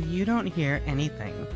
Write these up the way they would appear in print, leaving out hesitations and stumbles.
You don't hear anything.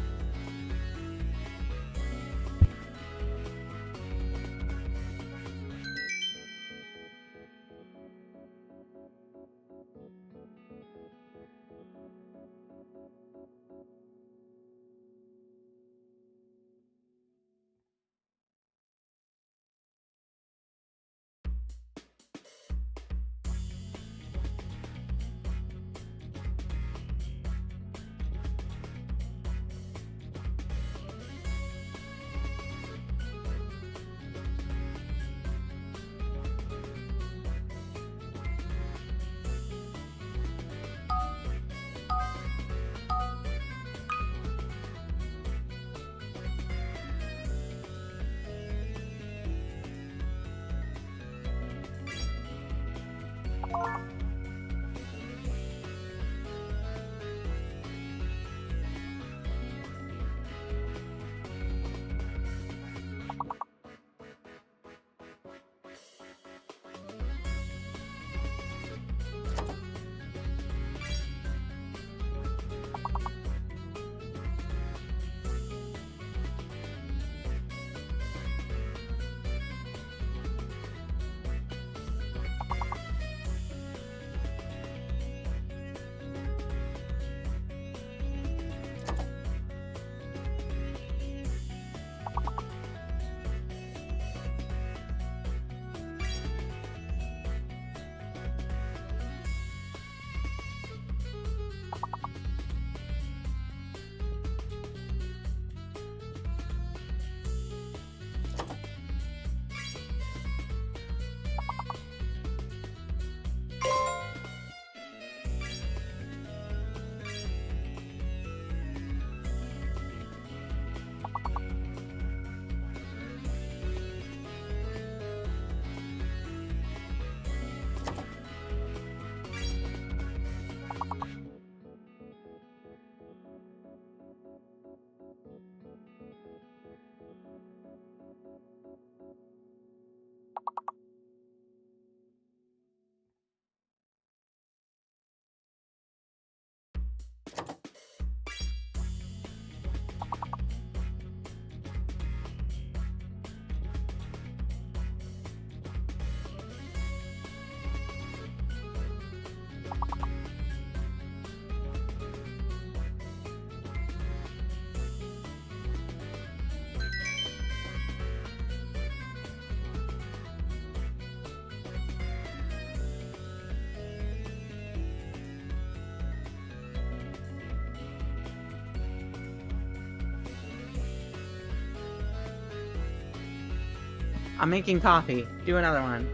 I'm making coffee. Do another one.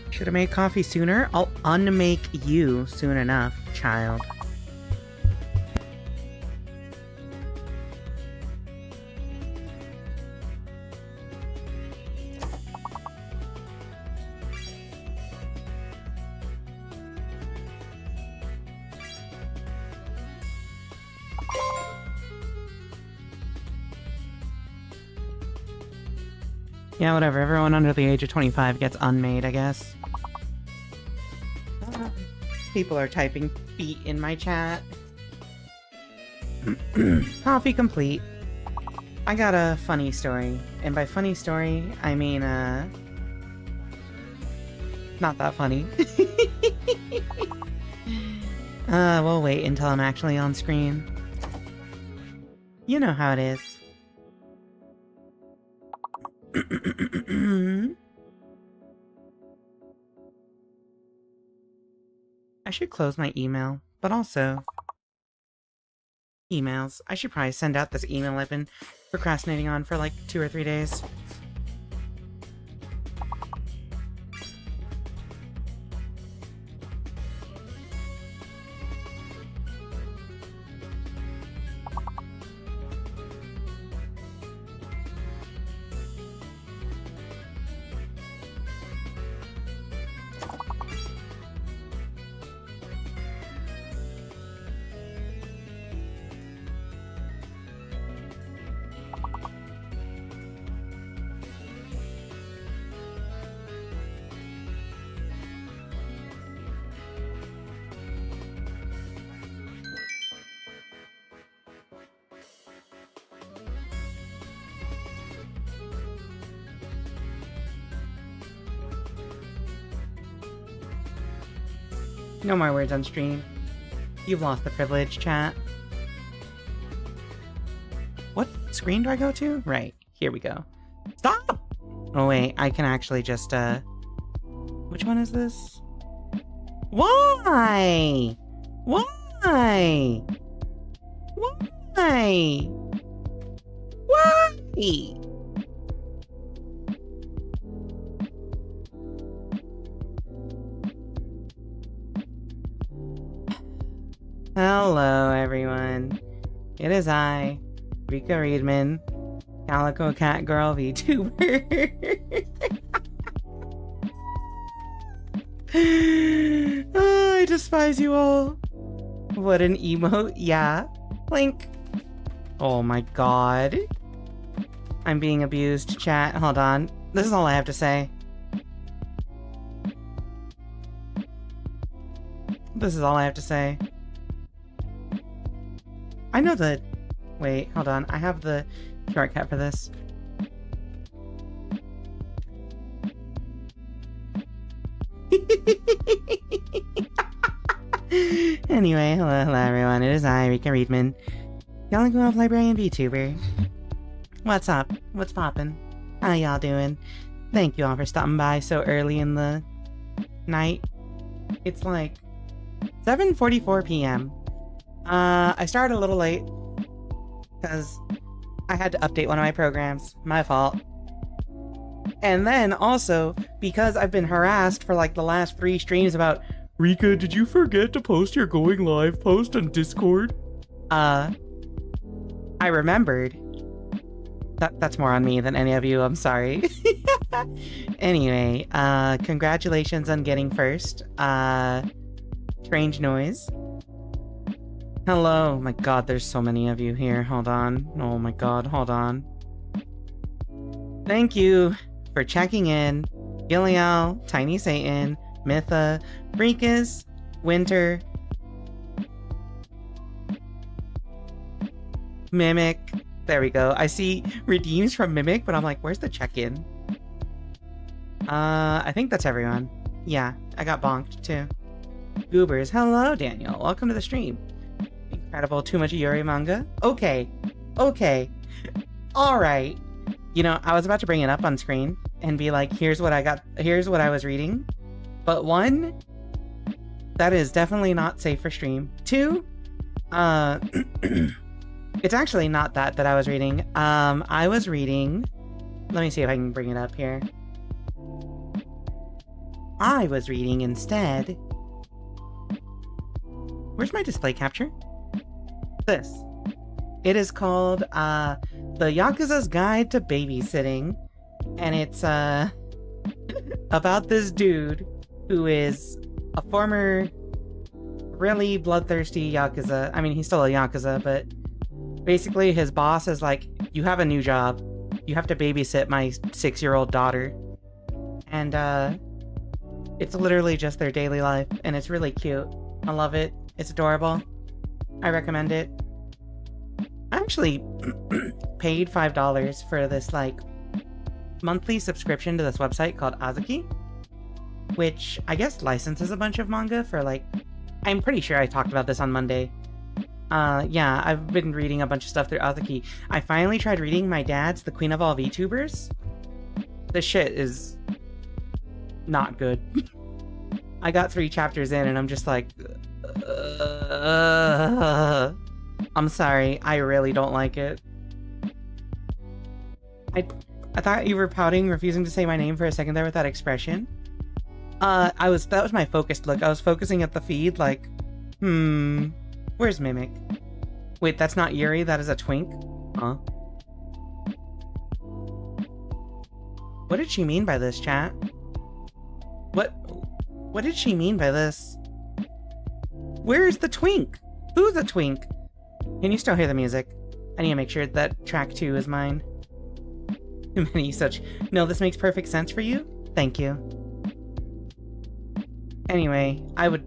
Should have made coffee sooner? I'll unmake you soon enough, child. Yeah, whatever. Everyone under the age of 25 gets unmade, I guess. People are typing feet in my chat. Coffee complete. I got a funny story. And by funny story, I mean, not that funny. We'll wait until I'm actually on screen. You know how it is. I should close my email, but also emails. I should probably send out this email I've been procrastinating on for like 2 or 3 days. No more words on stream. You've lost the privilege, chat. What screen do I go to? Right, here we go. Stop! Oh wait, I can actually just, which one is this? Why? Why? Why? Why? Hello, everyone. It is I, Rika Readman, Calico Cat Girl VTuber. Oh, I despise you all. What an emote. Yeah. Link. Oh my god. I'm being abused, chat. Hold on. This is all I have to say. This is all I have to say. I know the... Wait, hold on. I have the shortcut for this. Anyway, hello everyone. It is I, Rika Readman, Calico Elf Librarian VTuber. What's up? What's poppin'? How y'all doing? Thank you all for stopping by so early in the night. It's like 7:44 p.m. I started a little late because I had to update one of my programs. My fault. And then also because I've been harassed for like the last 3 streams about, Rika, did you forget to post your going live post on Discord? I remembered. That's more on me than any of you, I'm sorry. Anyway, congratulations on getting first. Strange noise. Hello. My god, there's so many of you here. Hold on. Oh my god, hold on. Thank you for checking in. Gilial, Tiny Satan, Mytha, Freakus, Winter, Mimic. There we go. I see redeems from Mimic, but I'm like, where's the check-in? I think that's everyone. Yeah, I got bonked too. Goobers, hello Daniel. Welcome to the stream. Incredible, too much Yuri manga. Okay. Okay. Alright. You know, I was about to bring it up on screen and be like, here's what I was reading. But 1, that is definitely not safe for stream. 2, it's actually not that I was reading. I was reading, let me see if I can bring it up here. I was reading instead, where's my display capture? This. It is called, The Yakuza's Guide to Babysitting, and it's, about this dude who is a former really bloodthirsty Yakuza. I mean, he's still a Yakuza, but basically his boss is like, you have a new job. You have to babysit my 6-year-old daughter. And, it's literally just their daily life, and it's really cute. I love it. It's adorable. I recommend it. I actually paid $5 for this, like, monthly subscription to this website called Azuki, which I guess licenses a bunch of manga for, like, I'm pretty sure I talked about this on Monday. Yeah, I've been reading a bunch of stuff through Azuki. I finally tried reading my dad's The Queen of All VTubers. This shit is not good. I got 3 chapters in and I'm just like, I'm sorry, I really don't like it. I thought you were pouting, refusing to say my name for a second there with that expression. That was my focused look. I was focusing at the feed like, where's Mimic? Wait, that's not Yuri, that is a twink? Huh? What did she mean by this, chat? What did she mean by this? Where is the twink? Who's the twink? Can you still hear the music? I need to make sure that track 2 is mine. Too many such... No, this makes perfect sense for you? Thank you. Anyway, I would...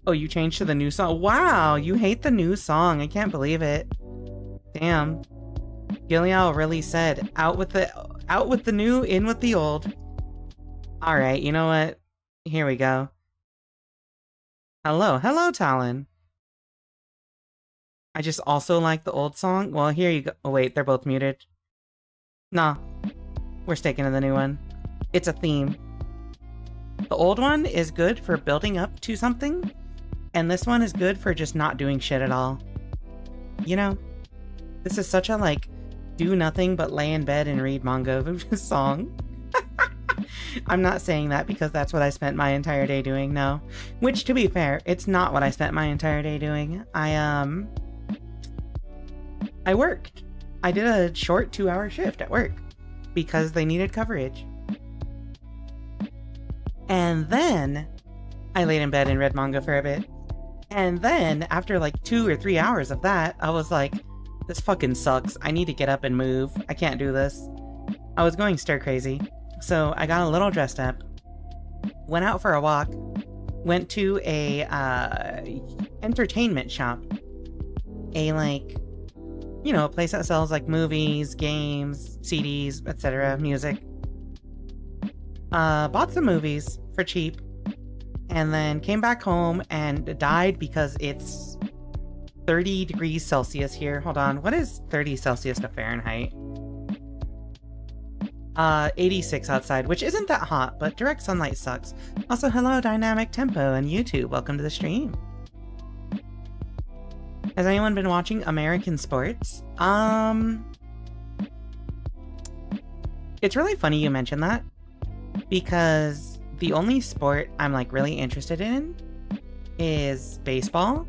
Oh, you changed to the new song? Wow, you hate the new song. I can't believe it. Damn. Gilial really said, out with the new, in with the old. Alright, you know what? Here we go. Hello, hello, Talon. I just also like the old song. Well, here you go. Oh, wait, they're both muted. Nah, we're sticking to the new one. It's a theme. The old one is good for building up to something, and this one is good for just not doing shit at all. You know, this is such a, like, do nothing but lay in bed and read manga song. I'm not saying that because that's what I spent my entire day doing, no. Which, to be fair, it's not what I spent my entire day doing. I worked. I did a short 2-hour shift at work because they needed coverage. And then I laid in bed and read manga for a bit. And then after like 2 or 3 hours of that, I was like, this fucking sucks. I need to get up and move. I can't do this. I was going stir crazy. So I got a little dressed up, went out for a walk, went to a entertainment shop. A, like, you know, a place that sells like movies, games, CDs, etc., music. Bought some movies for cheap, and then came back home and died because it's 30 degrees Celsius here. Hold on, what is 30 Celsius to Fahrenheit? 86 outside, which isn't that hot, but direct sunlight sucks. Also, hello, Dynamic Tempo and YouTube. Welcome to the stream. Has anyone been watching American sports? It's really funny you mentioned that, because the only sport I'm, like, really interested in is baseball,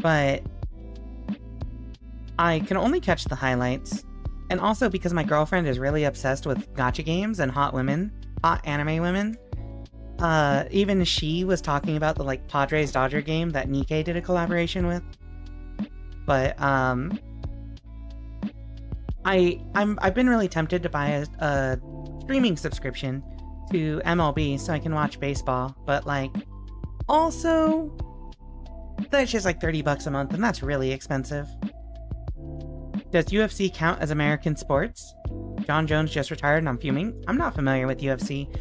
but I can only catch the highlights. And also because my girlfriend is really obsessed with gacha games and hot anime women. Even she was talking about the, like, Padres Dodger game that Nikkei did a collaboration with. But I've been really tempted to buy a streaming subscription to MLB so I can watch baseball, but, like, also that's just like $30 a month, and that's really expensive. Does UFC count as American sports? John Jones just retired and I'm fuming. I'm not familiar with UFC.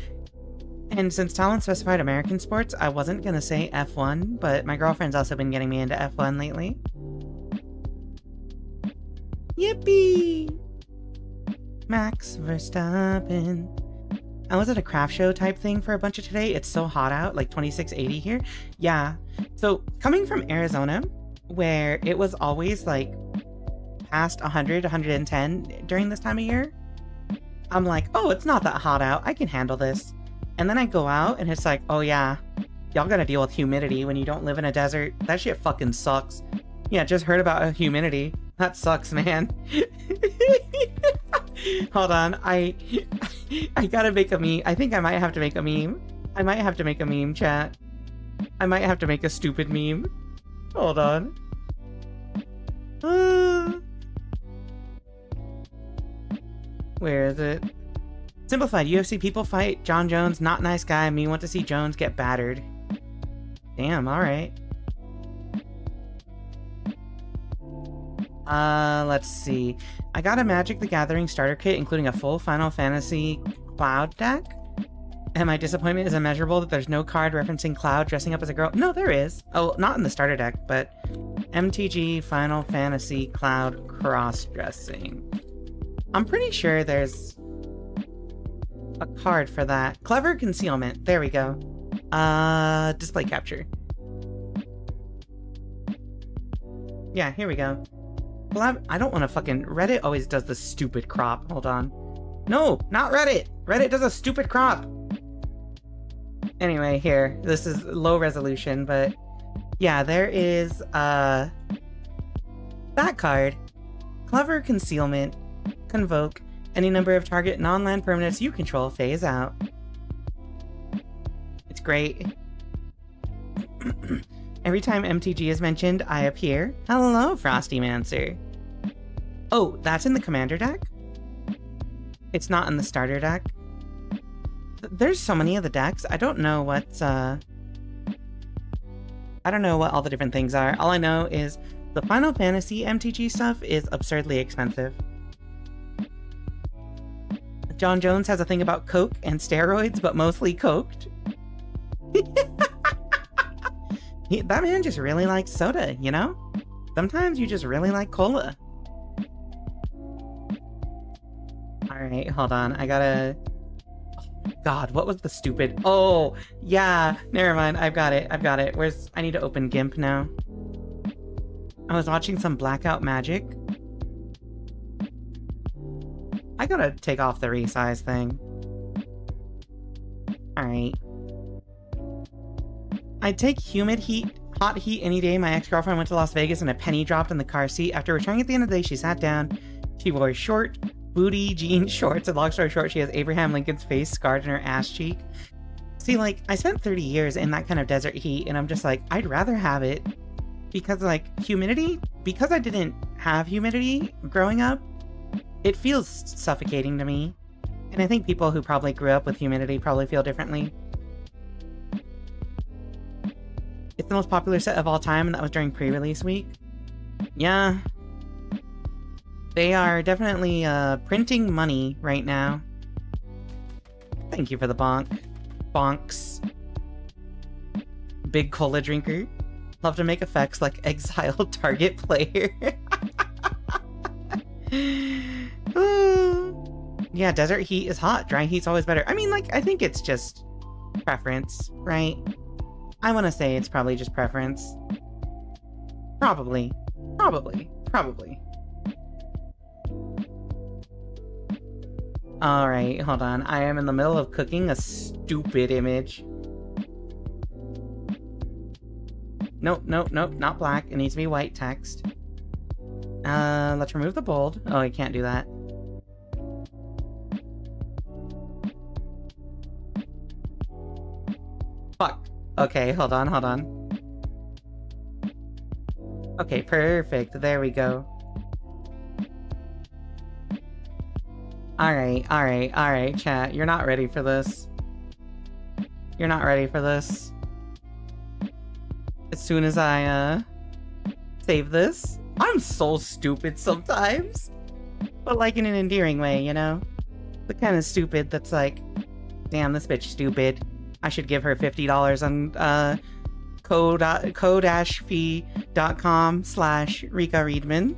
And since Talon specified American sports, I wasn't gonna say F1, but my girlfriend's also been getting me into F1 lately. Yippee! Max Verstappen. I was at a craft show type thing for a bunch of today. It's so hot out, like 2680 here. Yeah. So coming from Arizona, where it was always like past 100, 110 during this time of year, I'm like, oh, it's not that hot out. I can handle this. And then I go out and it's like, oh yeah, y'all gotta deal with humidity when you don't live in a desert. That shit fucking sucks. Yeah, just heard about humidity. That sucks, man. Hold on, I gotta make a meme. I think I might have to make a meme. I might have to make a meme, chat. I might have to make a stupid meme. Hold on. Where is it? Simplified. UFC people fight. John Jones, not nice guy. Me want to see Jones get battered. Damn, alright. Let's see. I got a Magic the Gathering starter kit, including a full Final Fantasy Cloud deck. And my disappointment is immeasurable that there's no card referencing Cloud dressing up as a girl. No, there is. Oh, not in the starter deck, but MTG Final Fantasy Cloud cross-dressing. I'm pretty sure there's a card for that. Clever Concealment. There we go. Display capture. Yeah, here we go. I don't want to fucking... Reddit always does the stupid crop. Hold on. No, not Reddit! Reddit does a stupid crop! Anyway, here. This is low resolution, but... Yeah, there is, that card. Clever Concealment. Convoke. Any number of target non-land permanents you control phase out. It's great. Every time MTG is mentioned, I appear. Hello, Frosty Mancer. Oh, that's in the commander deck? It's not in the starter deck? There's so many of the decks, I don't know what's, I don't know what all the different things are. All I know is the Final Fantasy MTG stuff is absurdly expensive. John Jones has a thing about coke and steroids, but mostly coked. That man just really likes soda, you know? Sometimes you just really like cola. Alright, hold on. I gotta... Oh, God, what was the stupid... Oh, yeah. Never mind. I've got it. Where's... I need to open GIMP now. I was watching some Blackout Magic. I gotta take off the resize thing. Alright. I'd take hot heat any day. My ex-girlfriend went to Las Vegas and a penny dropped in the car seat. After returning at the end of the day, she sat down. She wore short, booty jean shorts, and long story short, she has Abraham Lincoln's face scarred in her ass cheek. See, like, I spent 30 years in that kind of desert heat, and I'm just like, I'd rather have it. Because, like, humidity, because I didn't have humidity growing up, it feels suffocating to me. And I think people who probably grew up with humidity probably feel differently. It's the most popular set of all time, and that was during pre-release week. Yeah. They are definitely printing money right now. Thank you for the bonks. Big cola drinker. Love to make effects like exiled target player. Yeah, desert heat is hot. Dry heat's always better. I mean, like, I think it's just preference, right? I want to say it's probably just preference. Probably. Alright, hold on. I am in the middle of cooking a stupid image. Nope, not black. It needs to be white text. Let's remove the bold. Oh, I can't do that. Fuck. Okay, hold on. Okay, perfect. There we go. Alright, chat. You're not ready for this. As soon as I, save this. I'm so stupid sometimes. But like in an endearing way, you know? The kind of stupid that's like, damn, this bitch stupid. I should give her $50 on, ko-fi.com/Rika Readman.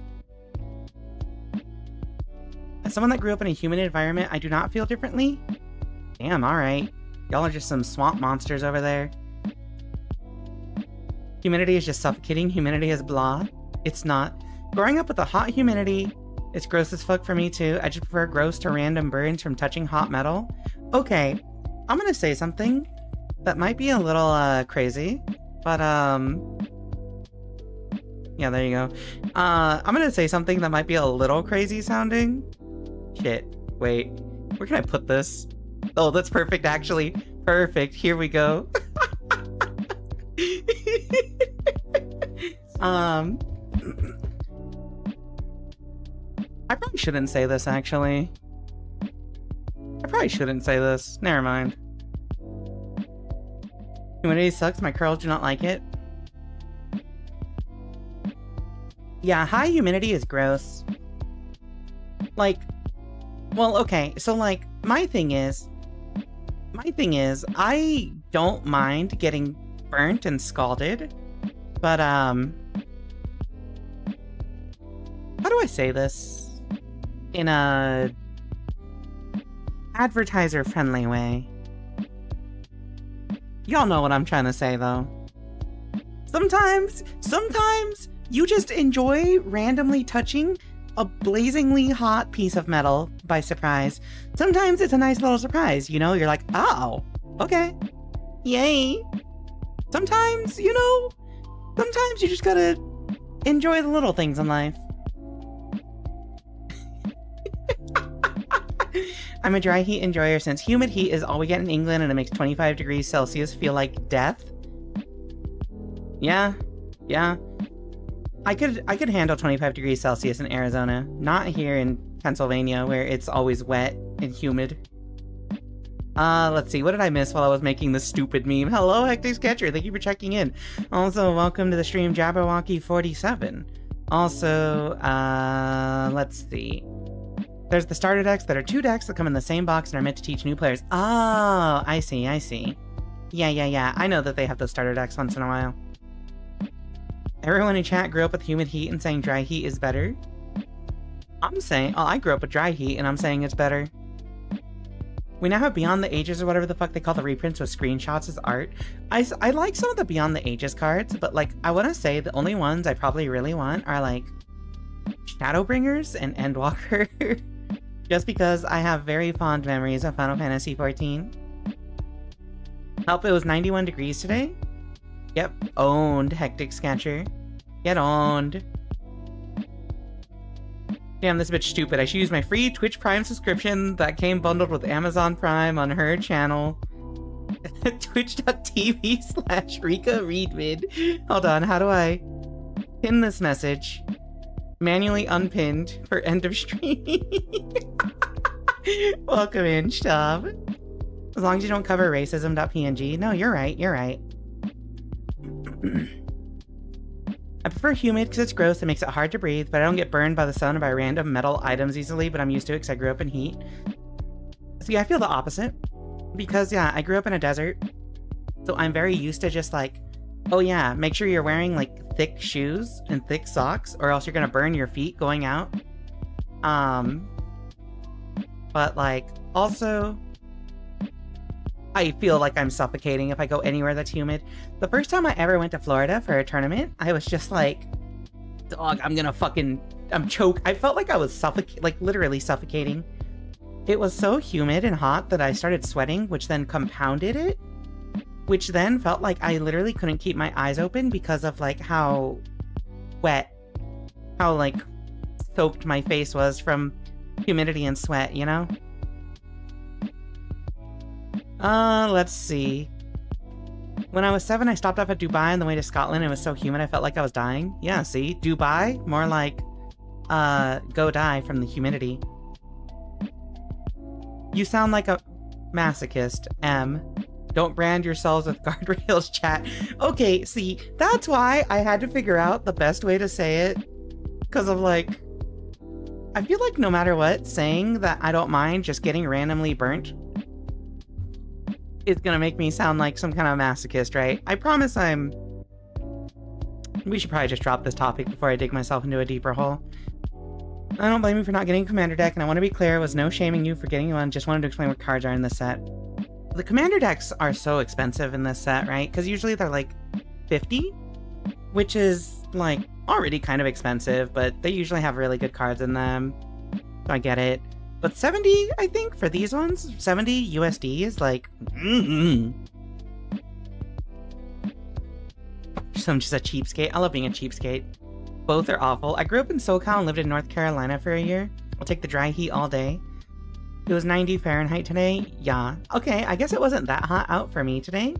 As someone that grew up in a humid environment, I do not feel differently. Damn, alright. Y'all are just some swamp monsters over there. Humidity is just suffocating. Humidity is blah. It's not. Growing up with a hot humidity, it's gross as fuck for me too. I just prefer gross to random burns from touching hot metal. Okay, I'm gonna say something that might be a little crazy, but yeah, there you go. I'm gonna say something that might be a little crazy sounding. Shit, wait, where can I put this? Oh, that's perfect, actually. Perfect, here we go. I probably shouldn't say this, actually. Never mind. Humidity sucks. My curls do not like it. Yeah, high humidity is gross. Like, well, okay. So, like, my thing is, I don't mind getting burnt and scalded, but, how do I say this in a advertiser-friendly way? Y'all know what I'm trying to say, though. Sometimes you just enjoy randomly touching a blazingly hot piece of metal by surprise. Sometimes it's a nice little surprise, you know? You're like, oh, okay. Yay. Sometimes, you know, sometimes you just gotta enjoy the little things in life. I'm a dry heat enjoyer since humid heat is all we get in England and it makes 25 degrees Celsius feel like death. Yeah. I could handle 25 degrees Celsius in Arizona, not here in Pennsylvania where it's always wet and humid. Let's see, what did I miss while I was making this stupid meme? Hello, Hector's Catcher, thank you for checking in. Also, welcome to the stream, Jabberwocky47. Also, let's see. There's the starter decks that are 2 decks that come in the same box and are meant to teach new players. Oh, I see. Yeah. I know that they have those starter decks once in a while. Everyone in chat grew up with humid heat and saying dry heat is better. I'm saying, oh, I grew up with dry heat and I'm saying it's better. We now have Beyond the Ages or whatever the fuck they call the reprints with screenshots as art. I like some of the Beyond the Ages cards, but like, I want to say the only ones I probably really want are like Shadowbringers and Endwalker. Just because I have very fond memories of Final Fantasy XIV. Help, it was 91 degrees today? Yep, owned, Hectic Sketcher. Get owned. Damn, this bitch stupid. I should use my free Twitch Prime subscription that came bundled with Amazon Prime on her channel. Twitch.tv/Rika Readman. Hold on, how do I pin this message? Manually unpinned for end of stream. Welcome in, Shtab. As long as you don't cover racism.png. No, you're right, you're right. I prefer humid because it's gross and makes it hard to breathe, but I don't get burned by the sun or by random metal items easily, but I'm used to it because I grew up in heat. See, I feel the opposite. Because, yeah, I grew up in a desert, so I'm very used to just like, oh yeah, make sure you're wearing like thick shoes and thick socks or else you're gonna burn your feet going out. But like, also, I feel like I'm suffocating if I go anywhere that's humid. The first time I ever went to Florida for a tournament, I was just like, dog, I'm choke. I felt like I was like literally suffocating. It was so humid and hot that I started sweating, which then compounded it, which then felt like I literally couldn't keep my eyes open because of like how like soaked my face was from humidity and sweat, you know? Let's see. When I was 7, I stopped off at Dubai on the way to Scotland. It was so humid I felt like I was dying. Yeah, see? Dubai? More like, go die from the humidity. You sound like a masochist, M. Don't brand yourselves with guardrails, chat. Okay, see, that's why I had to figure out the best way to say it. Because of like, I feel like no matter what, saying that I don't mind just getting randomly burnt is gonna make me sound like some kind of masochist, right? I promise we should probably just drop this topic before I dig myself into a deeper hole. I don't blame you for not getting a commander deck, and I want to be clear, it was no shaming you for getting one, just wanted to explain what cards are in this set. The commander decks are so expensive in this set, right? Because usually they're like 50, which is like already kind of expensive, but they usually have really good cards in them, so I get it. But 70, I think, for these ones, 70 USD is like, So I'm just a cheapskate. I love being a cheapskate. Both are awful. I grew up in SoCal and lived in North Carolina for a year. I'll take the dry heat all day. It was 90 Fahrenheit today. Yeah. Okay, I guess it wasn't that hot out for me today.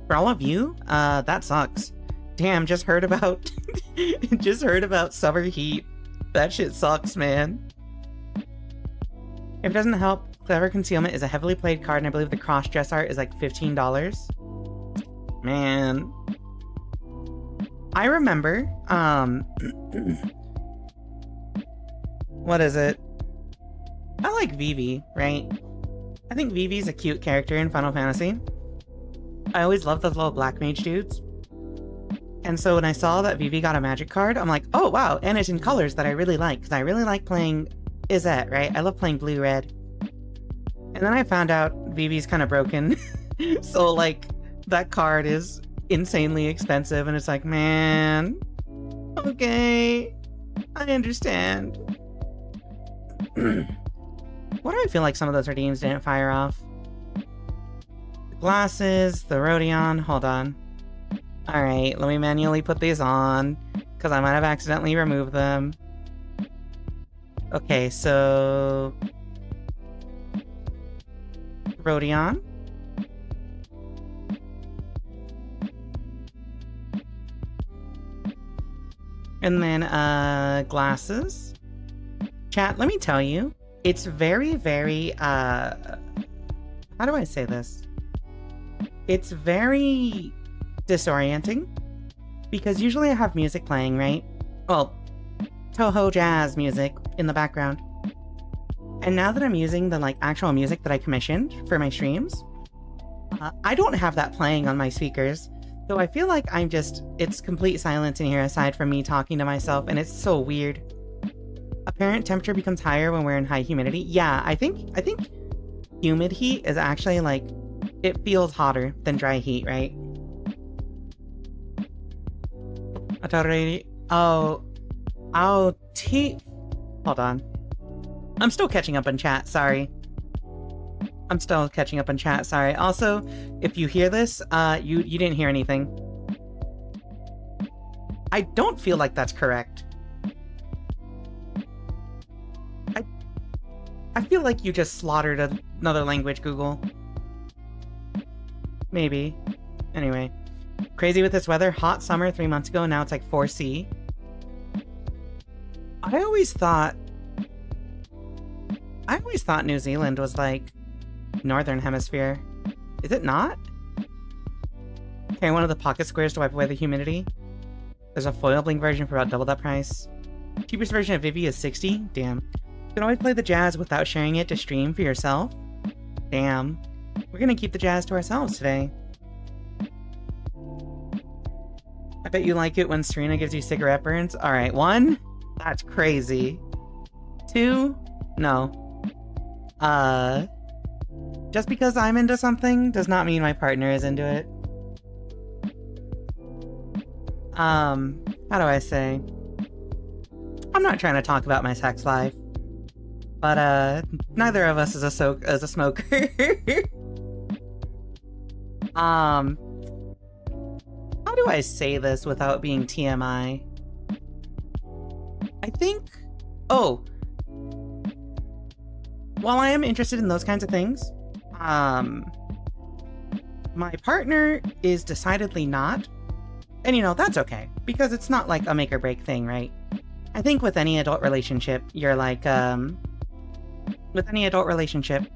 For all of you, that sucks. Damn, just heard about summer heat. That shit sucks, man. If it doesn't help, Clever Concealment is a heavily played card, and I believe the cross-dress art is like $15. Man. I remember, what is it? I like Vivi, right? I think Vivi's a cute character in Final Fantasy. I always loved those little black mage dudes. And so when I saw that Vivi got a magic card, I'm like, oh wow, and it's in colors that I really like, because I really like playing Izette, right? I love playing blue-red. And then I found out Vivi's kind of broken. So like, that card is insanely expensive, and it's like, man, okay, I understand. Why do I feel like some of those redeems didn't fire off? The glasses, the Rodion, hold on. Alright, let me manually put these on, because I might have accidentally removed them. Okay, so... Rodion. And then, glasses. Chat, let me tell you, it's very, very, how do I say this? It's very disorienting, because usually I have music playing, right? Well, Toho jazz music in the background. And now that I'm using the, like, actual music that I commissioned for my streams, I don't have that playing on my speakers. So I feel like it's complete silence in here aside from me talking to myself, and it's so weird. Apparent temperature becomes higher when we're in high humidity. Yeah, I think humid heat is actually like, it feels hotter than dry heat, right? Hold on. I'm still catching up on chat, sorry. Also, if you hear this, you didn't hear anything. I don't feel like that's correct. I feel like you just slaughtered another language, Google. Maybe. Anyway. Crazy with this weather. Hot summer 3 months ago, now it's like 4C. I always thought New Zealand was like Northern Hemisphere. Is it not? Okay, one of the pocket squares to wipe away the humidity. There's a foil bling version for about double that price. Cheapest version of Vivi is 60? Damn. You can always play the jazz without sharing it to stream for yourself? Damn. We're gonna keep the jazz to ourselves today. I bet you like it when Serena gives you cigarette burns. Alright, 1? That's crazy. 2? No. Just because I'm into something does not mean my partner is into it. How do I say? I'm not trying to talk about my sex life. But, neither of us is a smoker. How do I say this without being TMI? I think... Oh! While I am interested in those kinds of things, my partner is decidedly not. And you know, that's okay, because it's not like a make or break thing, right? I think with any adult relationship, you're like, with any adult relationship,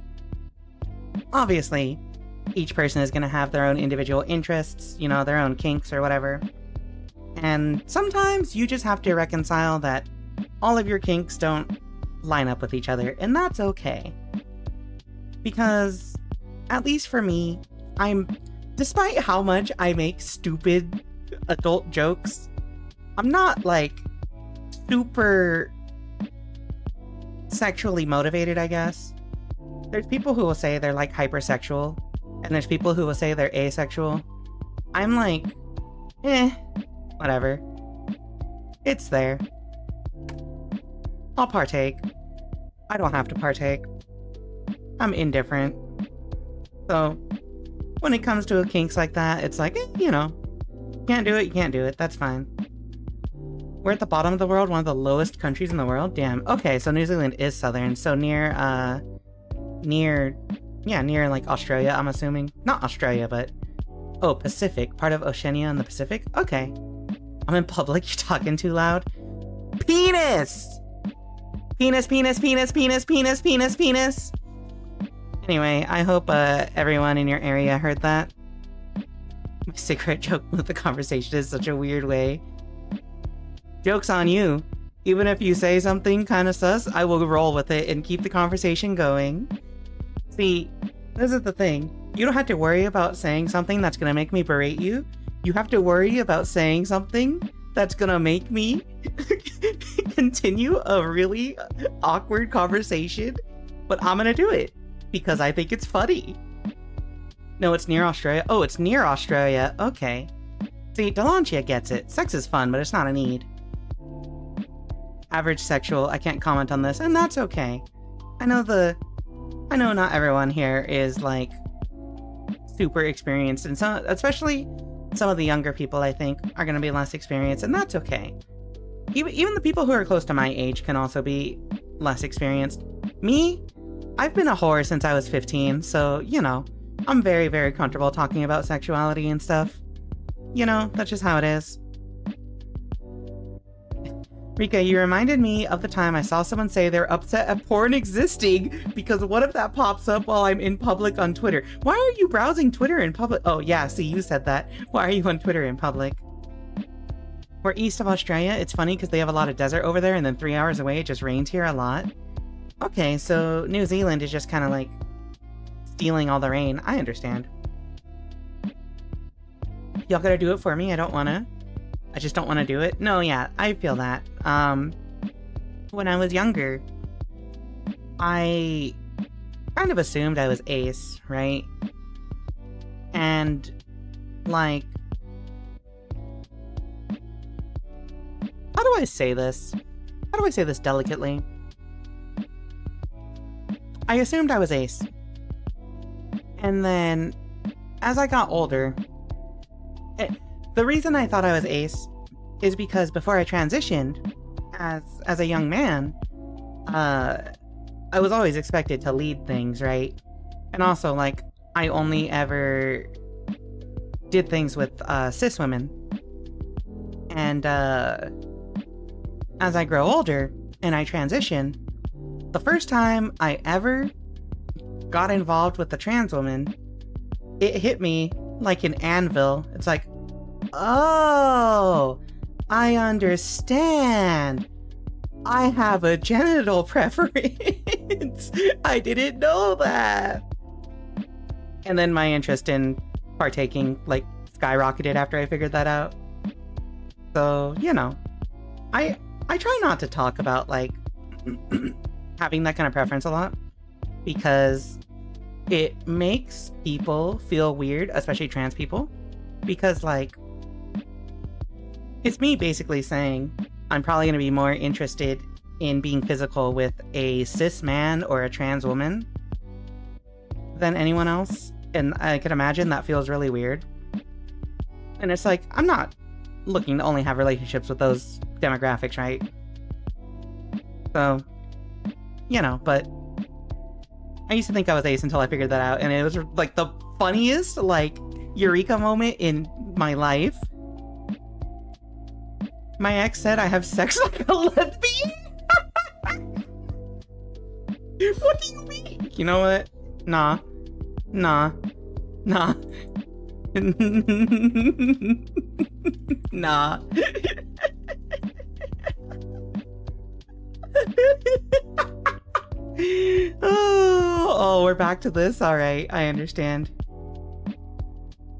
obviously, each person is going to have their own individual interests, you know, their own kinks or whatever. And sometimes you just have to reconcile that all of your kinks don't line up with each other, and that's okay. Because, at least for me, despite how much I make stupid adult jokes, I'm not, like, super sexually motivated, I guess. There's people who will say they're, like, hypersexual, and there's people who will say they're asexual. I'm like, whatever. It's there. I'll partake. I don't have to partake. I'm indifferent. So, when it comes to kinks like that, it's like, you know, can't do it, you can't do it, that's fine. We're at the bottom of the world, one of the lowest countries in the world? Damn. Okay, so New Zealand is southern, so near like Australia, I'm assuming. Not Australia, but... Oh, Pacific. Part of Oceania in the Pacific? Okay. I'm in public, you're talking too loud. Penis! Penis, penis, penis, penis, penis, penis, penis! Anyway, I hope everyone in your area heard that. My cigarette joke with the conversation is such a weird way. Joke's on you. Even if you say something kind of sus, I will roll with it and keep the conversation going. See, this is the thing. You don't have to worry about saying something that's gonna make me berate you. You have to worry about saying something that's gonna make me continue a really awkward conversation, but I'm gonna do it because I think it's funny. No, it's near Australia. Oh, it's near Australia. Okay. See, Delantia gets it. Sex is fun, but it's not a need. Average sexual. I can't comment on this, and that's okay. I know not everyone here is, like, super experienced, and especially some of the younger people, I think, are going to be less experienced, and that's okay. Even the people who are close to my age can also be less experienced. Me? I've been a whore since I was 15, so, you know, I'm very, very comfortable talking about sexuality and stuff. You know, that's just how it is. Rika, you reminded me of the time I saw someone say they're upset at porn existing because what if that pops up while I'm in public on Twitter? Why are you browsing Twitter in public? Oh yeah, see, you said that. Why are you on Twitter in public? We're east of Australia. It's funny because they have a lot of desert over there, and then 3 hours away it just rains here a lot. Okay, so New Zealand is just kind of like stealing all the rain. I understand. y'all gotta do it for me. I don't wanna. I just don't want to do it. No, yeah, I feel that. When I was younger, I kind of assumed I was ace, right? And, like, how do I say this? How do I say this delicately? I assumed I was ace. And then, as I got older, the reason I thought I was ace is because before I transitioned, as a young man, I was always expected to lead things, right? And also, like, I only ever did things with cis women. And as I grow older and I transition, the first time I ever got involved with a trans woman, it hit me like an anvil. It's like, oh, I understand. I have a genital preference. I didn't know that. And then my interest in partaking, like, skyrocketed after I figured that out. So, you know, I try not to talk about, like, having that kind of preference a lot, because it makes people feel weird, especially trans people, because, like, it's me basically saying I'm probably going to be more interested in being physical with a cis man or a trans woman than anyone else. And I can imagine that feels really weird. And it's like, I'm not looking to only have relationships with those demographics, right? So, you know, but I used to think I was ace until I figured that out. And it was like the funniest, like, Eureka moment in my life. My ex said I have sex like a lesbian? What do you mean? You know what? Nah. Nah. Nah. Nah. Oh, we're back to this? Alright, I understand.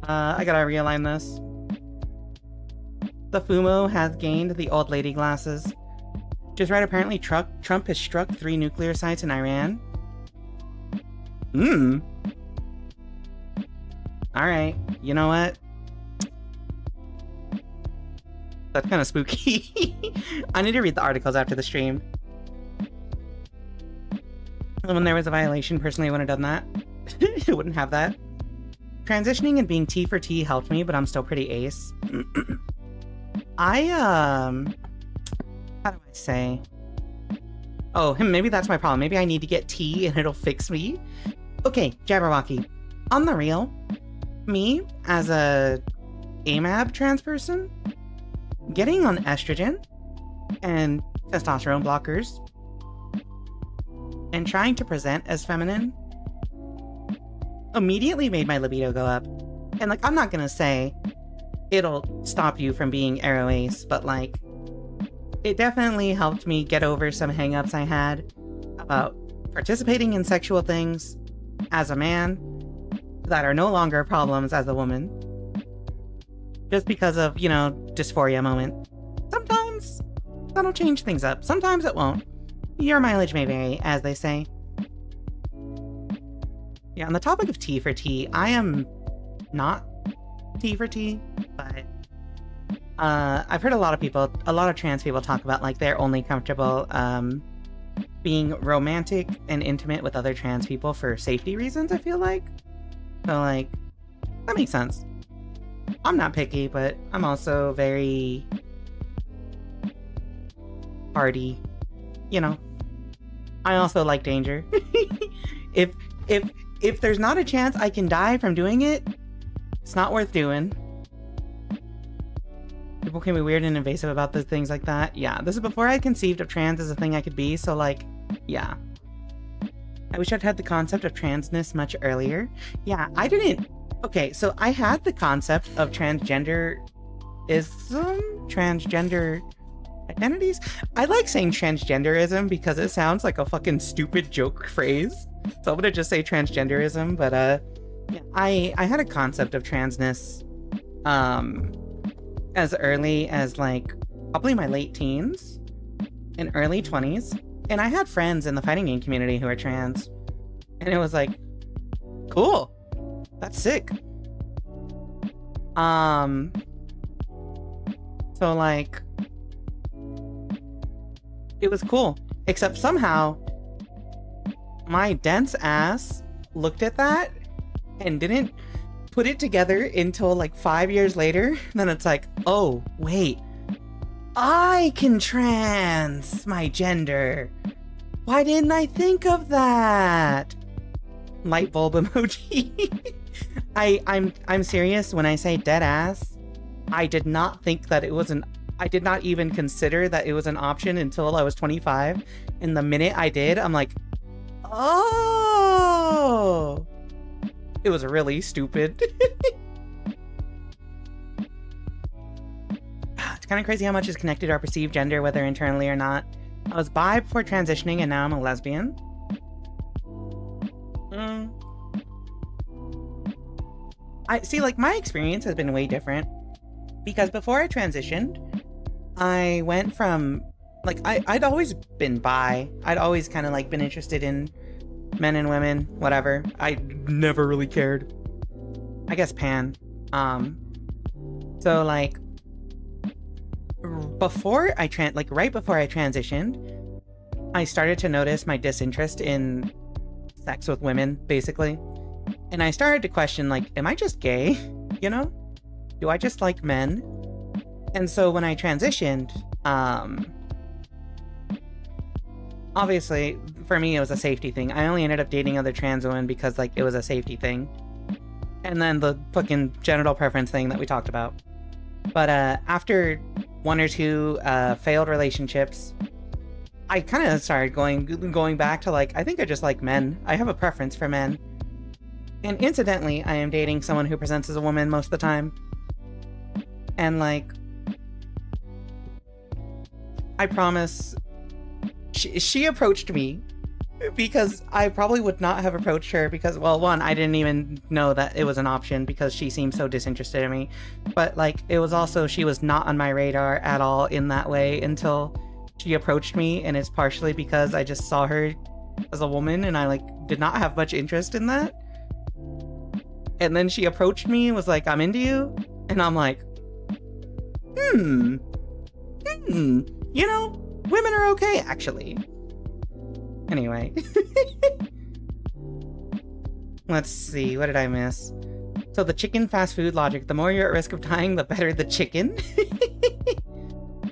I gotta realign this. The Fumo has gained the old lady glasses. Just right, apparently Trump has struck 3 nuclear sites in Iran. Alright, you know what? That's kind of spooky. I need to read the articles after the stream. When there was a violation, personally I wouldn't have done that. I wouldn't have that. Transitioning and being T for T helped me, but I'm still pretty ace. How do I say? Oh, maybe that's my problem. Maybe I need to get T and it'll fix me. Okay, Jabberwocky. On the real, me, as a AMAB trans person, getting on estrogen and testosterone blockers and trying to present as feminine immediately made my libido go up. And, like, I'm not gonna say it'll stop you from being aro ace, but, like, it definitely helped me get over some hangups I had about participating in sexual things as a man that are no longer problems as a woman. Just because of, you know, dysphoria moment. Sometimes that'll change things up. Sometimes it won't. Your mileage may vary, as they say. Yeah, on the topic of T for T, I am not T for T, but I've heard a lot of trans people talk about, like, they're only comfortable being romantic and intimate with other trans people for safety reasons, I feel like. So, like, that makes sense. I'm not picky, but I'm also very hardy. You know, I also like danger. If there's not a chance I can die from doing it, it's not worth doing. People can be weird and invasive about those things like that. Yeah, this is before I conceived of trans as a thing I could be, so, like, yeah. I wish I'd had the concept of transness much earlier. Yeah, I didn't... Okay, so I had the concept of transgenderism? Transgender identities? I like saying transgenderism because it sounds like a fucking stupid joke phrase. So I'm gonna just say transgenderism, but yeah, I had a concept of transness as early as like probably my late teens and early 20s. And I had friends in the fighting game community who are trans. And it was like, cool. That's sick. So like, it was cool. Except somehow, my dense ass looked at that and didn't put it together until like 5 years later. Then it's like, oh, wait. I can trans my gender. Why didn't I think of that? Light bulb emoji. I'm serious when I say dead ass. I did not think that it was I did not even consider that it was an option until I was 25. And the minute I did, I'm like, oh, it was really stupid. It's kind of crazy how much is connected to our perceived gender, whether internally or not. I was bi before transitioning and now I'm a lesbian. I see, like, my experience has been way different because before I transitioned, I went from, like, I'd always been bi. I'd always kind of, like, been interested in men and women, whatever. I never really cared. I guess pan. So, like, right before I transitioned, I started to notice my disinterest in sex with women, basically. And I started to question, like, am I just gay? You know? Do I just like men? And so when I transitioned, obviously, for me, it was a safety thing. I only ended up dating other trans women because, like, it was a safety thing. And then the fucking genital preference thing that we talked about. But after 1 or 2 failed relationships, I kind of started going back to, like, I think I just like men. I have a preference for men. And incidentally, I am dating someone who presents as a woman most of the time. And, like, I promise, she approached me because I probably would not have approached her because, well, one, I didn't even know that it was an option because she seemed so disinterested in me. But, like, it was also, she was not on my radar at all in that way until she approached me, and it's partially because I just saw her as a woman and I, like, did not have much interest in that. And then she approached me and was like, I'm into you. And I'm like, you know, women are okay, actually. Anyway. Let's see, what did I miss? So the chicken fast food logic, the more you're at risk of dying, the better the chicken.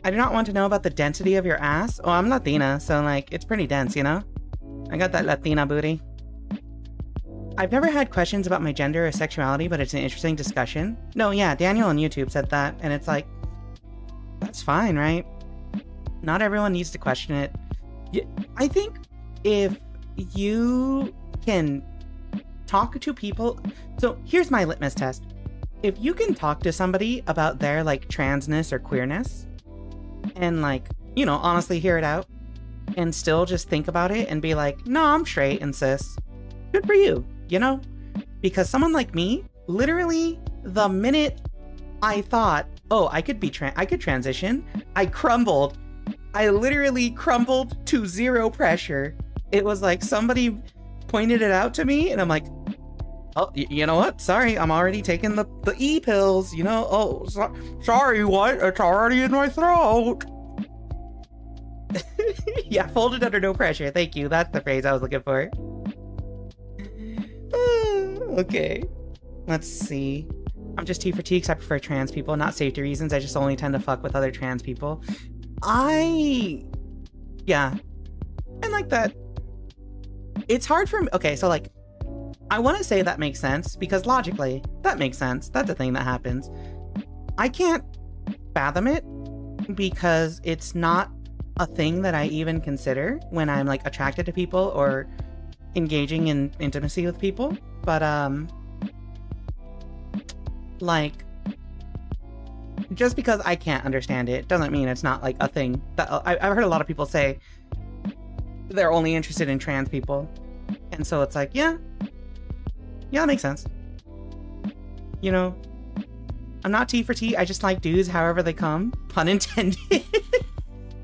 I do not want to know about the density of your ass. Oh, I'm Latina, so, like, it's pretty dense, you know? I got that Latina booty. I've never had questions about my gender or sexuality, but it's an interesting discussion. No, yeah, Daniel on YouTube said that, and it's like, that's fine, right? Not everyone needs to question it. I think if you can talk to people... So here's my litmus test. If you can talk to somebody about their, like, transness or queerness, and, like, you know, honestly hear it out, and still just think about it and be like, no, I'm straight and cis. Good for you, you know? Because someone like me, literally the minute I thought, oh, I could transition, I crumbled. I literally crumbled to zero pressure. It was like somebody pointed it out to me and I'm like, oh, you know what? Sorry, I'm already taking the E pills, you know? Oh, sorry, what? It's already in my throat. Yeah, folded under no pressure. Thank you. That's the phrase I was looking for. Okay. Let's see. I'm just T for T because I prefer trans people, not safety reasons. I just only tend to fuck with other trans people. Yeah. And like that. It's hard for me. Okay, so like, I want to say that makes sense because logically, that makes sense. That's a thing that happens. I can't fathom it because it's not a thing that I even consider when I'm like attracted to people or engaging in intimacy with people. But like, just because I can't understand it doesn't mean it's not like a thing that I've heard a lot of people say they're only interested in trans people, and so it's like, yeah, that makes sense, you know. I'm not T for T, I just like dudes however they come. Pun intended.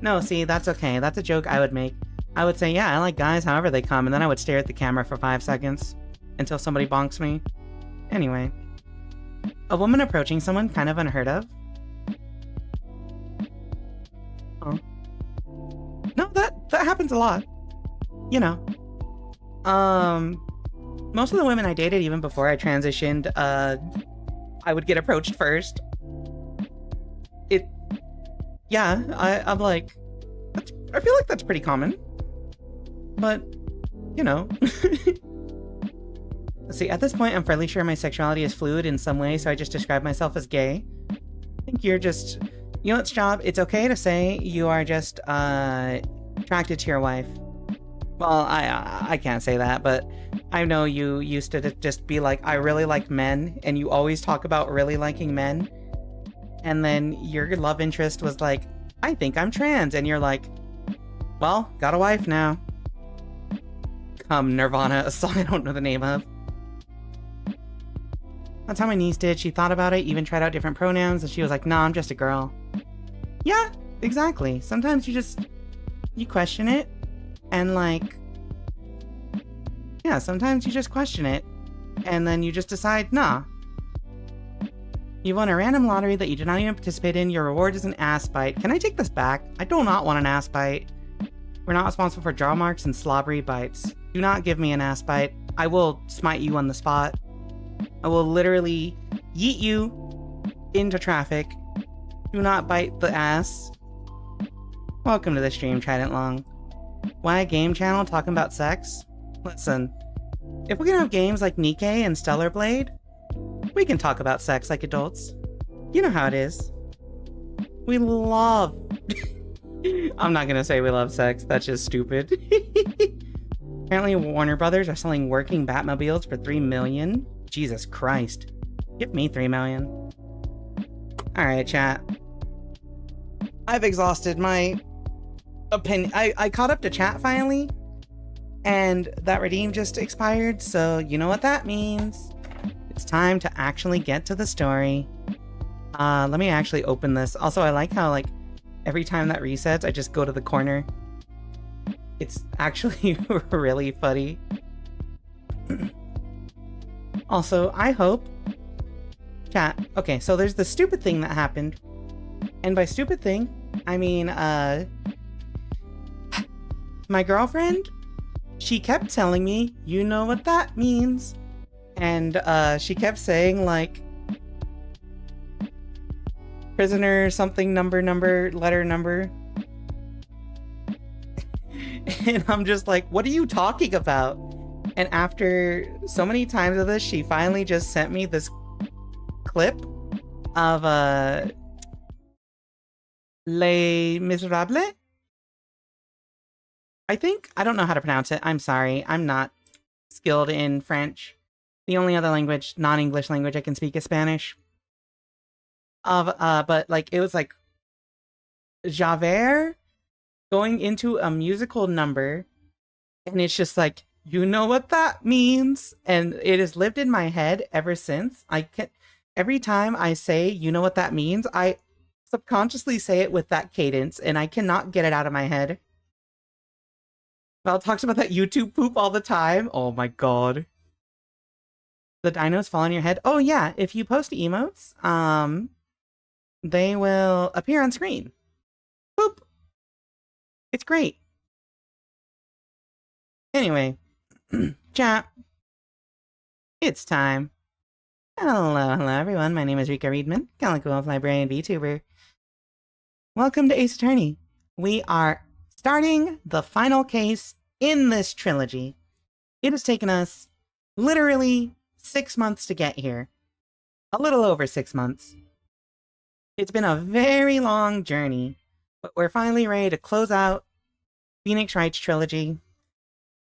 No, see, that's okay. That's a joke I would make. I would say, yeah, I like guys however they come, and then I would stare at the camera for 5 seconds until somebody bonks me. Anyway. A woman approaching someone, kind of unheard of. Oh. No, that happens a lot. You know. Most of the women I dated, even before I transitioned, I would get approached first. I'm like, I feel like that's pretty common. But, you know. Let's see, at this point, I'm fairly sure my sexuality is fluid in some way, so I just describe myself as gay. I think you're just, you know, it's job. It's okay to say you are just, attracted to your wife. Well, I can't say that, but I know you used to just be like, I really like men, and you always talk about really liking men. And then your love interest was like, I think I'm trans, and you're like, well, got a wife now. Nirvana, a song I don't know the name of. That's how my niece did. She thought about it, even tried out different pronouns, and she was like, nah, I'm just a girl. Yeah, exactly. Sometimes you question it, and like, yeah, sometimes you just question it, and then you just decide, nah. You won a random lottery that you did not even participate in. Your reward is an ass bite. Can I take this back? I do not want an ass bite. We're not responsible for jaw marks and slobbery bites. Do not give me an ass bite. I will smite you on the spot. I will literally yeet you into traffic. Do not bite the ass. Welcome to the stream, Trident Long. Why a game channel talking about sex? Listen, if we can have games like Nikkei and Stellar Blade, we can talk about sex like adults. You know how it is. We love... I'm not gonna say we love sex, that's just stupid. Apparently Warner Brothers are selling working Batmobiles for $3 million. Jesus Christ. Give me $3 million. Alright, chat. I've exhausted my opinion. I caught up to chat finally, and that redeem just expired, so you know what that means. It's time to actually get to the story. Let me actually open this. Also, I like how, like, every time that resets, I just go to the corner. It's actually really funny. Also, I hope... Chat. Okay, so there's the stupid thing that happened. And by stupid thing, I mean, my girlfriend, she kept telling me, you know what that means. And, she kept saying, like, prisoner something number, letter number. And I'm just like, what are you talking about? And after so many times of this, she finally just sent me this clip of, Les Miserables? I think? I don't know how to pronounce it. I'm sorry. I'm not skilled in French. The only other language, non-English language I can speak is Spanish. But like, it was like Javert going into a musical number, and it's just like, you know what that means? And it has lived in my head ever since. Every time I say, you know what that means, I subconsciously say it with that cadence, and I cannot get it out of my head. Val talks about that YouTube poop all the time. Oh my god. The dinos fall on your head. Oh yeah, if you post emotes, they will appear on screen. Boop. It's great. Anyway, chat. It's time. Hello everyone. My name is Rika Readman, Calico Wolf Librarian VTuber. Welcome to Ace Attorney. We are starting the final case in this trilogy. It has taken us literally 6 months to get here. A little over 6 months. It's been a very long journey, but we're finally ready to close out Phoenix Wright's trilogy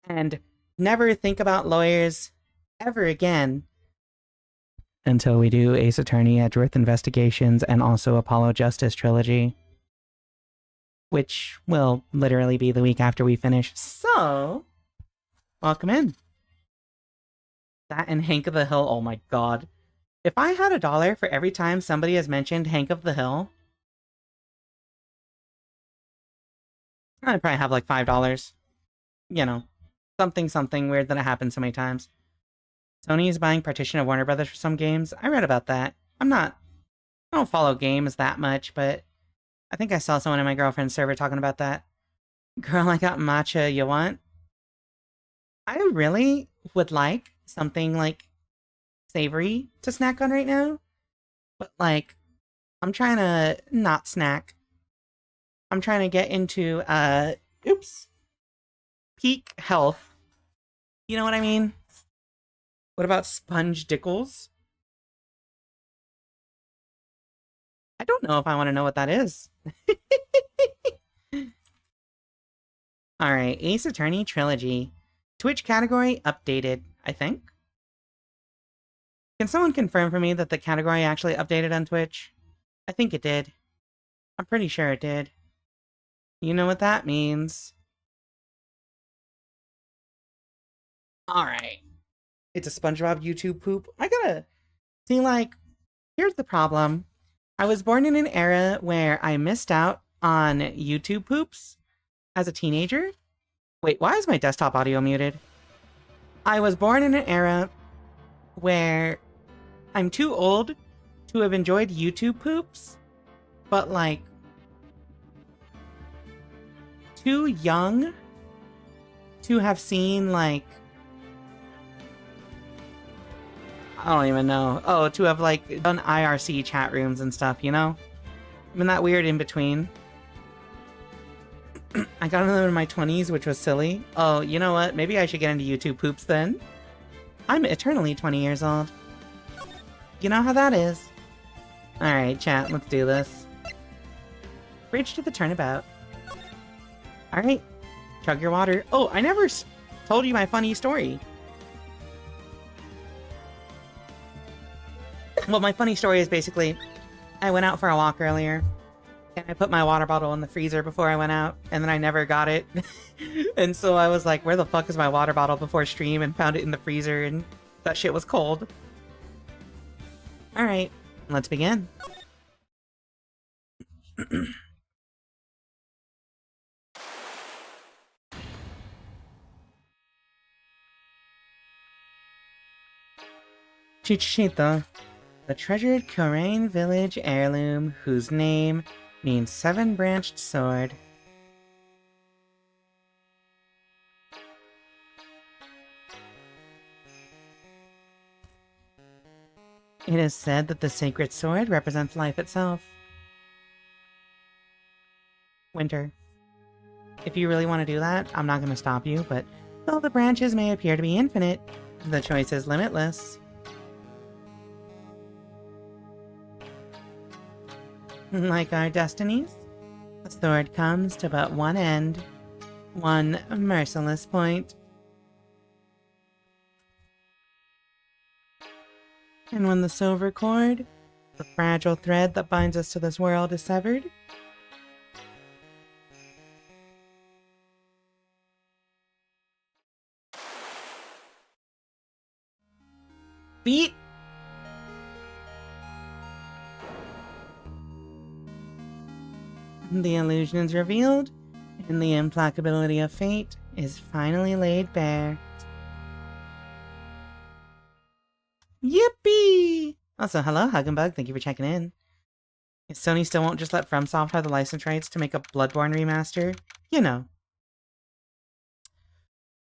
and never think about lawyers ever again until we do Ace Attorney, Edgeworth Investigations, and also Apollo Justice trilogy, which will literally be the week after we finish. So, welcome in. That and Hank of the Hill, oh my god. If I had $1 for every time somebody has mentioned Hank of the Hill, I'd probably have like $5. You know, something weird that happened so many times. Sony is buying partition of Warner Brothers for some games. I read about that. I don't follow games that much, but I think I saw someone in my girlfriend's server talking about that. Girl, I got matcha, you want? I really would like something like savory to snack on right now, but like, I'm trying to not snack. I'm trying to get into, peak health. You know what I mean? What about sponge dickles? I don't know if I want to know what that is. Alright, Ace Attorney Trilogy. Twitch category updated, I think. Can someone confirm for me that the category actually updated on Twitch? I think it did. I'm pretty sure it did. You know what that means. Alright. It's a SpongeBob YouTube poop. I gotta see, like, here's the problem. I was born in an era where I missed out on YouTube poops as a teenager. Wait, why is my desktop audio muted? I was born in an era where I'm too old to have enjoyed YouTube poops, but like too young to have seen like, I don't even know. Oh, to have like done IRC chat rooms and stuff, you know? I mean, that weird in between. I got into them in my 20s, which was silly. Oh, you know what? Maybe I should get into YouTube poops then. I'm eternally 20 years old. You know how that is. Alright, chat, let's do this. Bridge to the turnabout. Alright, chug your water. Oh, I never told you my funny story. Well, my funny story is basically, I went out for a walk earlier, and I put my water bottle in the freezer before I went out, and then I never got it. And so I was like, where the fuck is my water bottle before stream, and found it in the freezer, and that shit was cold. Alright, let's begin. Chichita, the treasured Korean village heirloom whose name means seven-branched sword. It is said that the sacred sword represents life itself. Winter. If you really want to do that, I'm not going to stop you, but though the branches may appear to be infinite, the choice is limitless. Like our destinies, the sword comes to but one end, one merciless point. And when the silver cord, the fragile thread that binds us to this world, is severed, beat! The illusion is revealed, and the implacability of fate is finally laid bare. Yippee! Also, hello, Huggenbug, thank you for checking in. If Sony still won't just let FromSoft have the license rights to make a Bloodborne remaster, you know.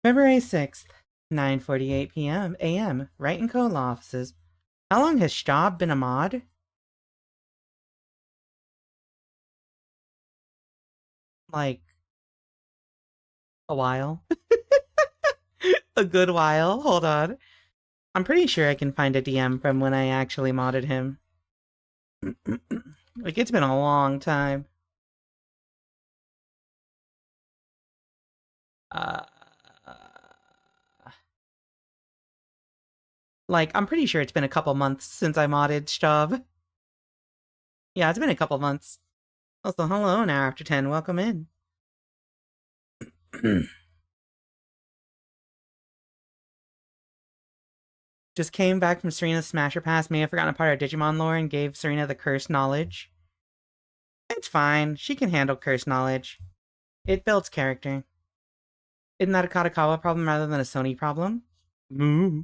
February 6th, 9:48 a.m., Wright & Co. Law Offices. How long has Staub been a mod? Like, a while. A good while. Hold on. I'm pretty sure I can find a DM from when I actually modded him. Like, it's been a long time. Like, I'm pretty sure it's been a couple months since I modded Staub. Yeah, it's been a couple months. Also, hello, an hour after 10. Welcome in. just came back from Serena's Smasher Pass, may have forgotten a part of Digimon lore, and gave Serena the cursed knowledge. It's fine. She can handle cursed knowledge. It builds character. Isn't that a Katakawa problem rather than a Sony problem? Moo.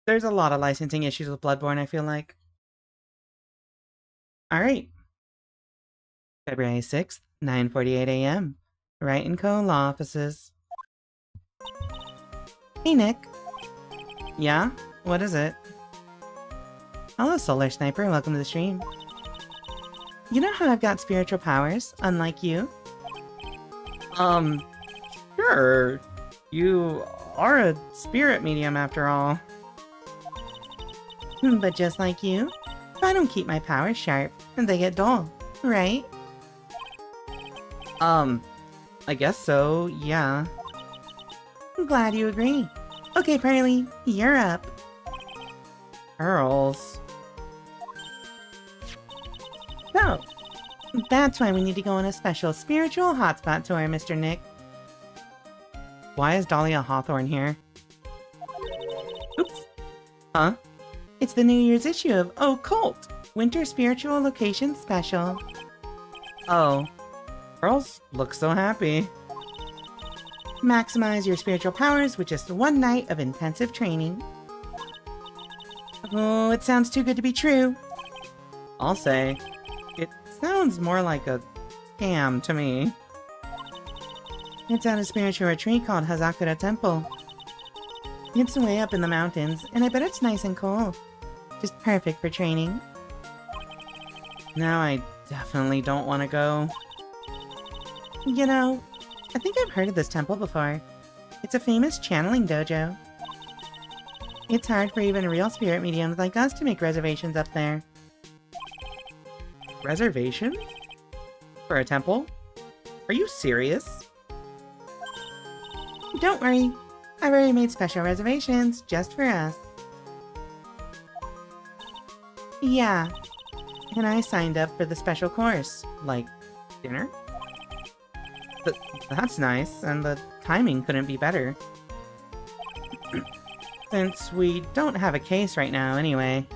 There's a lot of licensing issues with Bloodborne, I feel like. Alright. February 6th, 9:48 a.m. Wright & Co. Law Offices. Hey, Nick. Yeah? What is it? Hello, Solar Sniper. Welcome to the stream. You know how I've got spiritual powers, unlike you? Sure. You are a spirit medium after all. But just like you, I don't keep my powers sharp, and they get dull, right? I guess so, yeah. I'm glad you agree. Okay, Pearly, you're up. Pearls. So, that's why we need to go on a special spiritual hotspot tour, Mr. Nick. Why is Dahlia Hawthorne here? Oops. Huh? It's the New Year's issue of Oh Cult! Winter Spiritual Location Special. Oh. Girls look so happy. Maximize your spiritual powers with just one night of intensive training. Oh, it sounds too good to be true. I'll say. It sounds more like a scam to me. It's at a spiritual retreat called Hazakura Temple. It's way up in the mountains, and I bet it's nice and cool. Just perfect for training. Now I definitely don't want to go. You know, I think I've heard of this temple before. It's a famous channeling dojo. It's hard for even real spirit mediums like us to make reservations up there. Reservations? For a temple? Are you serious? Don't worry. I've already made special reservations just for us. Yeah. And I signed up for the special course. Like, dinner? That's nice, and the timing couldn't be better. Since we don't have a case right now anyway.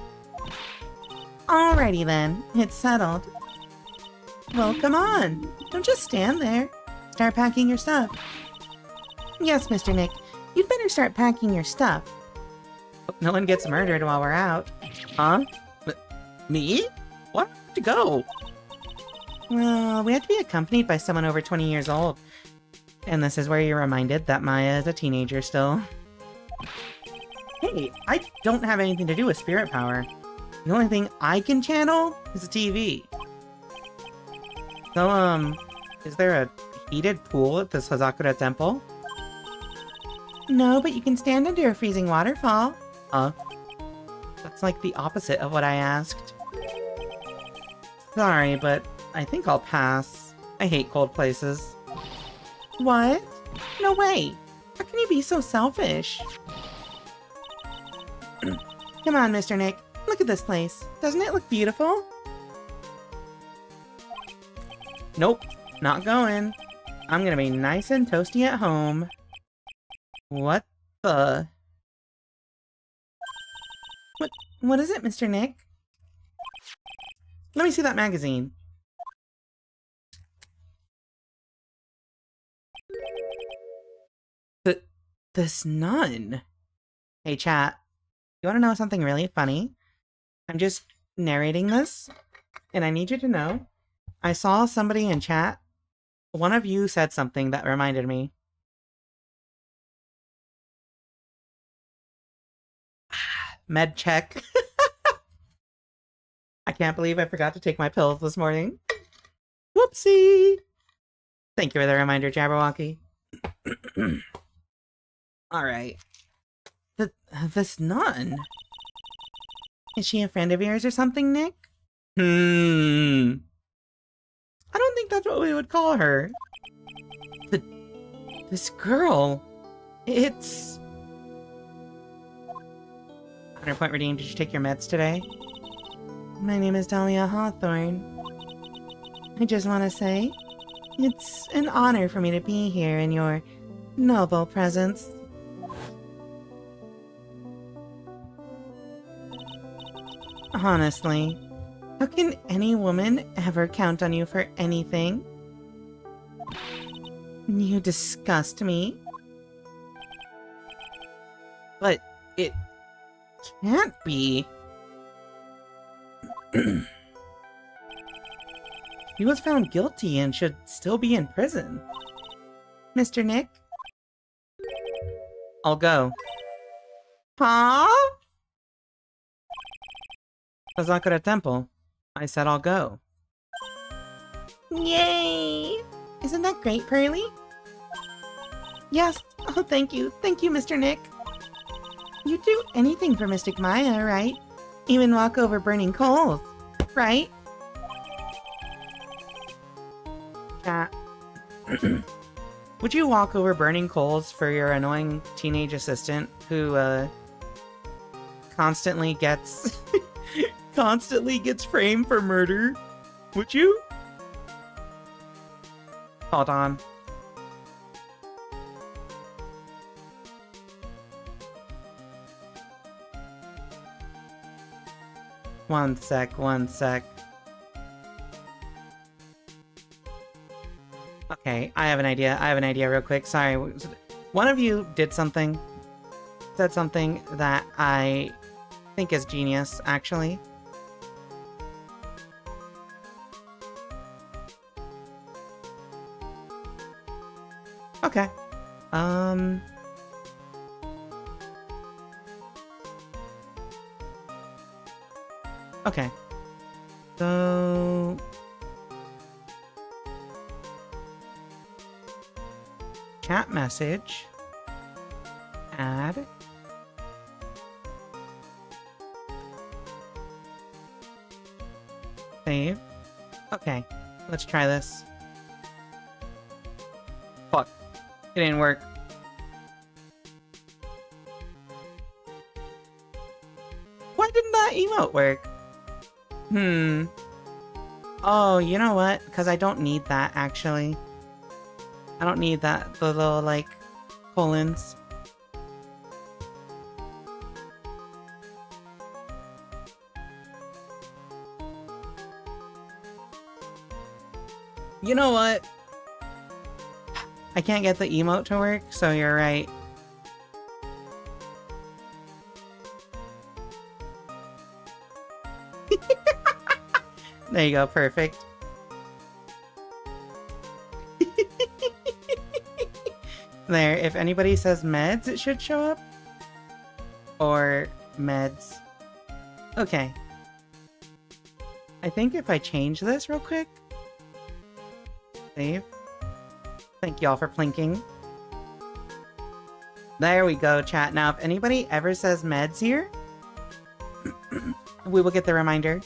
Alrighty then, it's settled. Well, come on! Don't just stand there. Start packing your stuff. Yes, Mr. Nick, you'd better start packing your stuff. Hope no one gets murdered while we're out. Huh? Me? What? To go? Well, we have to be accompanied by someone over 20 years old. And this is where you're reminded that Maya is a teenager still. Hey, I don't have anything to do with spirit power. The only thing I can channel is a TV. So, is there a heated pool at this Hazakura temple? No, but you can stand under a freezing waterfall. That's like the opposite of what I asked. Sorry, but I think I'll pass. I hate cold places. What? No way! How can you be so selfish? Come on, Mr. Nick. Look at this place. Doesn't it look beautiful? Nope. Not going. I'm gonna be nice and toasty at home. What the? What is it, Mr. Nick? Let me see that magazine. This nun. Hey, chat. You want to know something really funny? I'm just narrating this, and I need you to know, I saw somebody in chat. One of you said something that reminded me. Med check. I can't believe I forgot to take my pills this morning. Whoopsie! Thank you for the reminder, Jabberwocky. Alright. This nun? Is she a friend of yours or something, Nick? I don't think that's what we would call her. This girl... It's... 100 point redeemed. Did you take your meds today? My name is Dahlia Hawthorne. I just want to say, it's an honor for me to be here in your noble presence. Honestly, how can any woman ever count on you for anything? You disgust me. But it can't be. He was found guilty and should still be in prison. Mr. Nick? I'll go. Huh? Hazakura Temple. I said I'll go. Yay! Isn't that great, Pearly? Yes. Oh, thank you. Thank you, Mr. Nick. You'd do anything for Mystic Maya, right? Even walk over burning coals, right? Chat. Would you walk over burning coals for your annoying teenage assistant who, constantly gets framed for murder? Would you? Hold on. One sec. Okay, I have an idea real quick. Sorry. One of you said something that I think is genius, actually. Okay. Okay. So... chat message. Add. Save. Okay. Let's try this. Fuck. It didn't work. Why didn't that emote work? Oh, you know what? Because I don't need that, actually. I don't need that, the little, like, colons. You know what? I can't get the emote to work, so you're right. There you go, perfect. There, if anybody says meds, it should show up. Or meds. Okay. I think if I change this real quick. Save. Thank y'all for plinking. There we go, chat. Now, if anybody ever says meds here, we will get the reminder.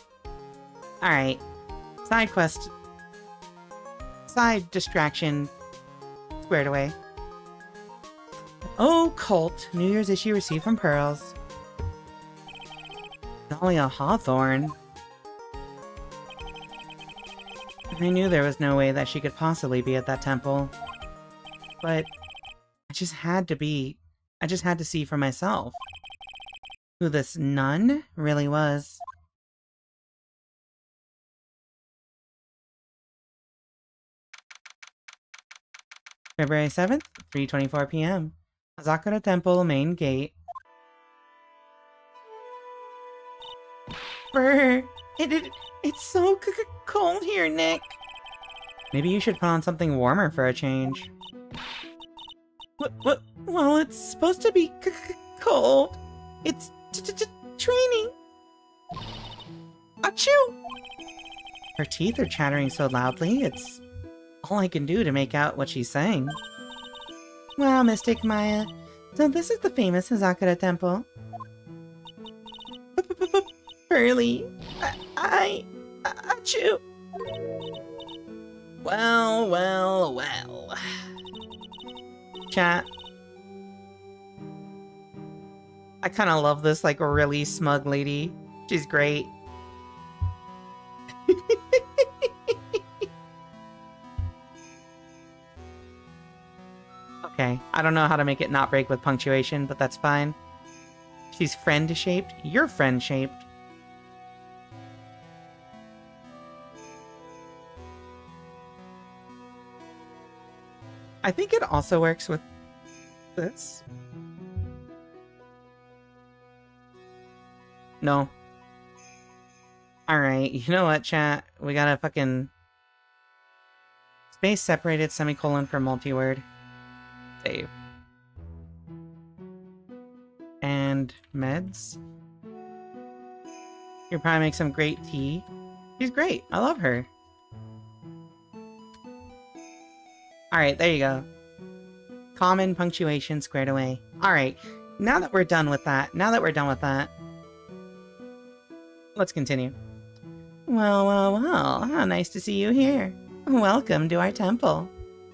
Alright. Side quest. Side distraction squared away. Oh, Colt. New Year's issue received from Pearls. Dahlia Hawthorne. I knew there was no way that she could possibly be at that temple. But I just had to be. I just had to see for myself who this nun really was. February 7th, 3:24 p.m. Hazakura Temple main gate. Brr! It's so cold here, Nick. Maybe you should put on something warmer for a change. What? Well, it's supposed to be cold. It's training. Achoo! Her teeth are chattering so loudly, it's all I can do to make out what she's saying. Wow, Mystic Maya. So this is the famous Hazakura Temple. Pearly. Achoo! Well. Chat. I kind of love this, like, really smug lady. She's great. Okay, I don't know how to make it not break with punctuation, but that's fine. She's friend-shaped. You're friend-shaped. I think it also works with this. No. Alright, you know what, chat? We gotta fucking... Space separated semicolon for multi-word. Save. And meds. You'll probably make some great tea. She's great. I love her. Alright, there you go. Common punctuation squared away. Alright, now that we're done with that, let's continue. Well, how nice to see you here. Welcome to our temple.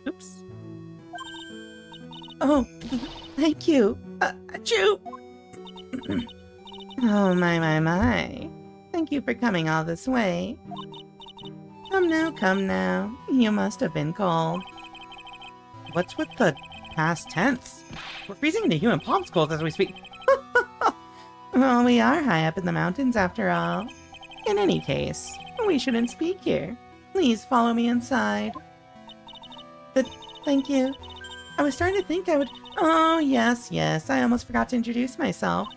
Oops. Oh, thank you. Achoo! Oh, my. Thank you for coming all this way. Come now. You must have been cold. What's with the past tense? We're freezing into human popsicles as we speak. Well, we are high up in the mountains after all. In any case, we shouldn't speak here. Please follow me inside. Thank you. I was starting to think I would... Oh, yes, I almost forgot to introduce myself.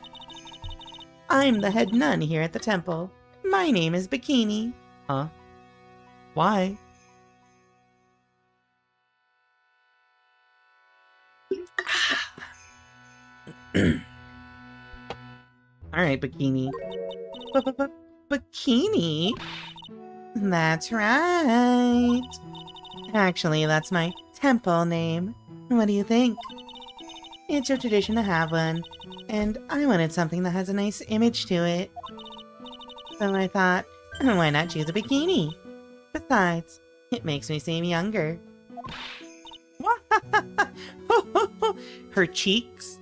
I'm the head nun here at the temple. My name is Bikini. Huh? Why? Alright, Bikini. Bikini? That's right. Actually, that's my temple name. What do you think? It's your tradition to have one, and I wanted something that has a nice image to it. So I thought, why not choose a bikini? Besides, it makes me seem younger. Her cheeks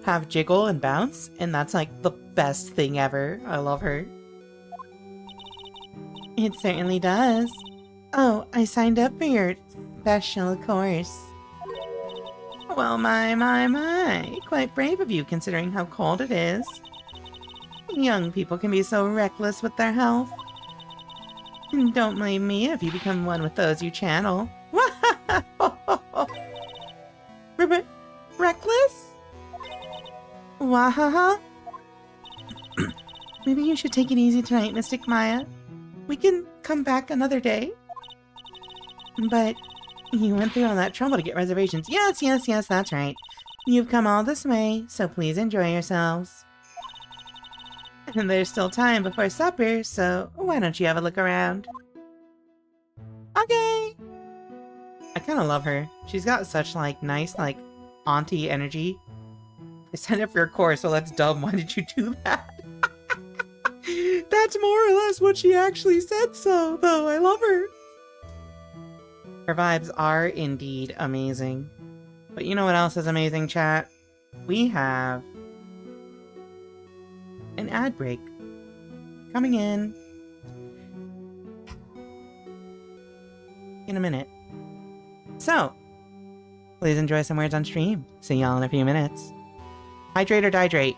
have jiggle and bounce, and that's like the best thing ever. I love her. It certainly does. Oh, I signed up for your special course. Well, my. Quite brave of you considering how cold it is. Young people can be so reckless with their health. And don't blame me if you become one with those you channel. Reckless? Wahaha? Maybe you should take it easy tonight, Mystic Maya. We can come back another day. But you went through all that trouble to get reservations. Yes, that's right. You've come all this way, so please enjoy yourselves. And there's still time before supper, so why don't you have a look around? Okay! I kind of love her. She's got such, like, nice, like, auntie energy. I signed up for your course, so that's dumb. Why did you do that? That's more or less what she actually said so, though. I love her. Her vibes are indeed amazing. But you know what else is amazing, chat? We have an ad break coming in a minute. So, please enjoy some words on stream. See y'all in a few minutes. Hydrate or dihydrate?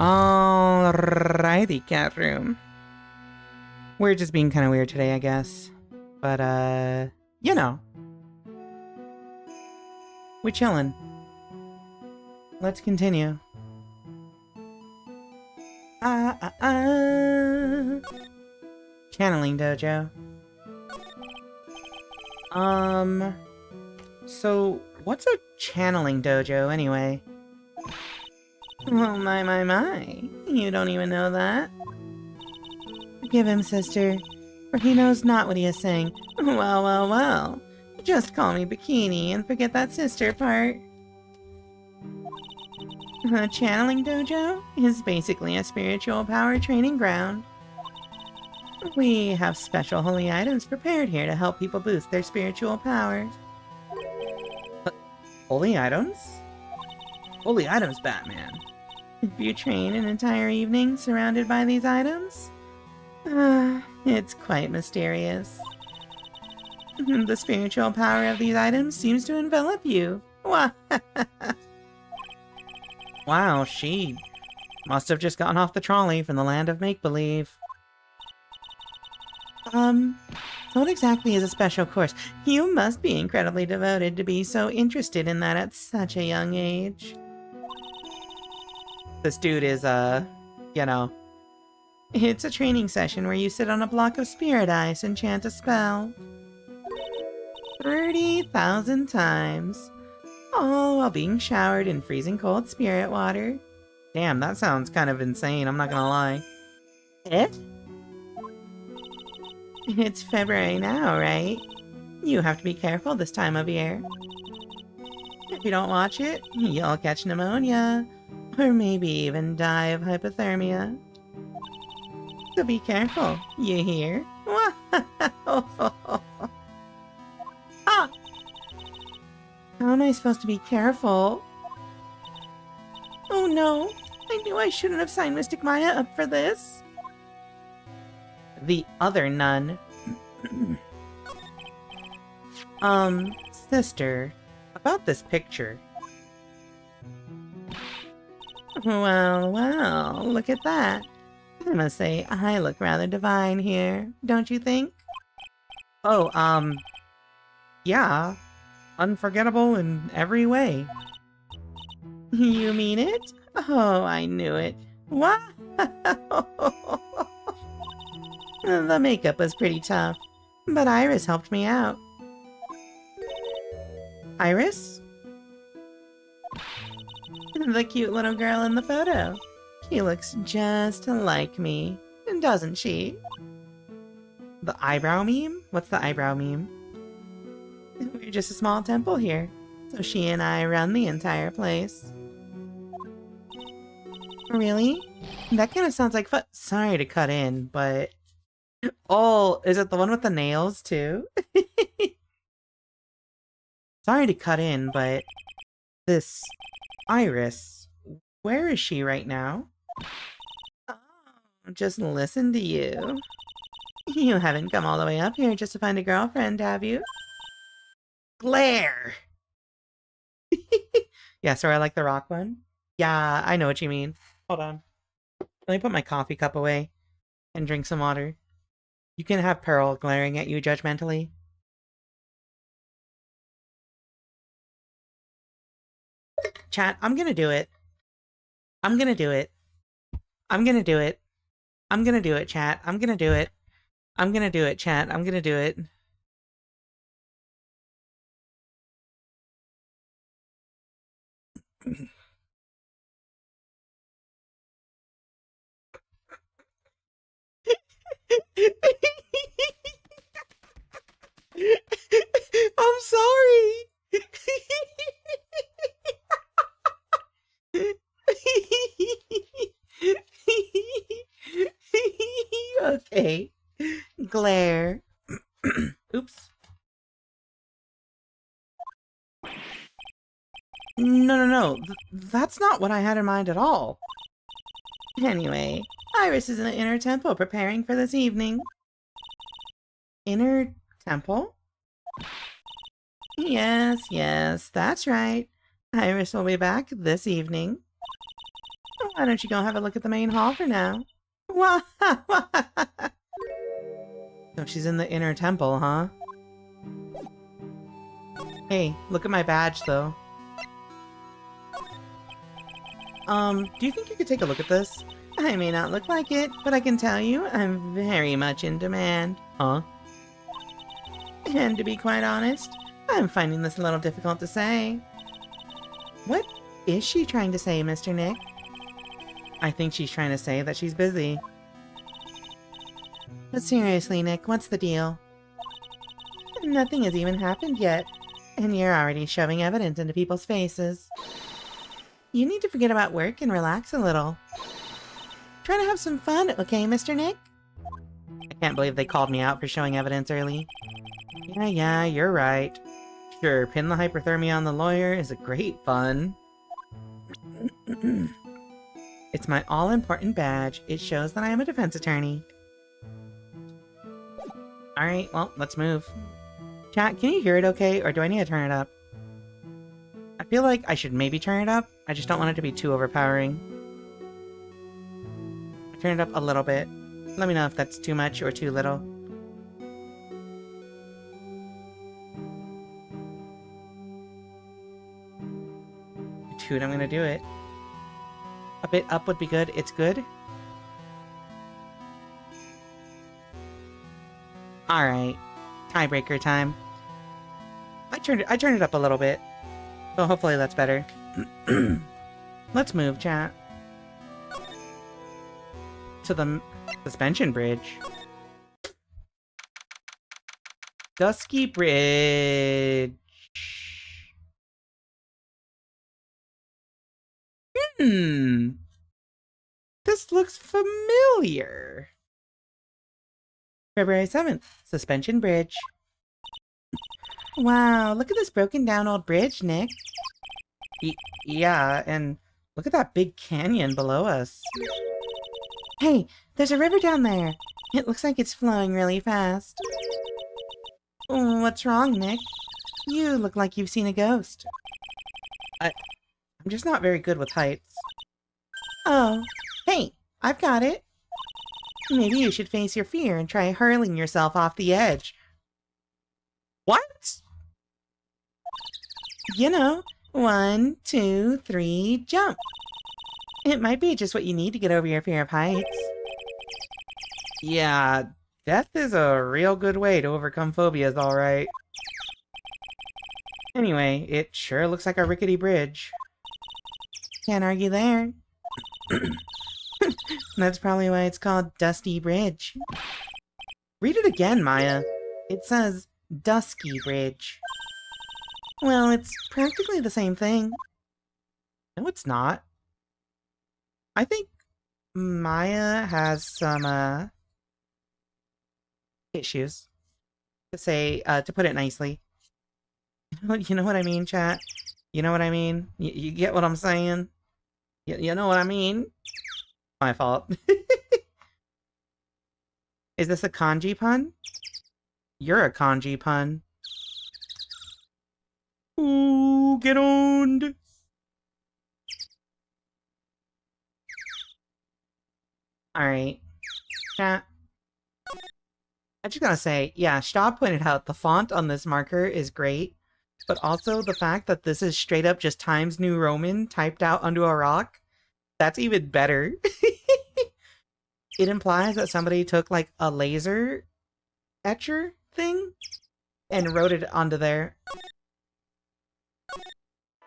Alrighty, cat room. We're just being kind of weird today, I guess. But, you know. We're chilling. Let's continue. Channeling dojo. So, what's a channeling dojo, anyway? Oh, my. You don't even know that? Forgive him, sister, for he knows not what he is saying. Well. Just call me Bikini and forget that sister part. A channeling dojo is basically a spiritual power training ground. We have special holy items prepared here to help people boost their spiritual powers. Holy items? Holy items, Batman. If you train an entire evening surrounded by these items, it's quite mysterious. The spiritual power of these items seems to envelop you. Wow, she must have just gotten off the trolley from the land of make-believe. What exactly is a special course? You must be incredibly devoted to be so interested in that at such a young age. This dude is, you know... It's a training session where you sit on a block of spirit ice and chant a spell. 30,000 times. All while being showered in freezing cold spirit water. Damn, that sounds kind of insane, I'm not gonna lie. It's February now, right? You have to be careful this time of year. If you don't watch it, you'll catch pneumonia. Or maybe even die of hypothermia. So be careful, you hear? Ah! How am I supposed to be careful? Oh no! I knew I shouldn't have signed Mystic Maya up for this! The other nun. Sister, about this picture. Well, look at that. I must say, I look rather divine here, don't you think? Oh, yeah. Unforgettable in every way. You mean it? Oh, I knew it. Wow! The makeup was pretty tough, but Iris helped me out. Iris? The cute little girl in the photo. She looks just like me, doesn't she? The eyebrow meme? What's the eyebrow meme? We're just a small temple here, so she and I run the entire place. Really? That kind of sounds like fun. Sorry to cut in, but... Oh, is it the one with the nails, too? Sorry to cut in, but... This... Iris... Where is she right now? Oh, just listen to you. You haven't come all the way up here just to find a girlfriend, have you? Glare! Yeah, sorry, I like the rock one. Yeah, I know what you mean. Hold on. Let me put my coffee cup away and drink some water. You can have Pearl glaring at you judgmentally. Chat, I'm gonna do it. I'm gonna do it. I'm gonna do it. I'm gonna do it, chat. I'm gonna do it. I'm gonna do it, chat. I'm gonna do it. I'm sorry. Okay. Glare. Oops. No. That's not what I had in mind at all. Anyway, Iris is in the inner temple preparing for this evening. Inner temple? Yes, that's right. Iris will be back this evening. Why don't you go have a look at the main hall for now? Wah! So she's in the inner temple, huh? Hey, look at my badge, though. Do you think you could take a look at this? I may not look like it, but I can tell you I'm very much in demand. Huh? And to be quite honest, I'm finding this a little difficult to say. What is she trying to say, Mr. Nick? I think she's trying to say that she's busy. But seriously, Nick, what's the deal? Nothing has even happened yet, and you're already shoving evidence into people's faces. You need to forget about work and relax a little. Try to have some fun, okay, Mr. Nick? I can't believe they called me out for showing evidence early. Yeah, you're right. Sure, pin the hyperthermia on the lawyer is a great fun. It's my all-important badge. It shows that I am a defense attorney. Alright, well, let's move. Chat, can you hear it okay, or do I need to turn it up? I feel like I should maybe turn it up. I just don't want it to be too overpowering. Turn it up a little bit. Let me know if that's too much or too little. Dude, I'm gonna do it. A bit up would be good. It's good. Alright. Tiebreaker time. I turned it up a little bit. So hopefully that's better. Let's move, chat. To the suspension bridge. Dusky Bridge. This looks familiar. February 7th, Suspension Bridge. Wow, look at this broken down old bridge, Nick. Yeah, and look at that big canyon below us. Hey, there's a river down there. It looks like it's flowing really fast. What's wrong, Nick? You look like you've seen a ghost. I'm just not very good with heights. Oh, hey, I've got it. Maybe you should face your fear and try hurling yourself off the edge. What? You know, 1, 2, 3, jump. It might be just what you need to get over your fear of heights. Yeah, death is a real good way to overcome phobias, alright. Anyway, it sure looks like a rickety bridge. Can't argue there. That's probably why it's called Dusty Bridge. Read it again, Maya. It says Dusky Bridge. Well, it's practically the same thing. No, it's not. I think Maya has some, issues. To put it nicely. You know what I mean, chat? You know what I mean? You get what I'm saying? You know what I mean? My fault. Is this a kanji pun? You're a kanji pun. Ooh, get owned! Alright. Chat. I just gotta say, yeah, Shaw pointed out the font on this marker is great, but also the fact that this is straight up just Times New Roman typed out onto a rock, that's even better. It implies that somebody took like a laser etcher thing and wrote it onto there.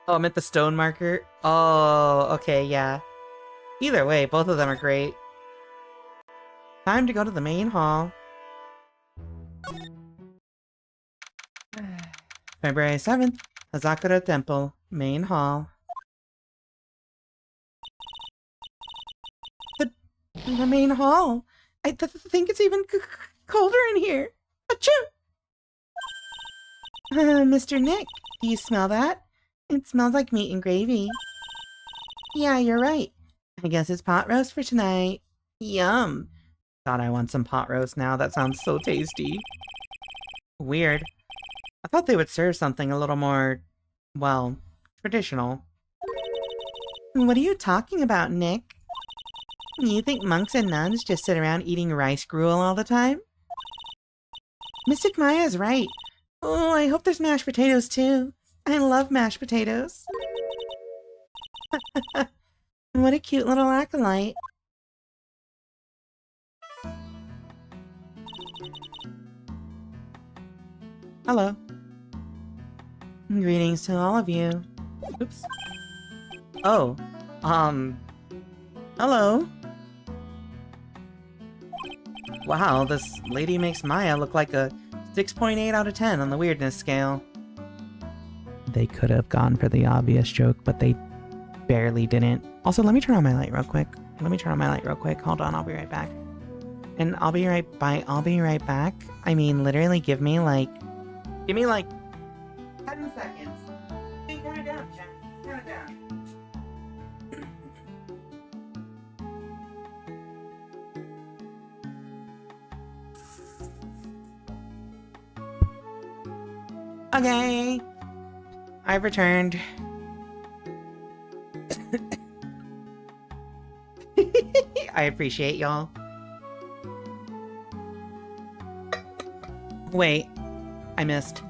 Oh, I meant the stone marker. Oh, okay, yeah. Either way, both of them are great. Time to go to the main hall. February 7th, Hazakura Temple, main hall. The main hall? I think it's even colder in here. Achoo! Mr. Nick, do you smell that? It smells like meat and gravy. Yeah, you're right. I guess it's pot roast for tonight. Yum. God, I want some pot roast now. That sounds so tasty. Weird. I thought they would serve something a little more, well, traditional. What are you talking about, Nick? You think monks and nuns just sit around eating rice gruel all the time? Mystic Maya's right. Oh, I hope there's mashed potatoes too. I love mashed potatoes. What a cute little acolyte. Hello. Greetings to all of you. Oops. Oh, hello. Wow, this lady makes Maya look like a 6.8 out of 10 on the weirdness scale. They could have gone for the obvious joke, but they barely didn't. Also, let me turn on my light real quick. Hold on, I'll be right back. And I'll be right back. I mean, literally give me like 10 seconds. Hey, turn it down, Jack. Turn it down. Okay. I've returned. I appreciate y'all. Wait. I missed.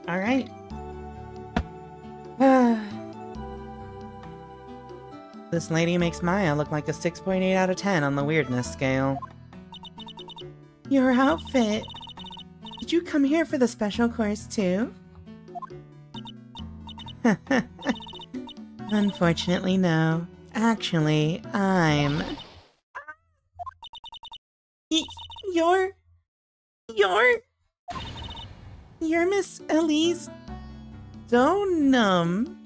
Alright. This lady makes Maya look like a 6.8 out of 10 on the weirdness scale. Your outfit! Did you come here for the special course too? Unfortunately, no. Actually, I'm... You're Miss Elise Dunham.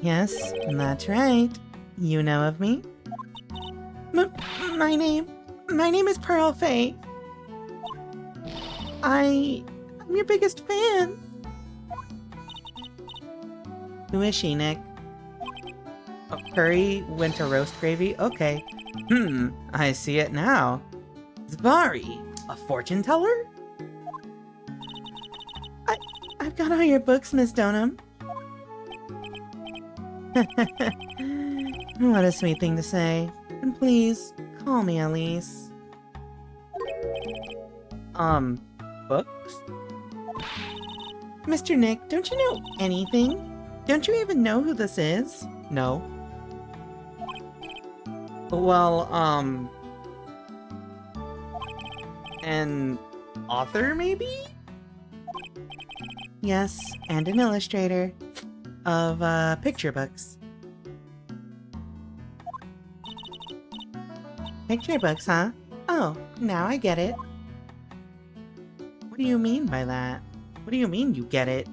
Yes, that's right. You know of me? My name is Pearl Faye. I'm your biggest fan. Who is she, Nick? A curry winter roast gravy? Okay. I see it now. Zvari, a fortune teller? I've got all your books, Miss Dunham. What a sweet thing to say. And please, call me Elise. Books? Mr. Nick, don't you know anything? Don't you even know who this is? No. Well, an author, maybe? Yes, and an illustrator of, picture books. Picture books, huh? Oh, now I get it. What do you mean by that? What do you mean you get it?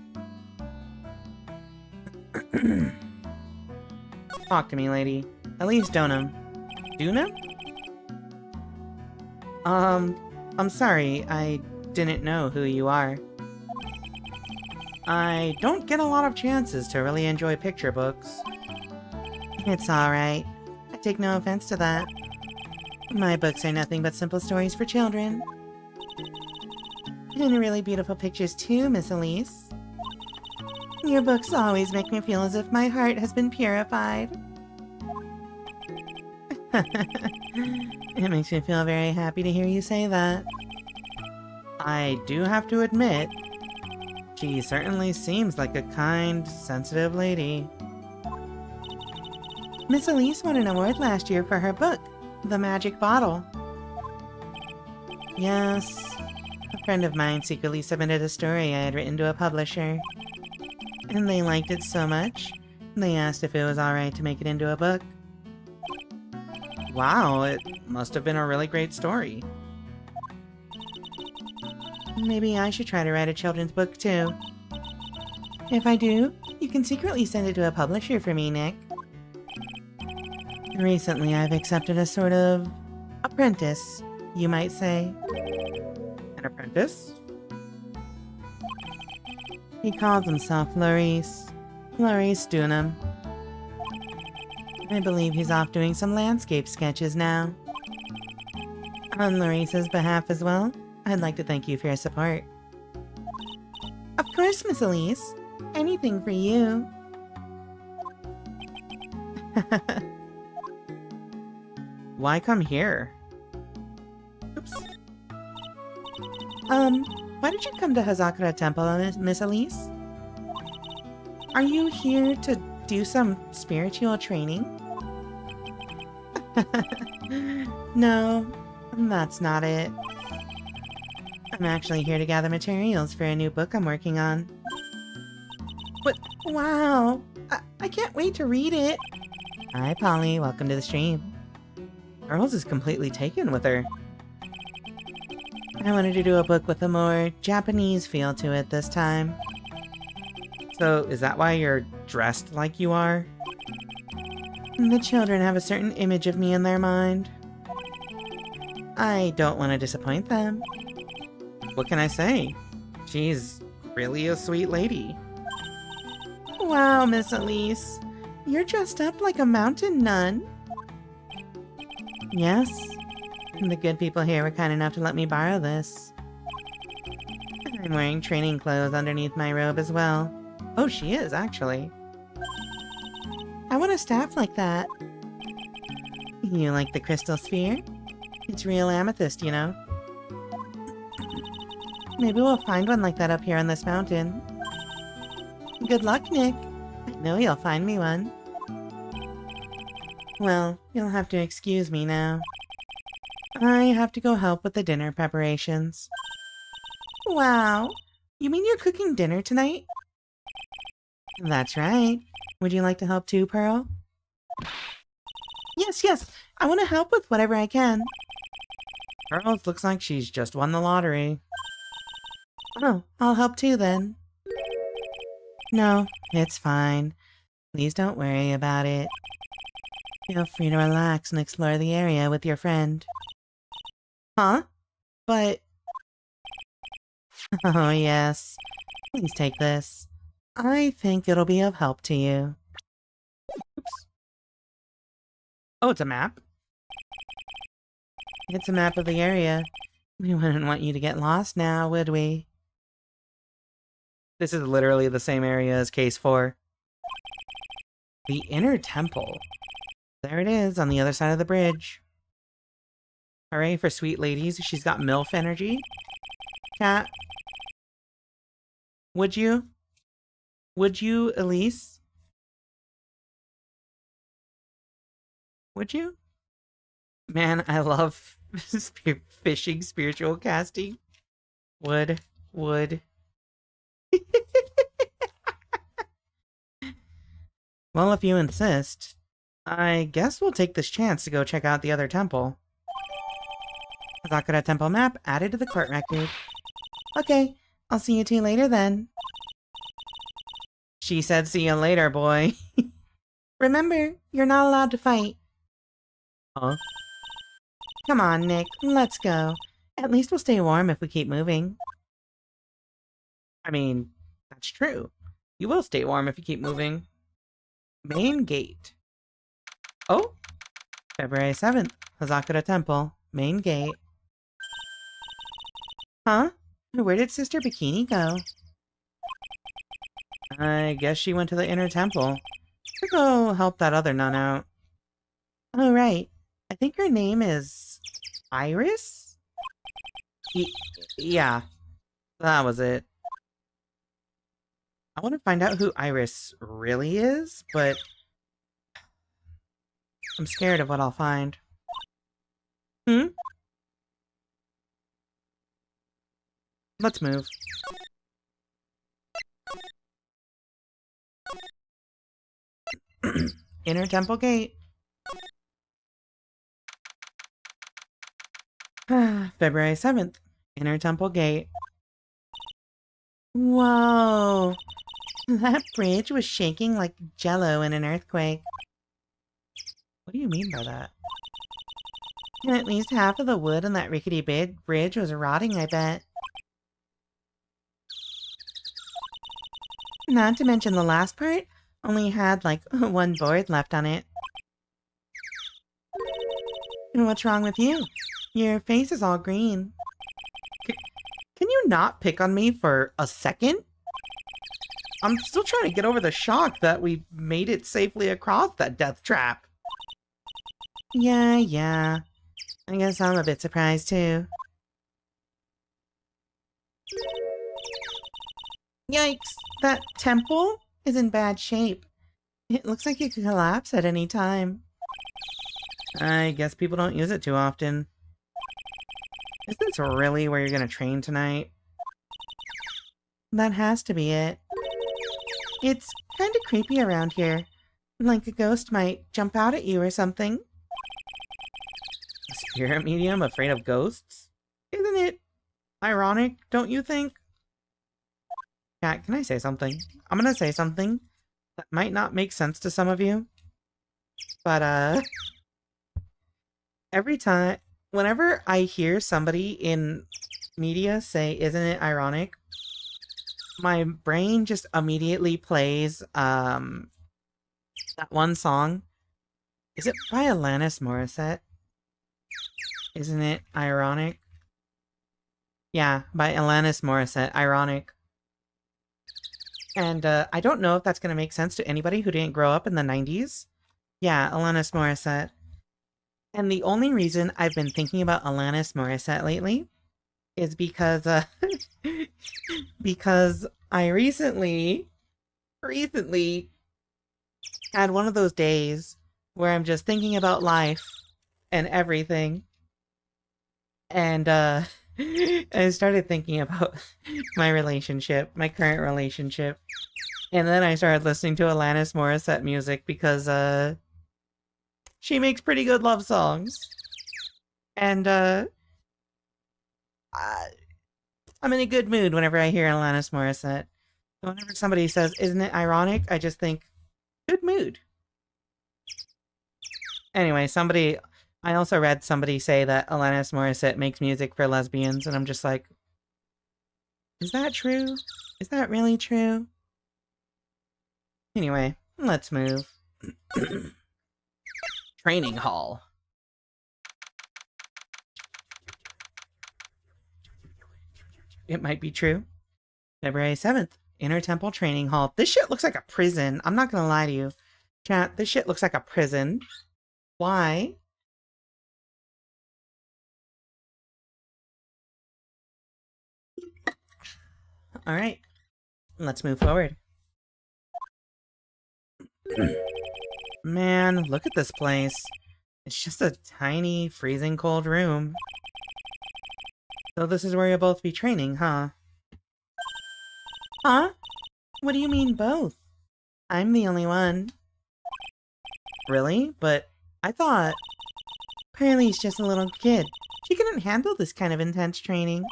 Talk to me, lady. Elise Dunham. Dunham? I'm sorry, I didn't know who you are. I don't get a lot of chances to really enjoy picture books. It's alright. I take no offense to that. My books are nothing but simple stories for children. And really beautiful pictures too, Miss Elise. Your books always make me feel as if my heart has been purified. It makes me feel very happy to hear you say that. I do have to admit, she certainly seems like a kind, sensitive lady. Miss Elise won an award last year for her book, The Magic Bottle. Yes, a friend of mine secretly submitted a story I had written to a publisher. And they liked it so much, they asked if it was alright to make it into a book. Wow, it must have been a really great story. Maybe I should try to write a children's book too. If I do, you can secretly send it to a publisher for me, Nick. Recently, I've accepted a sort of apprentice, you might say. An apprentice? He calls himself Maurice Dunham. I believe he's off doing some landscape sketches now. On Maurice's behalf as well, I'd like to thank you for your support. Of course, Miss Elise. Anything for you. Why come here? Oops. Why did you come to Hazakura Temple, Miss Elise? Are you here to do some spiritual training? No, that's not it. I'm actually here to gather materials for a new book I'm working on. But, wow! I can't wait to read it! Hi, Polly. Welcome to the stream. Girls is completely taken with her. I wanted to do a book with a more Japanese feel to it this time. So, is that why you're dressed like you are? The children have a certain image of me in their mind. I don't want to disappoint them. What can I say? She's really a sweet lady. Wow, Miss Elise. You're dressed up like a mountain nun. Yes. The good people here were kind enough to let me borrow this. I'm wearing training clothes underneath my robe as well. Oh, she is, actually. I want a staff like that. You like the crystal sphere? It's real amethyst, you know. Maybe we'll find one like that up here on this mountain. Good luck, Nick. I know you'll find me one. Well, you'll have to excuse me now. I have to go help with the dinner preparations. Wow! You mean you're cooking dinner tonight? That's right. Would you like to help too, Pearl? Yes! I want to help with whatever I can. Pearl looks like she's just won the lottery. Oh, I'll help too then. No, it's fine. Please don't worry about it. Feel free to relax and explore the area with your friend. Huh? But... Oh yes. Please take this. I think it'll be of help to you. Oops. Oh, it's a map? It's a map of the area. We wouldn't want you to get lost now, would we? This is literally the same area as Case 4. The Inner Temple. There it is, on the other side of the bridge. Hooray for sweet ladies. She's got MILF energy. Cat. Would you? Would you, Elise? Would you? Man, I love fishing spiritual casting. Would. Well, if you insist, I guess we'll take this chance to go check out the other temple. Hazakura Temple map added to the court record. Okay, I'll see you two later then. She said see you later, boy. Remember, you're not allowed to fight. Huh? Come on, Nick, let's go. At least we'll stay warm if we keep moving. I mean, that's true. You will stay warm if you keep moving. Main gate. Oh! February 7th, Hazakura Temple. Main gate. Huh? Where did Sister Bikini go? I guess she went to the Inner Temple. To go help that other nun out. Oh, right. I think her name is... Iris? Yeah. That was it. I want to find out who Iris really is, but... I'm scared of what I'll find. Hmm? Let's move. Inner Temple Gate. February 7th. Inner Temple Gate. Whoa! That bridge was shaking like jello in an earthquake. What do you mean by that? At least half of the wood on that rickety bridge was rotting, I bet. Not to mention the last part only had like one board left on it. And what's wrong with you? Your face is all green. Can you not pick on me for a second? I'm still trying to get over the shock that we made it safely across that death trap. Yeah. I guess I'm a bit surprised too. Yikes! That temple is in bad shape. It looks like it could collapse at any time. I guess people don't use it too often. Is this really where you're gonna train tonight? That has to be it. It's kinda creepy around here. Like a ghost might jump out at you or something. A spirit medium afraid of ghosts? Isn't it ironic, don't you think? Cat, can I say something? I'm gonna say something that might not make sense to some of you. But, whenever I hear somebody in media say, isn't it ironic? My brain just immediately plays, that one song. Is it by Alanis Morissette? Isn't it ironic? Yeah, by Alanis Morissette, ironic. And, I don't know if that's gonna make sense to anybody who didn't grow up in the 90s. Yeah, Alanis Morissette. And the only reason I've been thinking about Alanis Morissette lately is because, because I recently had one of those days where I'm just thinking about life and everything. And, I started thinking about my relationship, my current relationship. And then I started listening to Alanis Morissette music because, she makes pretty good love songs. And, I'm in a good mood whenever I hear Alanis Morissette. Whenever somebody says, isn't it ironic? I just think, good mood. Anyway, I also read somebody say that Alanis Morissette makes music for lesbians, and I'm just like, is that true? Is that really true? Anyway, let's move. Training hall. It might be true. February 7th, Inner Temple Training Hall. This shit looks like a prison. I'm not gonna lie to you. Chat, this shit looks like a prison. Why? Alright. Let's move forward. Man, look at this place. It's just a tiny, freezing cold room. So this is where you'll both be training, huh? Huh? What do you mean both? I'm the only one. Really? But I thought... Pearlie's just a little kid. She couldn't handle this kind of intense training.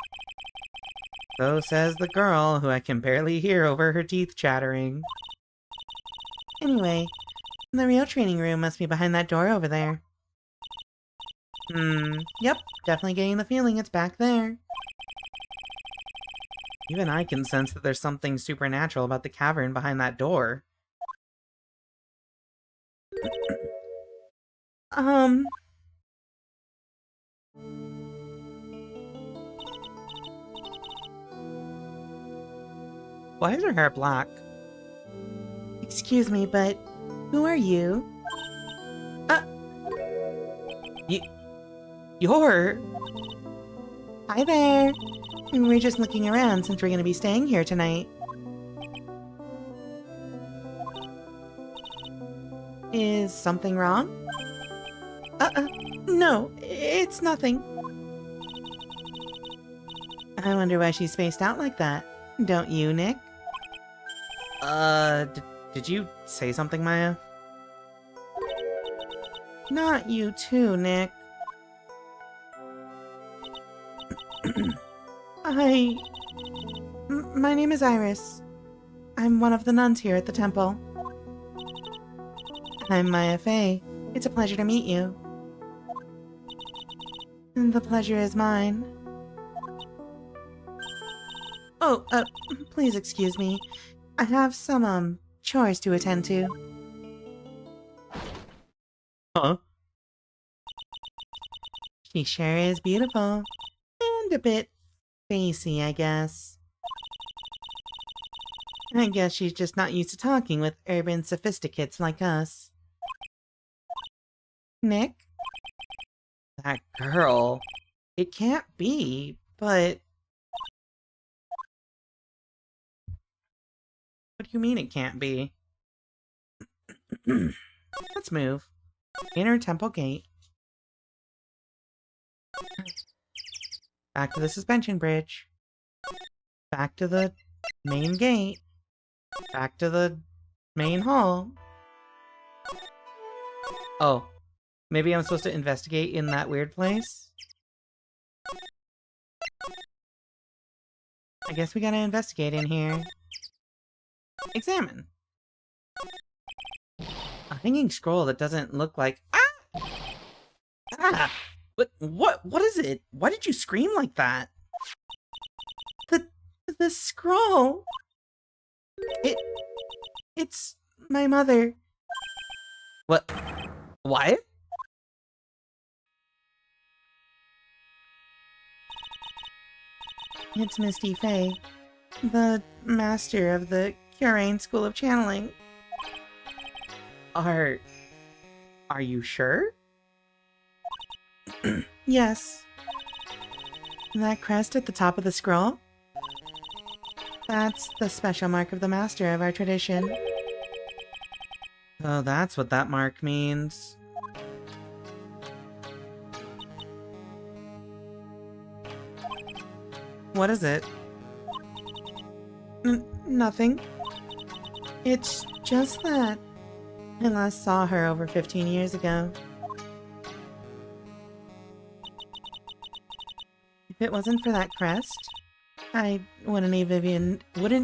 So says the girl, who I can barely hear over her teeth chattering. Anyway, the real training room must be behind that door over there. Yep, definitely getting the feeling it's back there. Even I can sense that there's something supernatural about the cavern behind that door. Why is her hair black? Excuse me, but who are you? You're... Hi there! We're just looking around since we're gonna be staying here tonight. Is something wrong? No, it's nothing. I wonder why she's spaced out like that. Don't you, Nick? Did you say something, Maya? Not you too, Nick. My name is Iris. I'm one of the nuns here at the temple. I'm Maya Fey. It's a pleasure to meet you. The pleasure is mine. Oh, please excuse me. I have some, chores to attend to. Huh? She sure is beautiful. And a bit facey, I guess. I guess she's just not used to talking with urban sophisticates like us. Nick? That girl. It can't be, but... What do you mean it can't be? Let's move. Inner temple gate. Back to the suspension bridge. Back to the main gate. Back to the main hall. Oh. Maybe I'm supposed to investigate in that weird place? I guess we gotta investigate in here. Examine. A hanging scroll that doesn't look like... Ah! Ah! What is it? Why did you scream like that? The scroll! It's my mother. What? What? It's Misty Fey, the master of the Curane School of Channeling. Are you sure? Yes. That crest at the top of the scroll? That's the special mark of the master of our tradition. Oh, that's what that mark means. What is it? Nothing. It's just that I last saw her over 15 years ago. If it wasn't for that crest, I wouldn't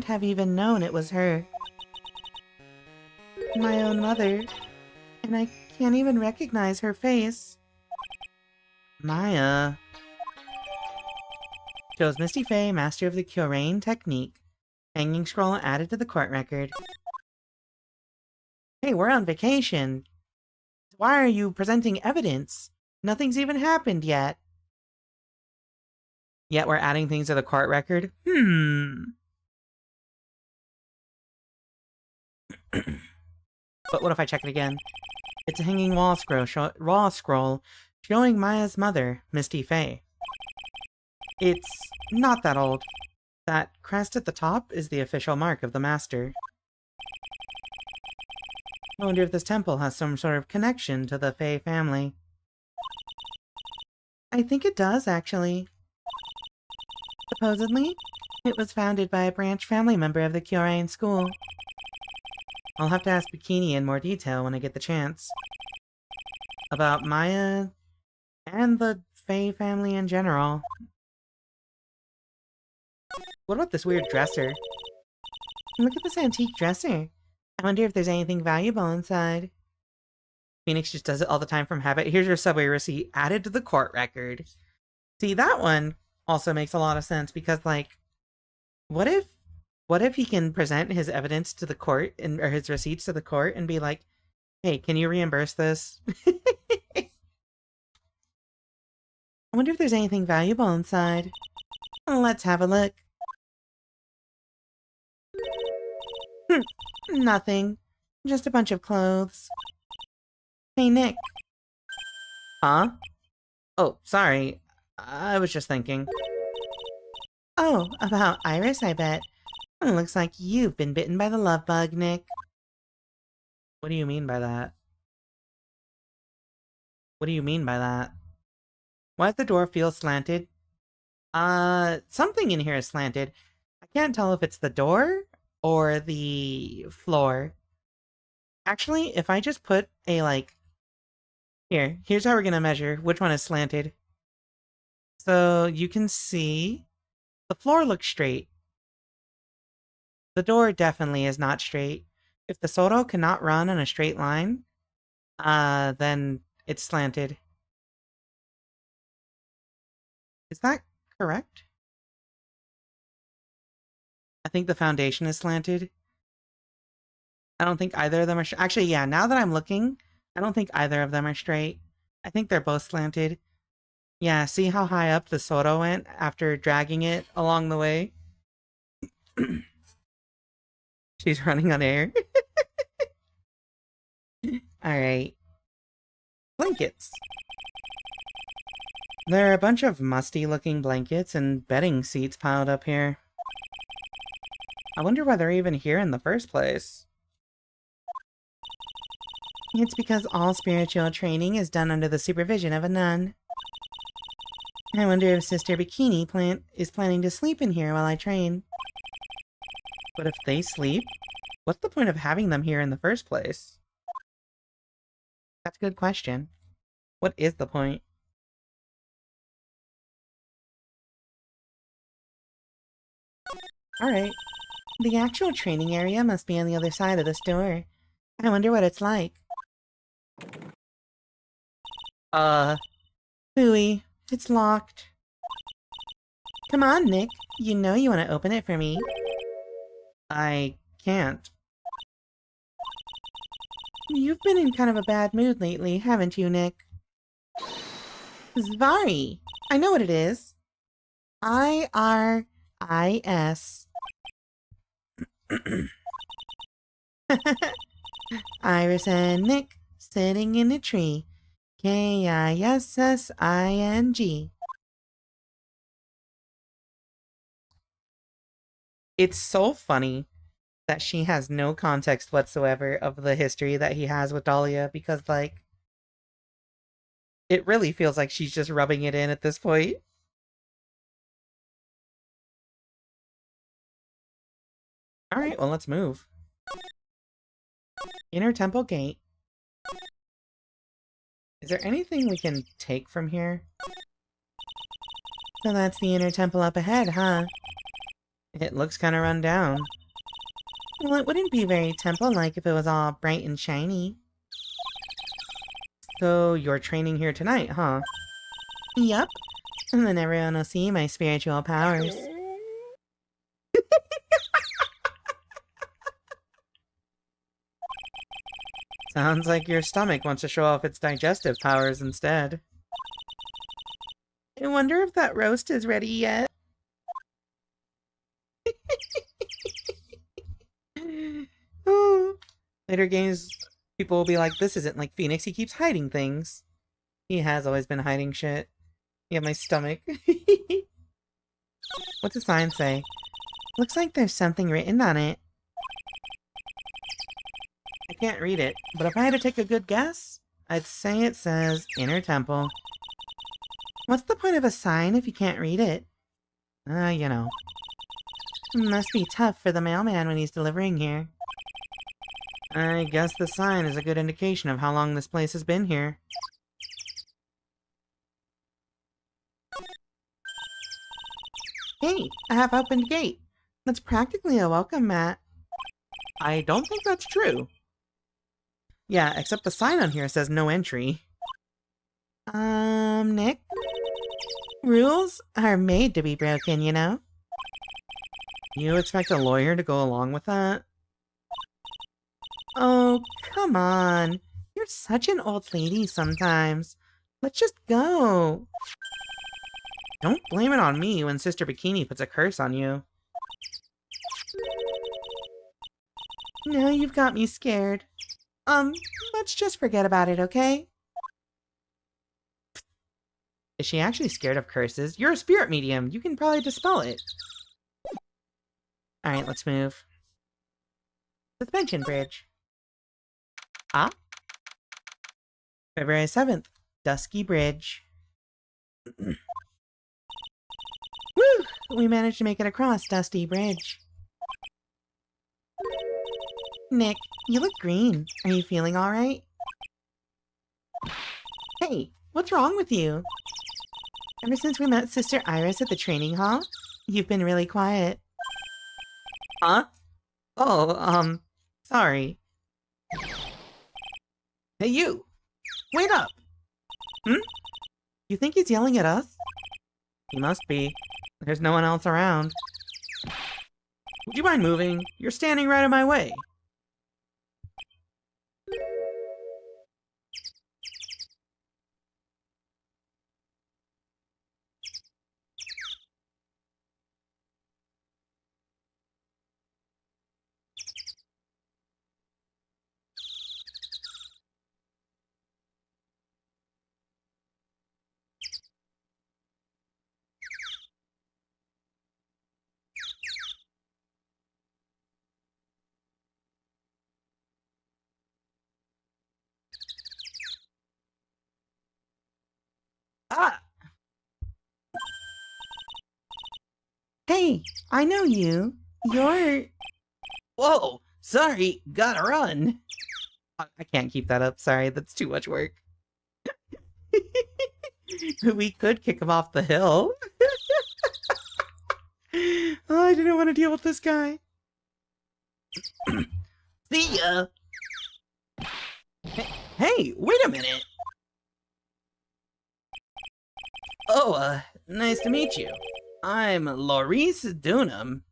have even known it was her. My own mother. And I can't even recognize her face. Maya. Chose Misty Fey, master of the Curane technique. Hanging scroll added to the court record. Hey, we're on vacation. Why are you presenting evidence? Nothing's even happened yet. Yet we're adding things to the court record? But what if I check it again? It's a hanging wall scroll showing Maya's mother, Misty Fey. It's not that old. That crest at the top is the official mark of the master. I wonder if this temple has some sort of connection to the Fey family. I think it does, actually. Supposedly, it was founded by a branch family member of the Curane school. I'll have to ask Bikini in more detail when I get the chance. About Maya and the Fey family in general. What about this weird dresser? Look at this antique dresser. I wonder if there's anything valuable inside. Phoenix just does it all the time from habit. Here's your subway receipt added to the court record. See, that one also makes a lot of sense because, like, what if he can present his evidence to the court or his receipts to the court and be like, hey, can you reimburse this? I wonder if there's anything valuable inside. Let's have a look. Nothing. Just a bunch of clothes. Hey, Nick. Huh? Oh, sorry. I was just thinking. Oh, about Iris, I bet. It looks like you've been bitten by the love bug, Nick. What do you mean by that? What do you mean by that? Why does the door feel slanted? Something in here is slanted. I can't tell if it's the door or the floor. Actually, if I just put a, like... Here's how we're gonna measure which one is slanted. So you can see the floor looks straight. The door definitely is not straight. If the Soto cannot run in a straight line, then it's slanted. Is that correct? I think the foundation is slanted. I don't think either of them are actually, yeah, now that I'm looking, I don't think either of them are straight. I think they're both slanted. Yeah, see how high up the Soto went after dragging it along the way? She's running on air. Alright. Blankets. There are a bunch of musty-looking blankets and bedding seats piled up here. I wonder why they're even here in the first place. It's because all spiritual training is done under the supervision of a nun. I wonder if Sister Bikini is planning to sleep in here while I train. But if they sleep, what's the point of having them here in the first place? That's a good question. What is the point? Alright. The actual training area must be on the other side of this door. I wonder what it's like. Phooey, it's locked. Come on, Nick. You know you want to open it for me. I can't. You've been in kind of a bad mood lately, haven't you, Nick? Zvari! I know what it is. I-R-I-S. Iris and Nick sitting in a tree. K-I-S-S-I-N-G. It's so funny that she has no context whatsoever of the history that he has with Dahlia, because, like, it really feels like she's just rubbing it in at this point. Alright, well, let's move. Inner Temple Gate. Is there anything we can take from here? So that's the inner temple up ahead, huh? It looks kind of run down. Well, it wouldn't be very temple-like if it was all bright and shiny. So you're training here tonight, huh? Yup. And then everyone will see my spiritual powers. Sounds like your stomach wants to show off its digestive powers instead. I wonder if that roast is ready yet. Oh. Later games, people will be like, this isn't like Phoenix, he keeps hiding things. He has always been hiding shit. Yeah, my stomach. What's the sign say? Looks like there's something written on it. I can't read it, but if I had to take a good guess, I'd say it says Inner Temple. What's the point of a sign if you can't read it? You know. Must be tough for the mailman when he's delivering here. I guess the sign is a good indication of how long this place has been here. Hey, a half-opened gate. That's practically a welcome mat. I don't think that's true. Yeah, except the sign on here says no entry. Nick? Rules are made to be broken, you know? You expect a lawyer to go along with that? Oh, come on. You're such an old lady sometimes. Let's just go. Don't blame it on me when Sister Bikini puts a curse on you. Now you've got me scared. Let's just forget about it, okay? Is she actually scared of curses? You're a spirit medium. You can probably dispel it. Alright, let's move. Suspension bridge. Ah? February 7th. Dusky Bridge. Woo! We managed to make it across Dusty Bridge. Nick, you look green. Are you feeling alright? Hey, what's wrong with you? Ever since we met Sister Iris at the training hall, you've been really quiet. Huh? Oh, sorry. Hey you! Wait up! Hmm? You think he's yelling at us? He must be. There's no one else around. Would you mind moving? You're standing right in my way. Ah! Hey, I know you. You're... Whoa! Sorry, gotta run. I can't keep that up, sorry, that's too much work. We could kick him off the hill. Oh, I didn't want to deal with this guy. See ya! Hey, wait a minute! Oh, nice to meet you. I'm Laurice Dunham.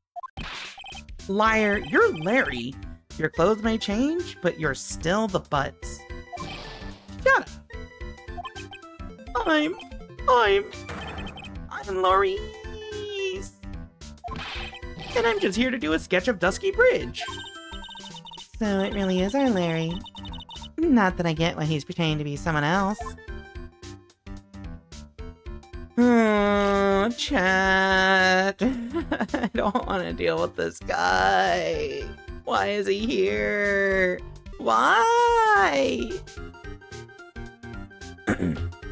Liar, you're Larry. Your clothes may change, but you're still the butts. Shut up! I'm Laurice! And I'm just here to do a sketch of Dusky Bridge. So it really is our Larry. Not that I get why he's pretending to be someone else. Oh, chat. I don't want to deal with this guy. Why is he here? Why?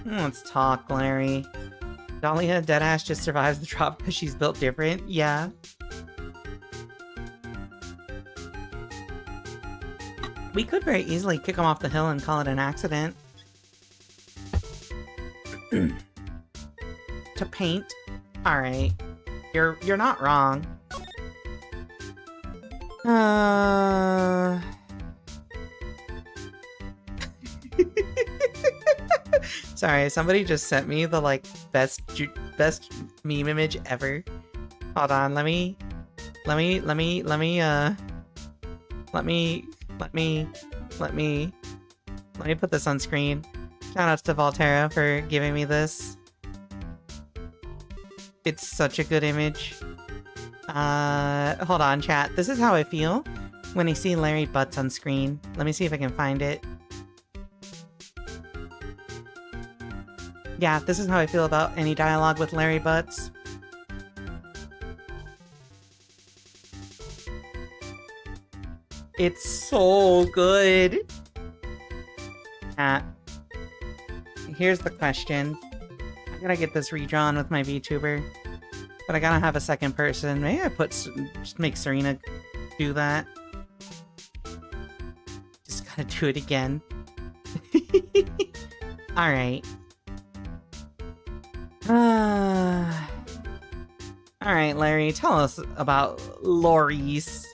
Let's talk, Larry. Dahlia deadass just survives the drop because she's built different? Yeah. We could very easily kick him off the hill and call it an accident. To paint? Alright. You're not wrong. Sorry, somebody just sent me the like best meme image ever. Hold on, let me put this on screen. Shout outs to Volterra for giving me this. It's such a good image. Hold on, chat. This is how I feel when I see Larry Butts on screen. Let me see if I can find it. Yeah, this is how I feel about any dialogue with Larry Butts. It's so good. Here's the question. I gotta get this redrawn with my VTuber. But I gotta have a second person. Maybe I just make Serena do that. Just gotta do it again. Alright. Alright, Larry, tell us about Laurice.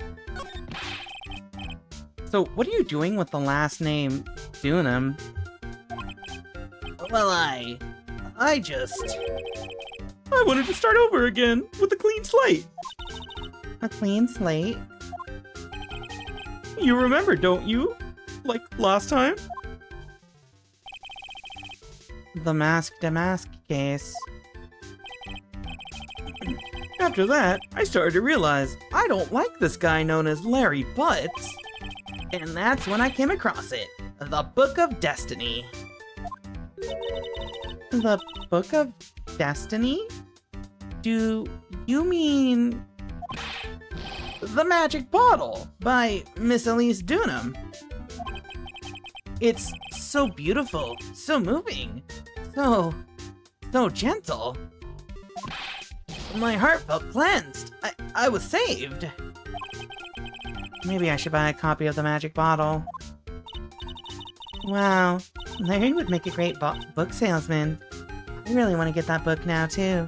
So, what are you doing with the last name Dunham? Well, I wanted to start over again with a clean slate. A clean slate? You remember, don't you? Like last time? The Mask Damask case. After that, I started to realize I don't like this guy known as Larry Butts. And that's when I came across it. The Book of Destiny. The Book of Destiny? Do you mean... The Magic Bottle by Miss Elise Dunham? It's so beautiful, so moving, so gentle. My heart felt cleansed. I was saved. Maybe I should buy a copy of the Magic Bottle. Wow, Larry would make a great book salesman. I really want to get that book now, too.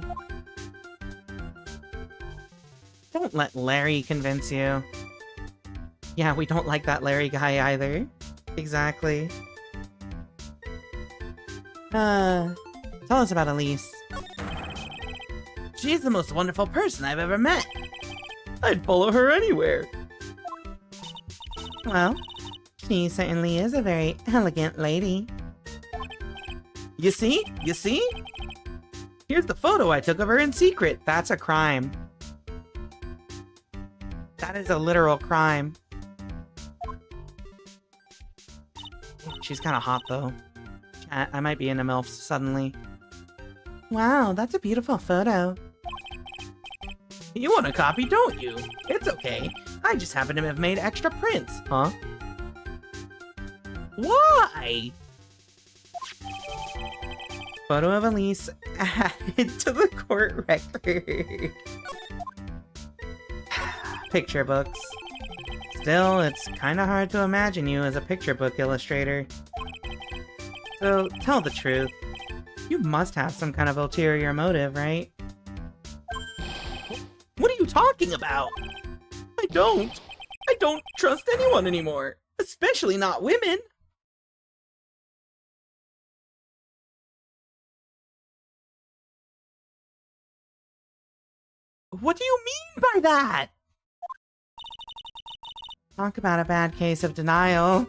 Don't let Larry convince you. Yeah, we don't like that Larry guy either. Exactly. Tell us about Elise. She's the most wonderful person I've ever met. I'd follow her anywhere. Well, she certainly is a very elegant lady. You see? You see? Here's the photo I took of her in secret. That's a crime. That is a literal crime. She's kind of hot, though. I might be into MILFs suddenly. Wow, that's a beautiful photo. You want a copy, don't you? It's okay. I just happen to have made extra prints. Huh? Why? Photo of Elise added to the court record. Picture books. Still, it's kinda hard to imagine you as a picture book illustrator. So, tell the truth. You must have some kind of ulterior motive, right? What are you talking about? I don't trust anyone anymore. Especially not women. What do you mean by that? Talk about a bad case of denial.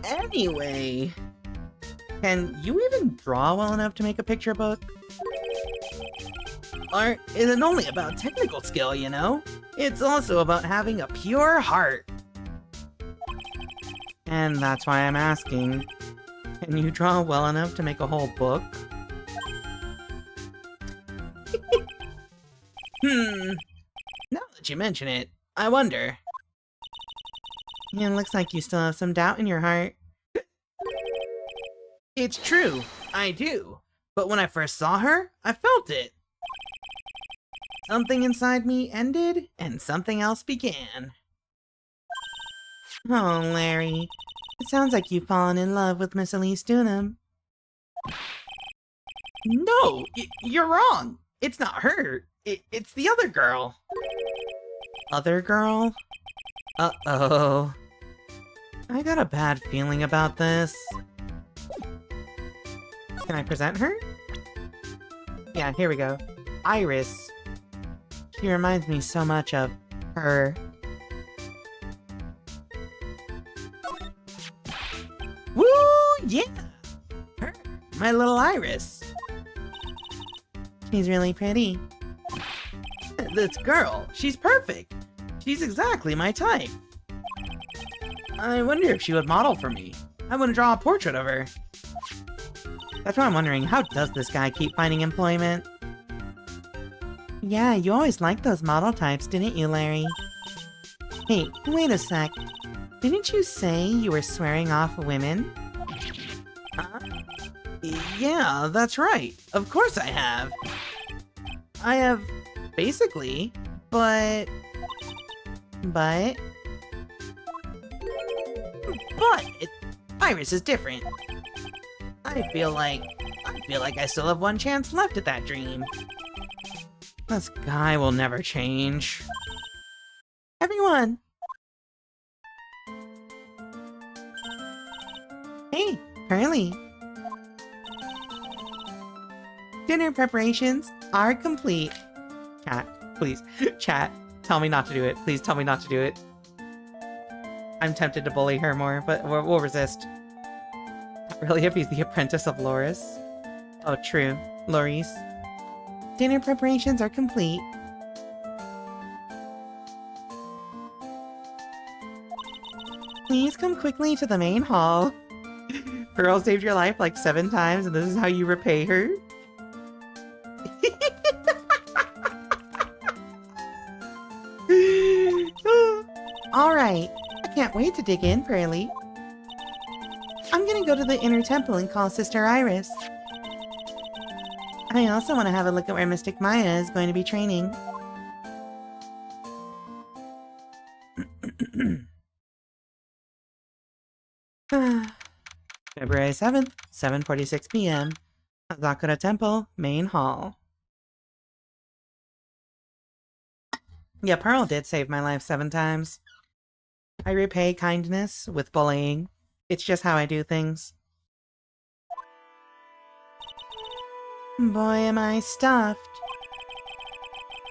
Anyway, Can you even draw well enough to make a picture book? art isn't only about technical skill, you know? It's also about having a pure heart. And that's why I'm asking. Can you draw well enough to make a whole book? Now that you mention it, I wonder. It looks like you still have some doubt in your heart. It's true, I do. But when I first saw her, I felt it. Something inside me ended, and something else began. Oh, Larry. It sounds like you've fallen in love with Miss Elise Dunham. No, you're wrong. It's not her. It's the other girl. Other girl? Uh-oh. I got a bad feeling about this. Can I present her? Yeah, here we go. Iris. She reminds me so much of her. Woo, yeah! Her, my little Iris. She's really pretty. This girl, she's perfect. She's exactly my type. I wonder if she would model for me. I want to draw a portrait of her. That's why I'm wondering, how does this guy keep finding employment? Yeah, you always liked those model types, didn't you, Larry? Hey, wait a sec. Didn't you say you were swearing off women? Yeah, that's right. Of course I have. I have, basically, but... Iris is different. I feel like I still have one chance left at that dream. This guy will never change. Everyone! Hey, Curly! Dinner preparations are complete. Chat, please. Chat, tell me not to do it. Please tell me not to do it. I'm tempted to bully her more, but we'll resist. Not really if he's the apprentice of Loris. Oh, true. Loris. Dinner preparations are complete. Please come quickly to the main hall. Pearl saved your life like 7 times, and this is how you repay her? Alright, I can't wait to dig in, Pearly. I'm gonna go to the inner temple and call Sister Iris. I also want to have a look at where Mystic Maya is going to be training. February 7th, 7:46 p.m. Zakura Temple, Main Hall. Yeah, Pearl did save my life 7 times. I repay kindness with bullying. It's just how I do things. Boy, am I stuffed.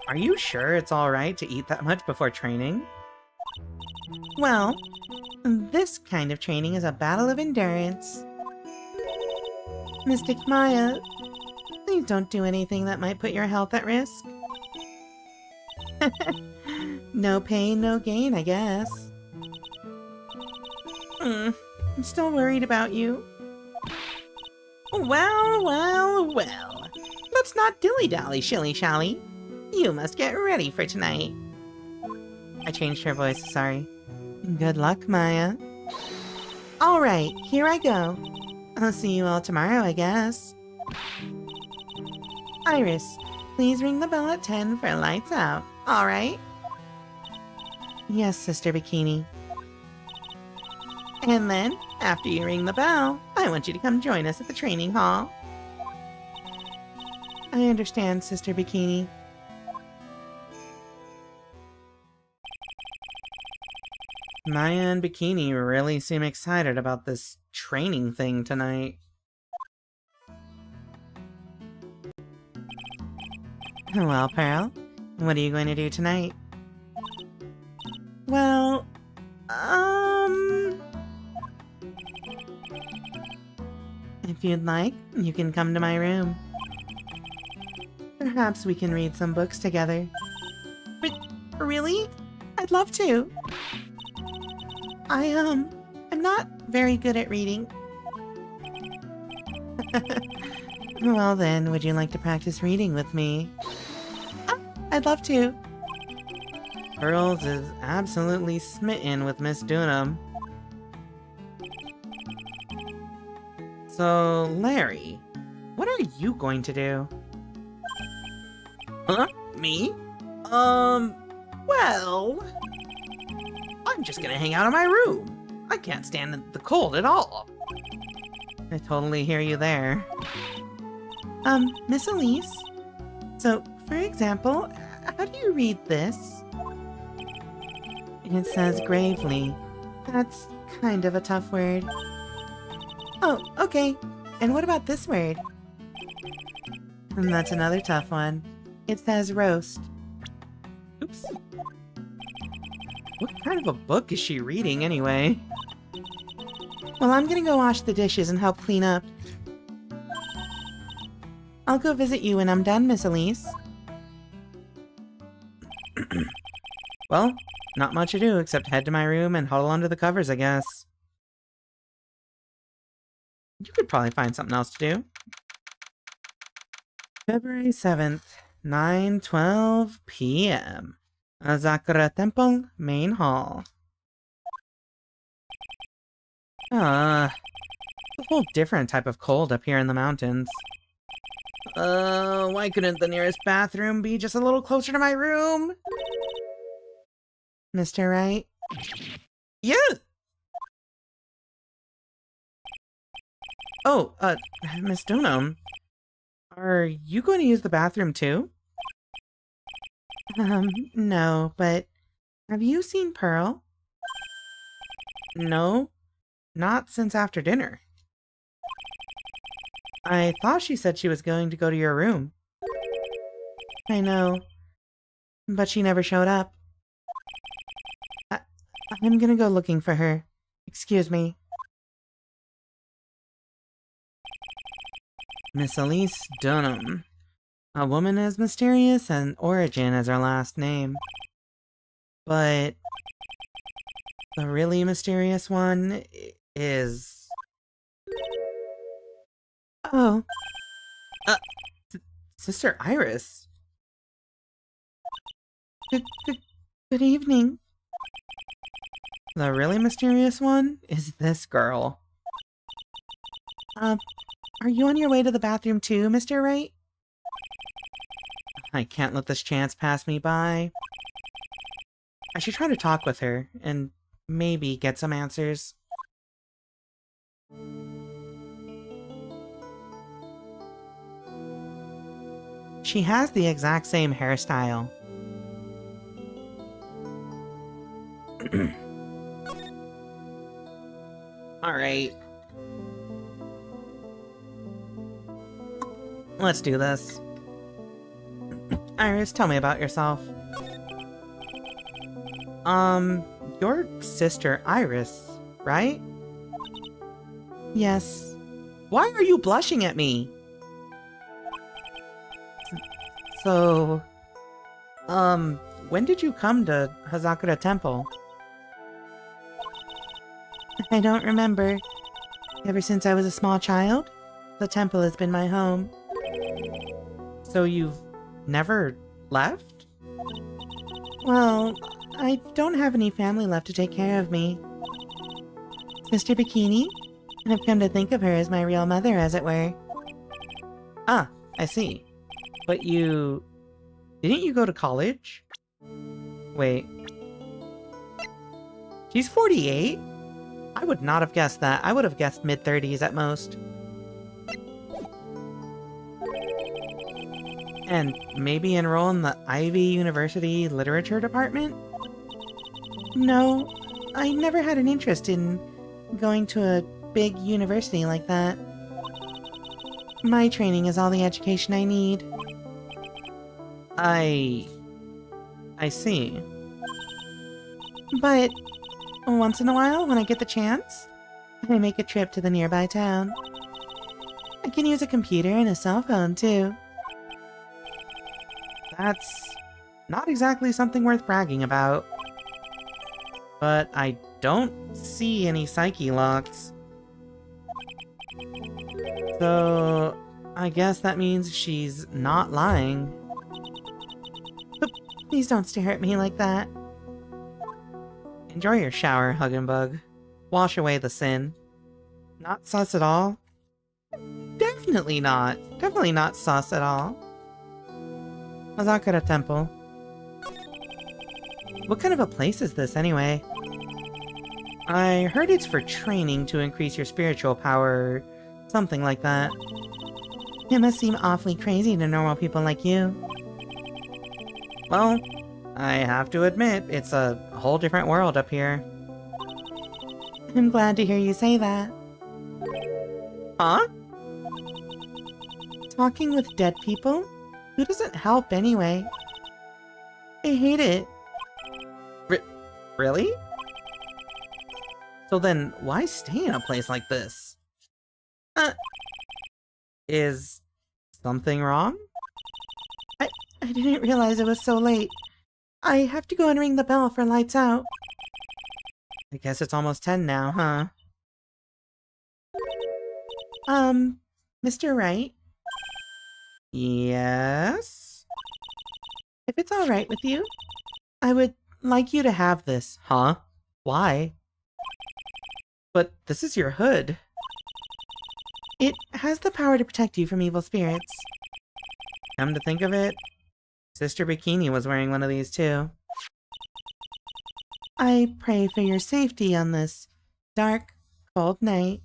Are you sure it's alright to eat that much before training? Well, this kind of training is a battle of endurance. Mystic Maya, please don't do anything that might put your health at risk. No pain, no gain, I guess. I'm still worried about you. Well. Let's not dilly-dally, shilly-shally. You must get ready for tonight. I changed her voice, sorry. Good luck, Maya. Alright, here I go. I'll see you all tomorrow, I guess. Iris, please ring the bell at 10 for lights out, alright? Yes, Sister Bikini. And then, after you ring the bell, I want you to come join us at the training hall. I understand, Sister Bikini. Maya and Bikini really seem excited about this training thing tonight. Well, Pearl, what are you going to do tonight? Well, if you'd like, you can come to my room. Perhaps we can read some books together. Really? I'd love to. I'm not very good at reading. Well then, would you like to practice reading with me? I'd love to. Pearls is absolutely smitten with Miss Dunham. So, Larry, what are you going to do? Huh? Me? Well... I'm just gonna hang out in my room. I can't stand the cold at all. I totally hear you there. Miss Elise? So, for example, how do you read this? It says gravely. That's kind of a tough word. Oh, okay. And what about this word? And that's another tough one. It says roast. Oops. What kind of a book is she reading anyway? Well, I'm gonna go wash the dishes and help clean up. I'll go visit you when I'm done, Miss Elise. Well, not much to do except head to my room and huddle under the covers, I guess. You could probably find something else to do. February 7th, 9:12 p.m. Azakura Temple, Main Hall. A whole different type of cold up here in the mountains. Why couldn't the nearest bathroom be just a little closer to my room? Mr. Wright? Yeah! Oh, Miss Dunham. Are you going to use the bathroom too? No, but have you seen Pearl? No, not since after dinner. I thought she said she was going to go to your room. I know, but she never showed up. I'm gonna go looking for her. Excuse me. Miss Elise Dunham. A woman as mysterious and Origin as her last name. But the really mysterious one is... Oh. Sister Iris. Good evening. The really mysterious one is this girl. Are you on your way to the bathroom too, Mr. Wright? I can't let this chance pass me by. I should try to talk with her, and maybe get some answers. She has the exact same hairstyle. Alright. Let's do this. Iris, tell me about yourself. Your sister Iris, right? Yes. Why are you blushing at me? So... when did you come to Hazakura Temple? I don't remember. Ever since I was a small child, the temple has been my home. So you've never left? Well, I don't have any family left to take care of me. Sister Bikini, I've come to think of her as my real mother, as it were. Ah, I see. But you... Didn't you go to college? Wait. She's 48? I would not have guessed that. I would have guessed mid-30s at most. And maybe enroll in the Ivy University Literature Department? No, I never had an interest in going to a big university like that. My training is all the education I need. I see. But once in a while, when I get the chance, I make a trip to the nearby town. I can use a computer and a cell phone, too. That's not exactly something worth bragging about. But I don't see any psyche locks. So, I guess that means she's not lying. Please don't stare at me like that. Enjoy your shower, Huggenbug. Wash away the sin. Not sus at all? Definitely not. Definitely not sus at all. Azakura Temple. What kind of a place is this, anyway? I heard it's for training to increase your spiritual power, something like that. It must seem awfully crazy to normal people like you. Well, I have to admit, it's a whole different world up here. I'm glad to hear you say that. Huh? Talking with dead people? Who doesn't help anyway? I hate it. Really? So then, why stay in a place like this? Is something wrong? I didn't realize it was so late. I have to go and ring the bell for lights out. I guess it's almost 10 now, huh? Mr. Wright? Yes? If it's alright with you, I would like you to have this. Huh? Why? But this is your hood. It has the power to protect you from evil spirits. Come to think of it, Sister Bikini was wearing one of these too. I pray for your safety on this dark, cold night.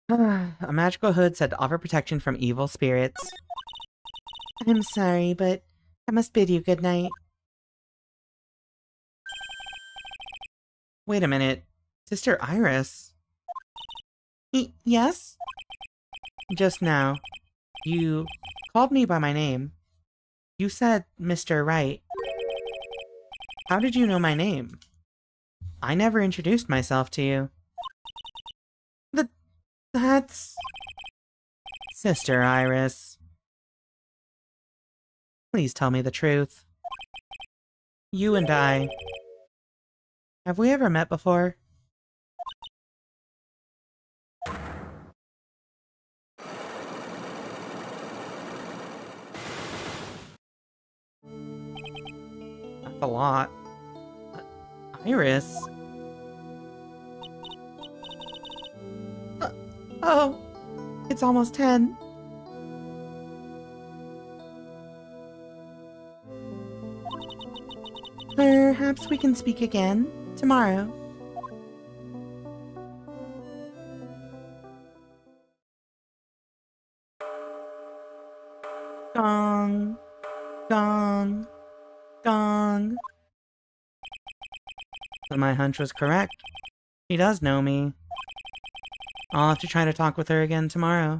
A magical hood said to offer protection from evil spirits. I'm sorry, but I must bid you good night. Wait a minute. Sister Iris? Yes? Just now, you called me by my name. You said Mr. Wright. How did you know my name? I never introduced myself to you. That's... Sister Iris. Please tell me the truth. You and I... Have we ever met before? That's a lot. Iris? Oh, it's almost 10. Perhaps we can speak again tomorrow. Gong, gong, gong. So my hunch was correct. She does know me. I'll have to try to talk with her again tomorrow.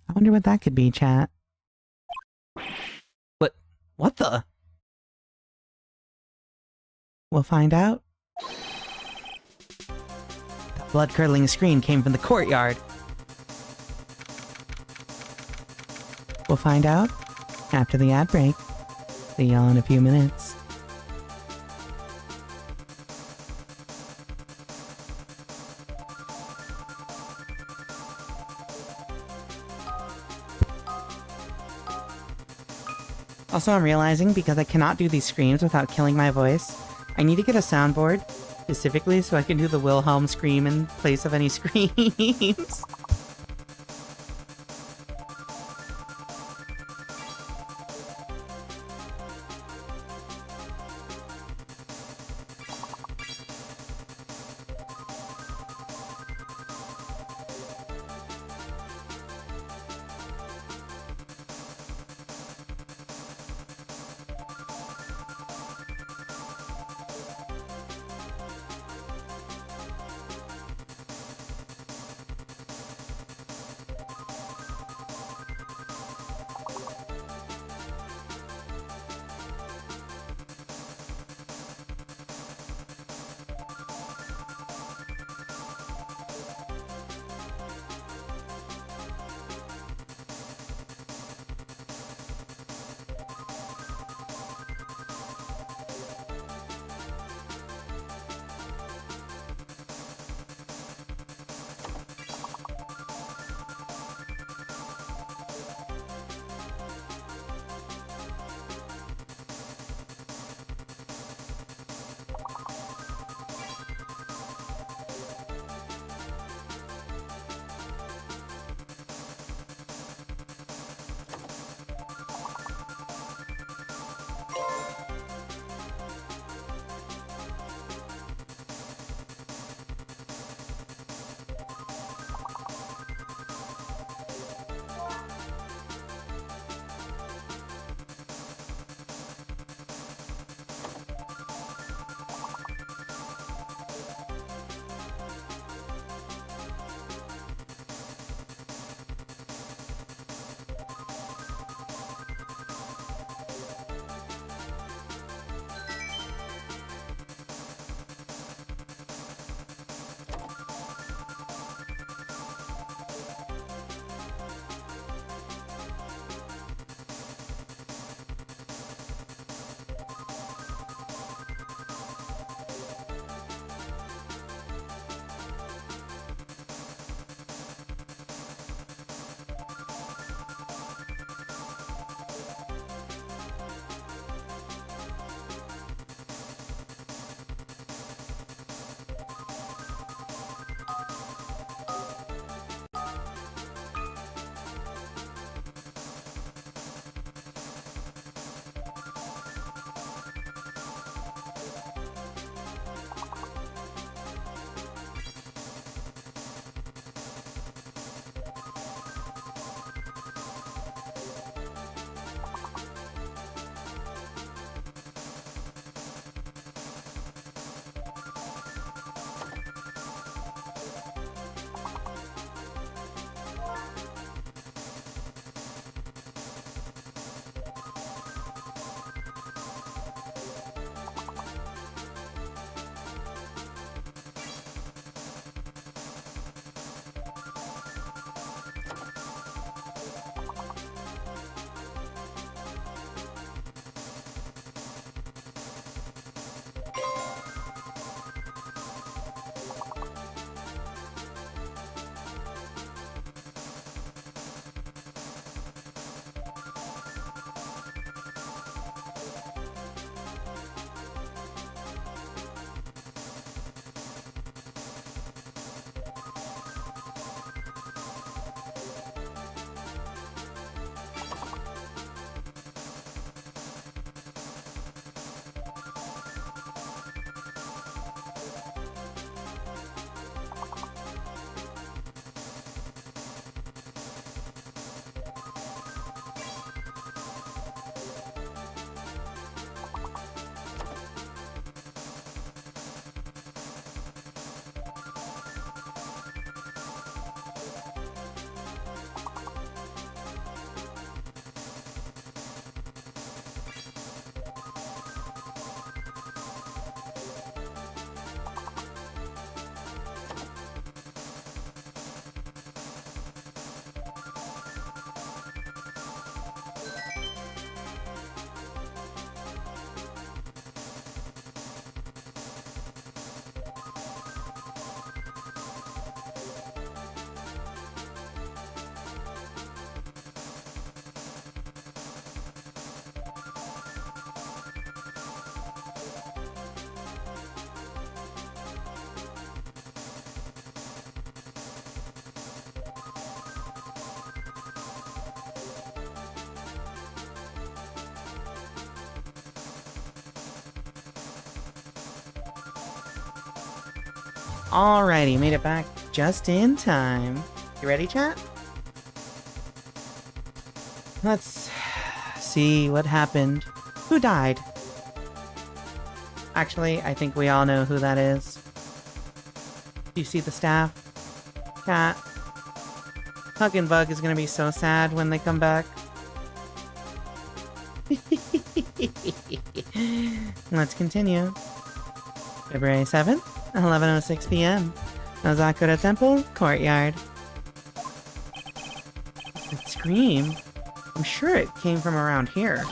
I wonder what that could be, chat. What the? We'll find out. The blood-curdling scream came from the courtyard. We'll find out after the ad break. See y'all in a few minutes. Also, I'm realizing because I cannot do these screams without killing my voice, I need to get a soundboard specifically so I can do the Wilhelm scream in place of any screams. Alrighty, made it back just in time. You ready, chat? Let's see what happened. Who died? Actually, I think we all know who that is. Do you see the staff? Chat. Hug and Bug is gonna be so sad when they come back. Let's continue. February 7th, 11:06 p.m. Ozakura Temple, Courtyard. That scream. I'm sure it came from around here.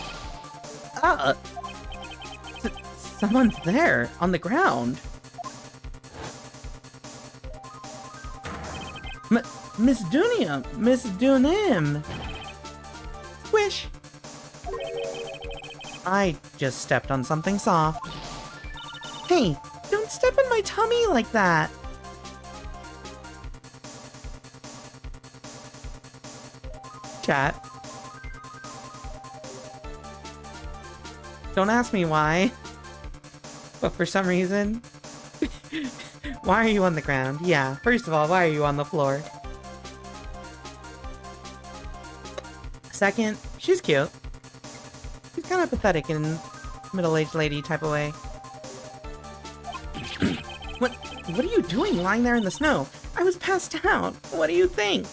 Someone's there, on the ground. Miss Dunim! Squish! I just stepped on something soft. Hey, don't step in my tummy like that! Chat. Don't ask me why, but for some reason... Why are you on the ground? Yeah, first of all, why are you on the floor? Second, she's cute. She's kind of pathetic in middle-aged lady type of way. What are you doing lying there in the snow? I was passed out. What do you think?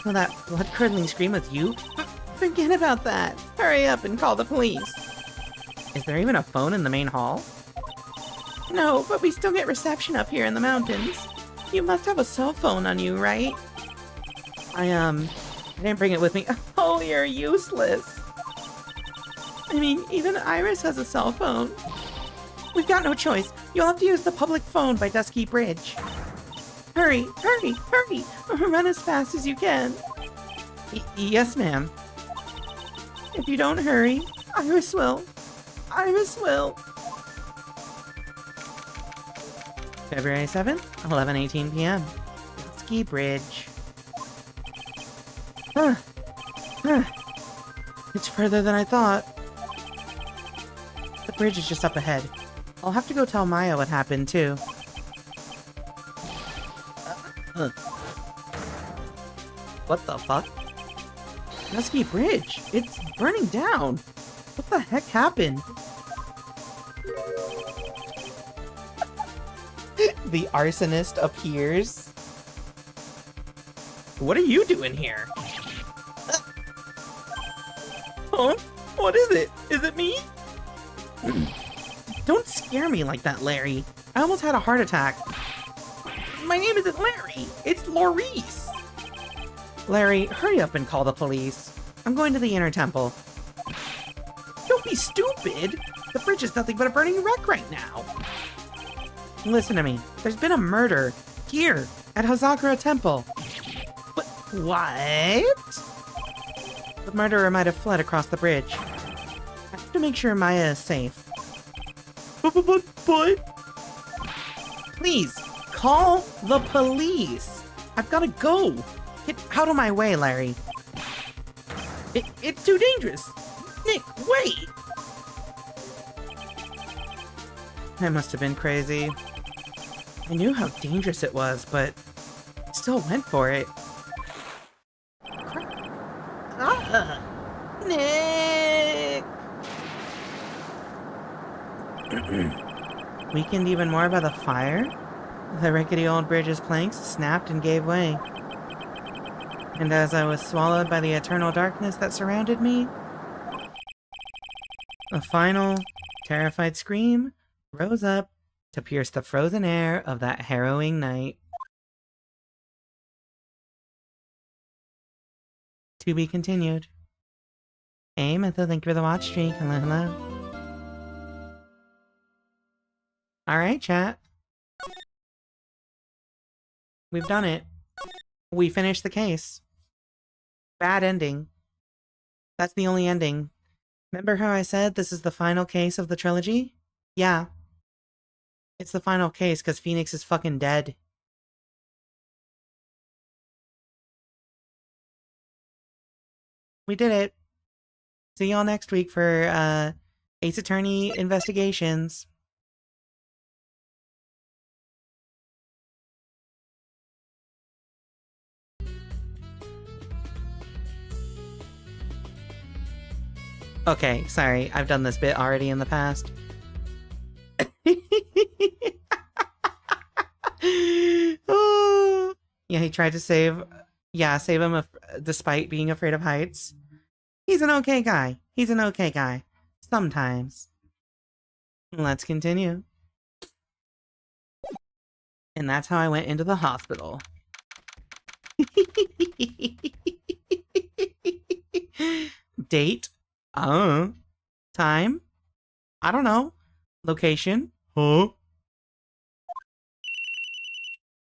So that blood-curdling scream was you? Forget about that. Hurry up and call the police. Is there even a phone in the main hall? No, but we still get reception up here in the mountains. You must have a cell phone on you, right? I didn't bring it with me. Oh, you're useless. I mean, even Iris has a cell phone. We've got no choice. You'll have to use the public phone by Dusky Bridge. Hurry, hurry, hurry! Run as fast as you can. Yes, ma'am. If you don't hurry, Iris will. Iris will. February 7th, 11:18 p.m. Dusky Bridge. It's further than I thought. The bridge is just up ahead. I'll have to go tell Maya what happened, too. What the fuck? Dusky Bridge! It's burning down! What the heck happened? The arsonist appears. What are you doing here? Huh? What is it? Is it me? Don't scare me like that, Larry. I almost had a heart attack. My name isn't Larry. It's Laurice. Larry, hurry up and call the police. I'm going to the inner temple. Don't be stupid. The bridge is nothing but a burning wreck right now. Listen to me. There's been a murder here at Hazakura Temple. What? The murderer might have fled across the bridge. I have to make sure Maya is safe. But... Please, call the police. I've got to go. Get out of my way, Larry. It's too dangerous. Nick, wait. I must have been crazy. I knew how dangerous it was, but I still went for it. Nick! Weakened even more by the fire? The rickety old bridge's planks snapped and gave way. And as I was swallowed by the eternal darkness that surrounded me, a final, terrified scream rose up to pierce the frozen air of that harrowing night. To be continued. Aim at the link for the watch streak. Hello, hello. Alright, chat. We've done it. We finished the case. Bad ending. That's the only ending. Remember how I said this is the final case of the trilogy? Yeah. It's the final case because Phoenix is fucking dead. We did it. See y'all next week for Ace Attorney Investigations. Okay, sorry, I've done this bit already in the past. Oh. Yeah, he tried to save him despite being afraid of heights. He's an okay guy. He's an okay guy. Sometimes. Let's continue. And that's how I went into the hospital. Date? Time? I don't know. Location? Huh?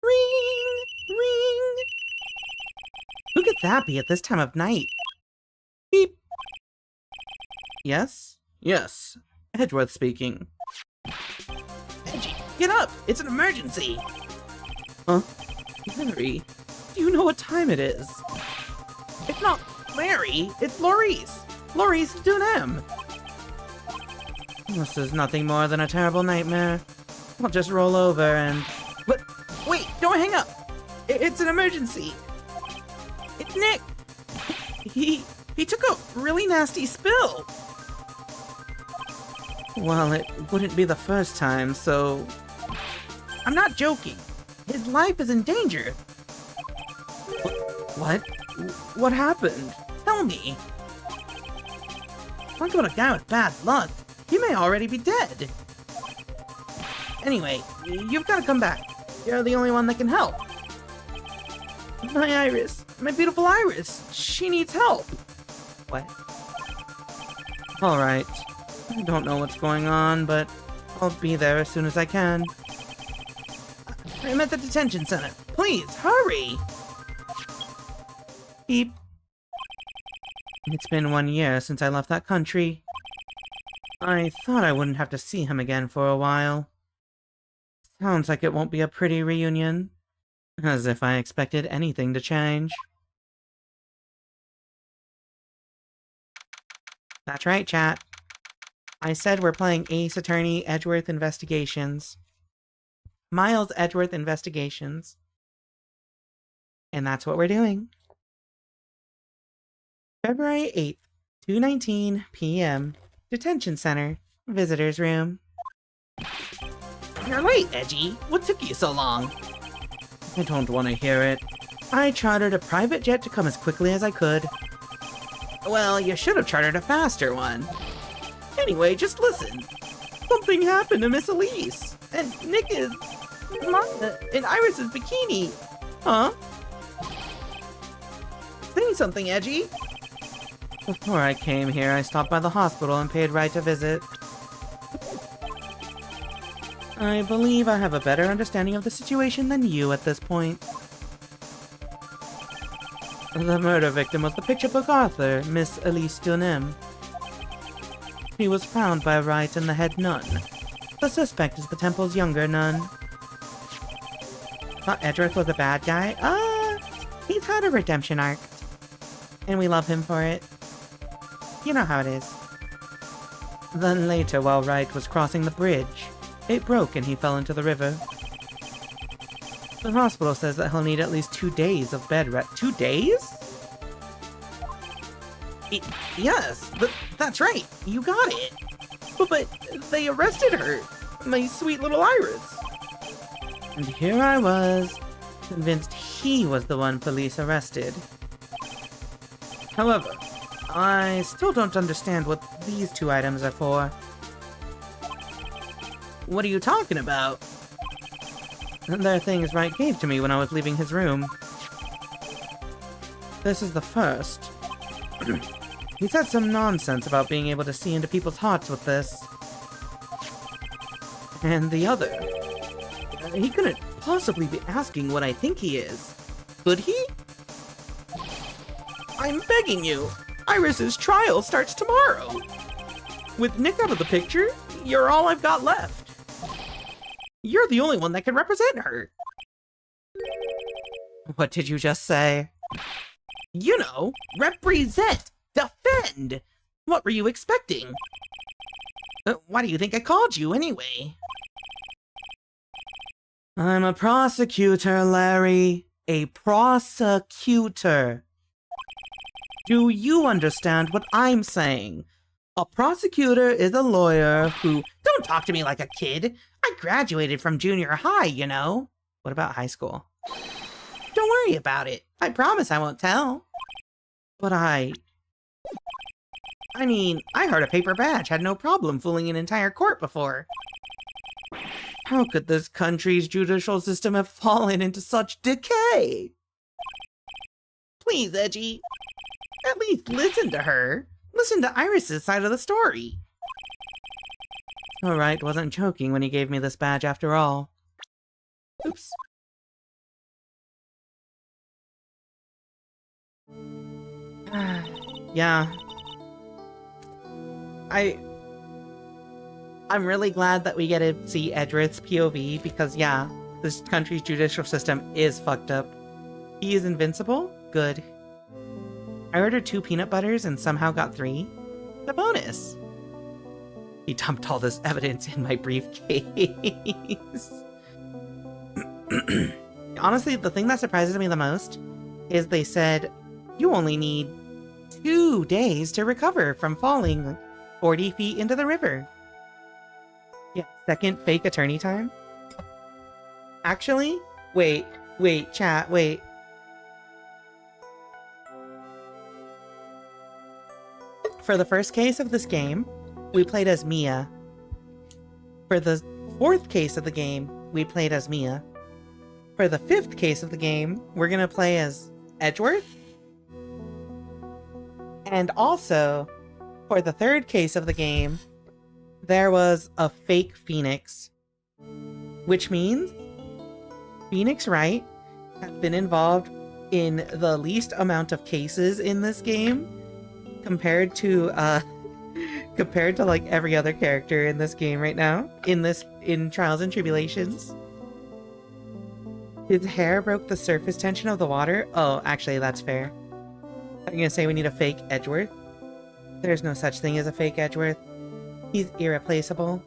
Ring! Ring! Who could that be at this time of night? Beep! Yes? Yes. Edgeworth speaking. Edgy, get up! It's an emergency! Huh? Larry, do you know what time it is? It's not Larry, it's Laurice! Laurice Dunem! This is nothing more than a terrible nightmare. I'll just roll over and... But, wait, don't hang up! It's an emergency! It's Nick! He took a really nasty spill! Well, it wouldn't be the first time, so... I'm not joking. His life is in danger. What? What happened? Tell me. Talk about a guy with bad luck. He may already be dead. Anyway, you've got to come back. You're the only one that can help. My Iris. My beautiful Iris. She needs help. What? Alright. I don't know what's going on, but I'll be there as soon as I can. I'm at the detention center. Please, hurry! Beep. It's been 1 year since I left that country. I thought I wouldn't have to see him again for a while. Sounds like it won't be a pretty reunion. As if I expected anything to change. That's right, chat. I said we're playing Ace Attorney Edgeworth Investigations. Miles Edgeworth Investigations. And that's what we're doing. February 8th, 2:19 p.m. Detention Center. Visitor's Room. You're late, Edgy. What took you so long? I don't want to hear it. I chartered a private jet to come as quickly as I could. Well, you should have chartered a faster one. Anyway, just listen. Something happened to Miss Elise. And Nick is... in Iris's bikini. Huh? Say something, Edgy. Before I came here, I stopped by the hospital and paid right to visit. I believe I have a better understanding of the situation than you at this point. The murder victim was the picture book author, Miss Elise Dunem. She was found by Wright and the head nun. The suspect is the temple's younger nun. Thought Edgeworth was a bad guy? He's had a redemption arc. And we love him for it. You know how it is. Then later, while Wright was crossing the bridge, it broke and he fell into the river. The hospital says that he'll need at least 2 days of bed rest. 2 days? Yes, that's right. You got it. But they arrested her. My sweet little Iris. And here I was, convinced he was the one police arrested. However, I still don't understand what these 2 items are for. What are you talking about? They're things Wright gave to me when I was leaving his room. This is the first. He said some nonsense about being able to see into people's hearts with this. And the other. He couldn't possibly be asking what I think he is. Could he? I'm begging you. Iris's trial starts tomorrow. With Nick out of the picture, you're all I've got left. You're the only one that can represent her. What did you just say? You know, represent, defend. What were you expecting? Why do you think I called you anyway? I'm a prosecutor, Larry. A prosecutor. Do you understand what I'm saying? A prosecutor is a lawyer who... Don't talk to me like a kid. I graduated from junior high, you know. What about high school? Don't worry about it. I promise I won't tell. But I mean, I heard a paper badge had no problem fooling an entire court before. How could this country's judicial system have fallen into such decay? Please, Edgy. At least listen to her. Listen to Iris's side of the story. Alright, wasn't joking when he gave me this badge after all. Oops. Yeah. I'm really glad that we get to see Edgeworth's POV because, yeah, this country's judicial system is fucked up. He is invincible? Good. I ordered 2 peanut butters and somehow got 3. The bonus! He dumped all this evidence in my briefcase. Honestly, the thing that surprises me the most is they said, you only need 2 days to recover from falling 40 feet into the river. Yeah, second fake attorney time? Actually? Wait, chat, wait. For the first case of this game, we played as Mia. For the 4th case of the game, we played as Mia. For the 5th case of the game, we're gonna play as Edgeworth. And also, for the 3rd case of the game, there was a fake Phoenix. Which means Phoenix Wright has been involved in the least amount of cases in this game compared to like every other character in this game right now, in Trials and Tribulations. His hair broke the surface tension of the water. Oh, actually, that's fair. I'm gonna say we need a fake Edgeworth. There's no such thing as a fake Edgeworth. He's irreplaceable.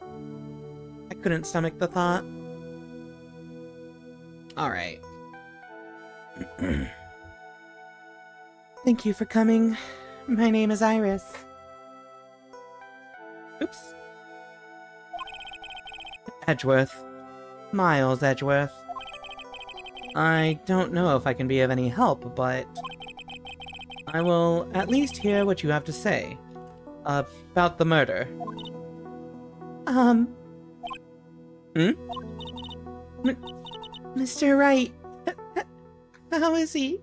I couldn't stomach the thought. Alright. Thank you for coming. My name is Iris. Oops. Edgeworth. Miles Edgeworth. I don't know if I can be of any help, but I will at least hear what you have to say about the murder. Mr. Wright, how is he?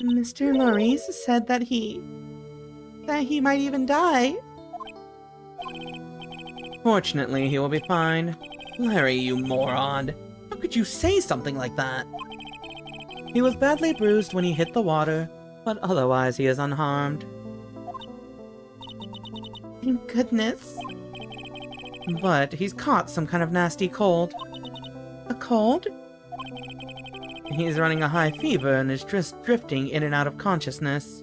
Mr. Maurice said that he might even die. Fortunately, he will be fine. Larry, you moron. How could you say something like that? He was badly bruised when he hit the water, but otherwise he is unharmed. Thank goodness. But he's caught some kind of nasty cold. A cold? He's running a high fever and is just drifting in and out of consciousness.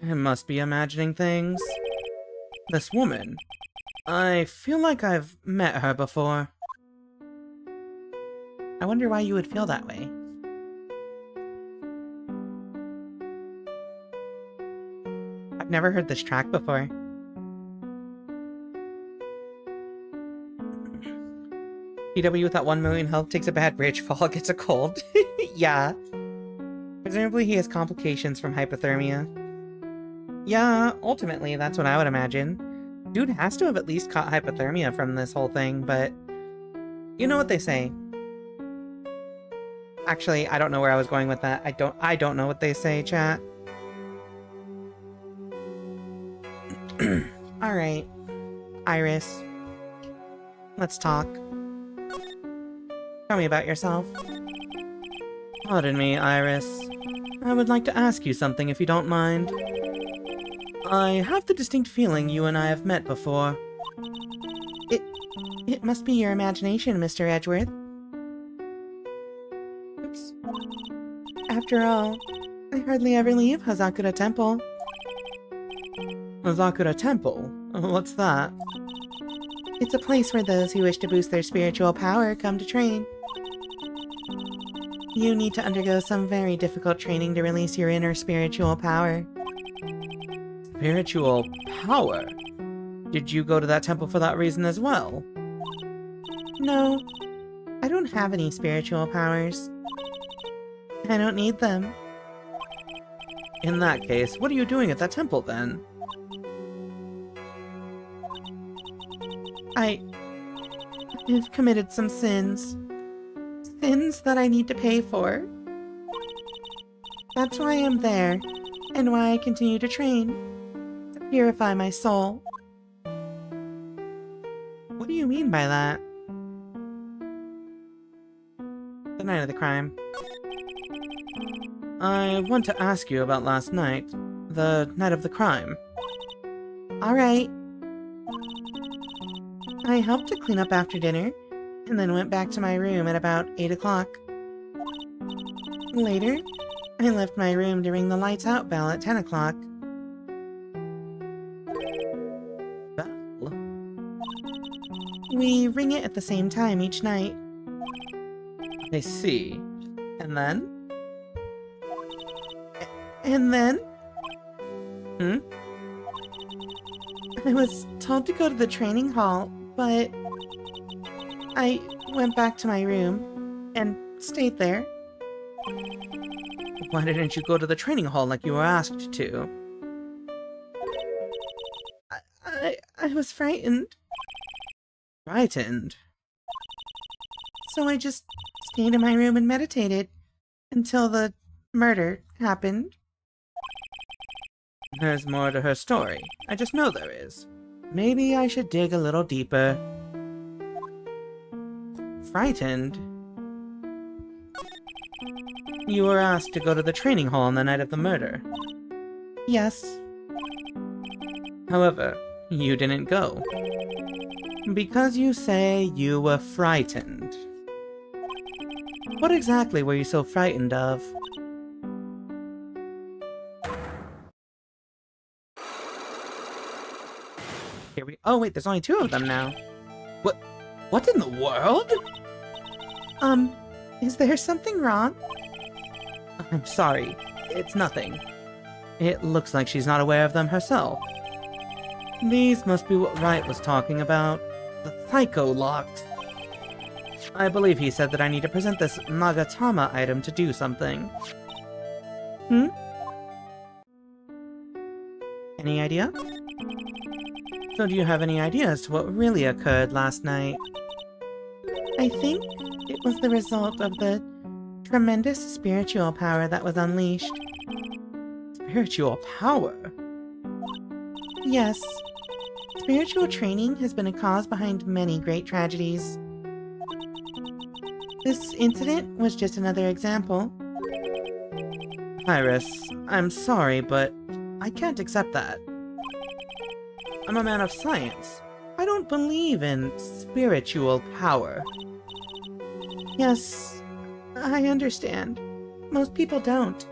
I must be imagining things. This woman. I feel like I've met her before. I wonder why you would feel that way. I've never heard this track before. PW without 1 million health takes a bad bridge fall, gets a cold. Yeah. Presumably he has complications from hypothermia. Yeah, ultimately that's what I would imagine. Dude has to have at least caught hypothermia from this whole thing, but you know what they say. Actually, I don't know where I was going with that. I don't know what they say, chat. Alright. Iris. Let's talk. Tell me about yourself. Pardon me, Iris. I would like to ask you something if you don't mind. I have the distinct feeling you and I have met before. It must be your imagination, Mr. Edgeworth. Oops. After all, I hardly ever leave Hazakura Temple. Hazakura Temple? What's that? It's a place where those who wish to boost their spiritual power come to train. You need to undergo some very difficult training to release your inner spiritual power. Spiritual power? Did you go to that temple for that reason as well? No, I don't have any spiritual powers. I don't need them. In that case, what are you doing at that temple then? I've committed some sins. Sins that I need to pay for. That's why I'm there, and why I continue to train. To purify my soul. What do you mean by that? The night of the crime. I want to ask you about last night. The night of the crime. Alright. I helped to clean up after dinner, and then went back to my room at about 8 o'clock. Later, I left my room to ring the lights out bell at 10 o'clock. Bell? We ring it at the same time each night. I see. And then? And then? Hmm? I was told to go to the training hall, but I went back to my room and stayed there. Why didn't you go to the training hall like you were asked to? I was frightened, Frightened? so I just stayed in my room and meditated until the murder happened. There's more to her story. I just know there is. Maybe I should dig a little deeper. Frightened? You were asked to go to the training hall on the night of the murder. Yes, However, you didn't go. Because you say you were frightened. What exactly were you so frightened of? Here we— oh wait, there's only 2 of them now. What in the world? is there something wrong? I'm sorry, it's nothing. It looks like she's not aware of them herself. These must be what Wright was talking about. The Psycho Locks. I believe he said that I need to present this Nagatama item to do something. Hmm? Any idea? So do you have any idea as to what really occurred last night? I think it was the result of the tremendous spiritual power that was unleashed. Spiritual power? Yes. Spiritual training has been a cause behind many great tragedies. This incident was just another example. Iris, I'm sorry, but I can't accept that. I'm a man of science. I don't believe in spiritual power. Yes, I understand. Most people don't.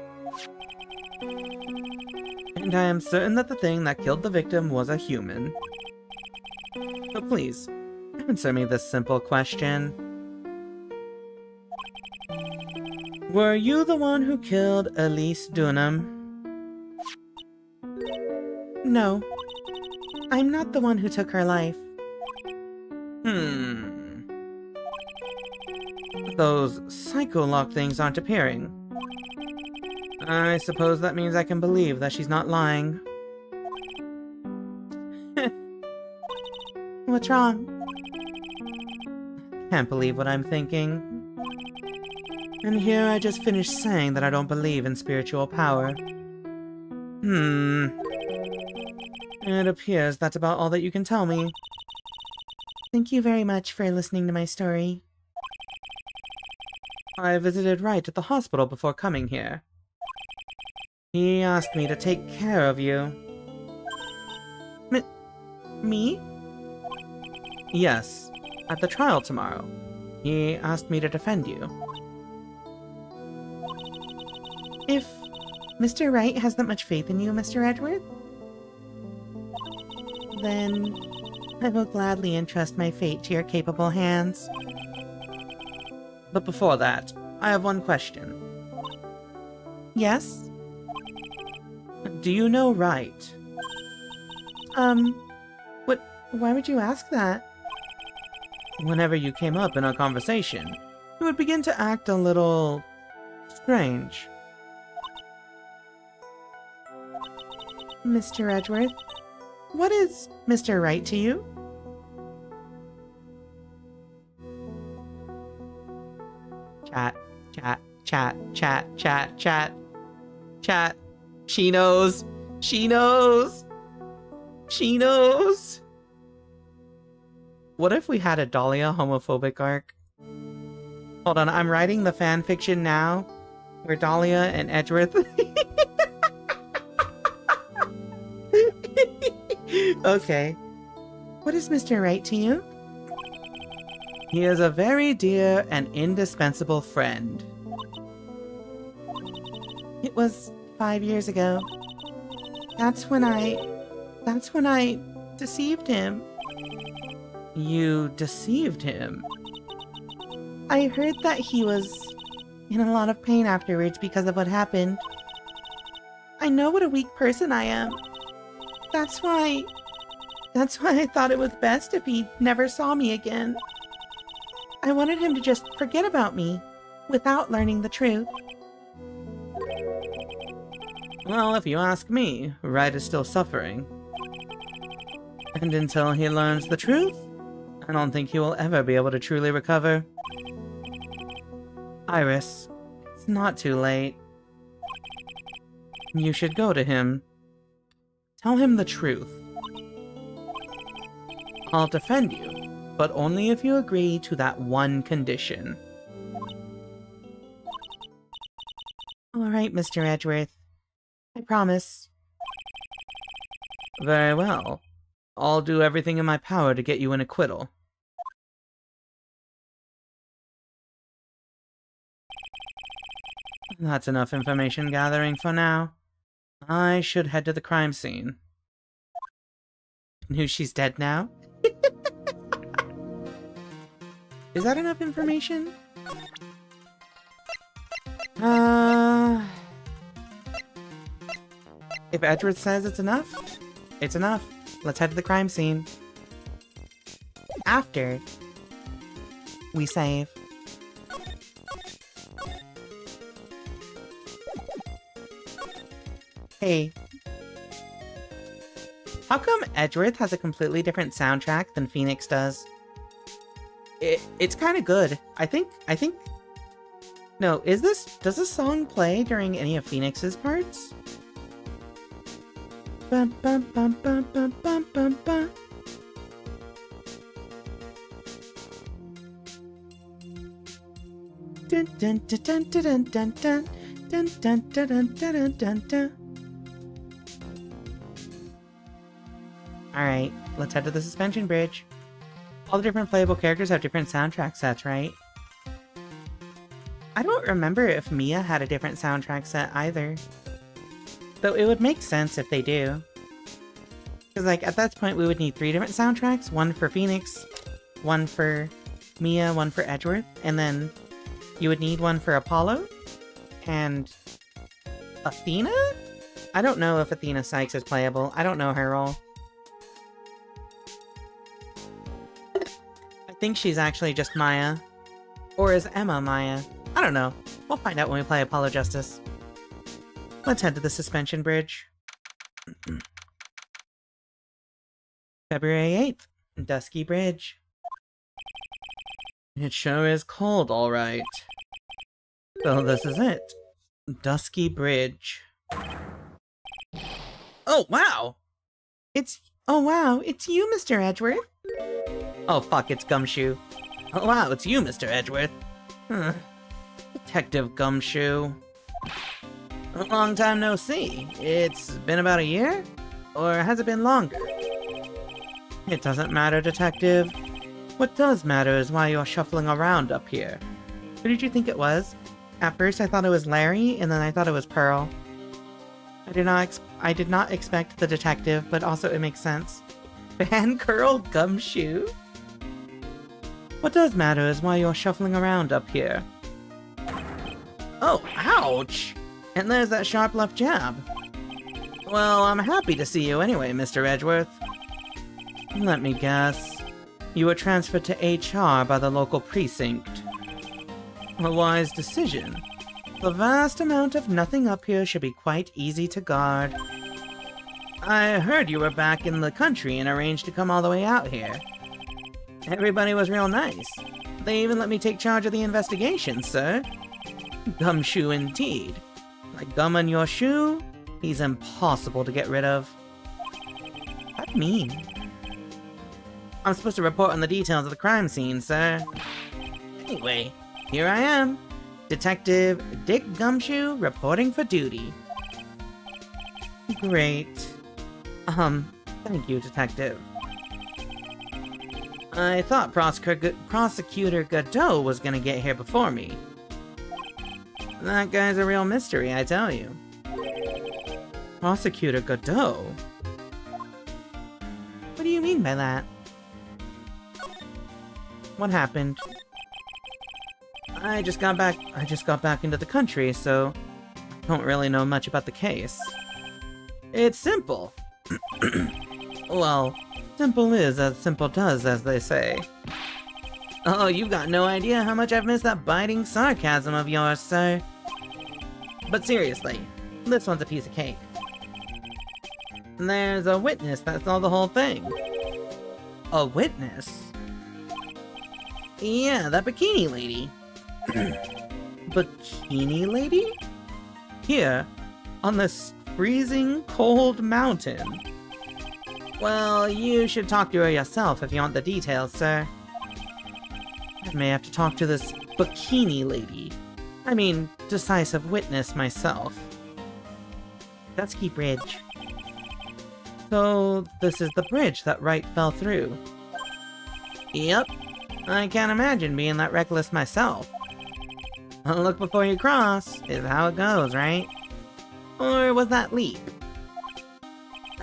And I am certain that the thing that killed the victim was a human. So please, answer me this simple question. Were you the one who killed Elise Dunham? No. I'm not the one who took her life. Those psycho-lock things aren't appearing. I suppose that means I can believe that she's not lying. What's wrong? Can't believe what I'm thinking. And here I just finished saying that I don't believe in spiritual power. It appears that's about all that you can tell me. Thank you very much for listening to my story. I visited Wright at the hospital before coming here. He asked me to take care of you. Me? Yes, at the trial tomorrow. He asked me to defend you. If Mr. Wright has that much faith in you, Mr. Edward, then I will gladly entrust my fate to your capable hands. But before that, I have one question. Yes? Do you know Wright? Why would you ask that? Whenever you came up in a conversation, you would begin to act a little strange. Mr. Edgeworth, what is Mr. Right to you? Chat, chat, chat, chat, chat, chat, chat. She knows. She knows. She knows. What if we had a Dahlia homophobic arc? Hold on, I'm writing the fanfiction now, where Dahlia and Edgeworth... Okay. What is Mr. Right to you? He is a very dear and indispensable friend. It was 5 years ago. That's when I deceived him. You deceived him? I heard that he was in a lot of pain afterwards because of what happened. I know what a weak person I am. That's why I thought it was best if he never saw me again. I wanted him to just forget about me without learning the truth. Well, if you ask me, Wright is still suffering. And until he learns the truth, I don't think he will ever be able to truly recover. Iris, it's not too late. You should go to him. Tell him the truth. I'll defend you, but only if you agree to that one condition. Alright, Mr. Edgeworth. I promise. Very well. I'll do everything in my power to get you an acquittal. That's enough information gathering for now. I should head to the crime scene. Knew she's dead now? Is that enough information? If Edgeworth says it's enough, it's enough. Let's head to the crime scene. After we save. Hey. How come Edgeworth has a completely different soundtrack than Phoenix does? It's kind of good. I think... No, does this song play during any of Phoenix's parts? Bum bum bum bum bum bum bum bum. Dun dun dun dun dun dun dun dun dun dun dun dun dun. Alright, let's head to the suspension bridge. All the different playable characters have different soundtrack sets, right? I don't remember if Mia had a different soundtrack set either. Though it would make sense if they do. Because, like, at that point we would need 3 different soundtracks. One for Phoenix, one for Mia, one for Edgeworth, and then you would need one for Apollo and Athena? I don't know if Athena Sykes is playable. I don't know her role. I think she's actually just Maya. Or is Emma Maya? I don't know. We'll find out when we play Apollo Justice. Let's head to the suspension bridge. February 8th, Dusky Bridge. It sure is cold, alright. So this is it. Dusky Bridge. Oh, wow! Oh wow, it's you, Mr. Edgeworth. Oh fuck, it's Gumshoe. Oh wow, it's you, Mr. Edgeworth. Detective Gumshoe. A long time no see. It's been about a year? Or has it been longer? It doesn't matter, Detective. What does matter is why you're shuffling around up here. Who did you think it was? At first I thought it was Larry, and then I thought it was Pearl. I did not expect the detective, but also it makes sense. Fangirl Gumshoe? What does matter is why you're shuffling around up here. Oh, ouch! And there's that sharp left jab. Well, I'm happy to see you anyway, Mr. Edgeworth. Let me guess. You were transferred to HR by the local precinct. A wise decision. The vast amount of nothing up here should be quite easy to guard. I heard you were back in the country and arranged to come all the way out here. Everybody was real nice. They even let me take charge of the investigation, sir. Gumshoe indeed. Like gum on your shoe? He's impossible to get rid of. What do you mean? I'm supposed to report on the details of the crime scene, sir. Anyway, here I am. Detective Dick Gumshoe reporting for duty. Great. Thank you, Detective. I thought Prosecutor Godot was gonna get here before me. That guy's a real mystery, I tell you. Prosecutor Godot? What do you mean by that? What happened? I just got back into the country, so I don't really know much about the case. It's simple. Well, simple is as simple does, as they say. Oh, you've got no idea how much I've missed that biting sarcasm of yours, sir. But seriously, this one's a piece of cake. There's a witness that saw the whole thing. A witness? Yeah, that bikini lady. Bikini lady? Here, on this freezing cold mountain. Well, you should talk to her yourself if you want the details, sir. I may have to talk to this bikini lady. I mean, decisive witness myself. Dusky Bridge. So, this is the bridge that Wright fell through. Yep. I can't imagine being that reckless myself. Look before you cross, is how it goes, right? Or was that leap?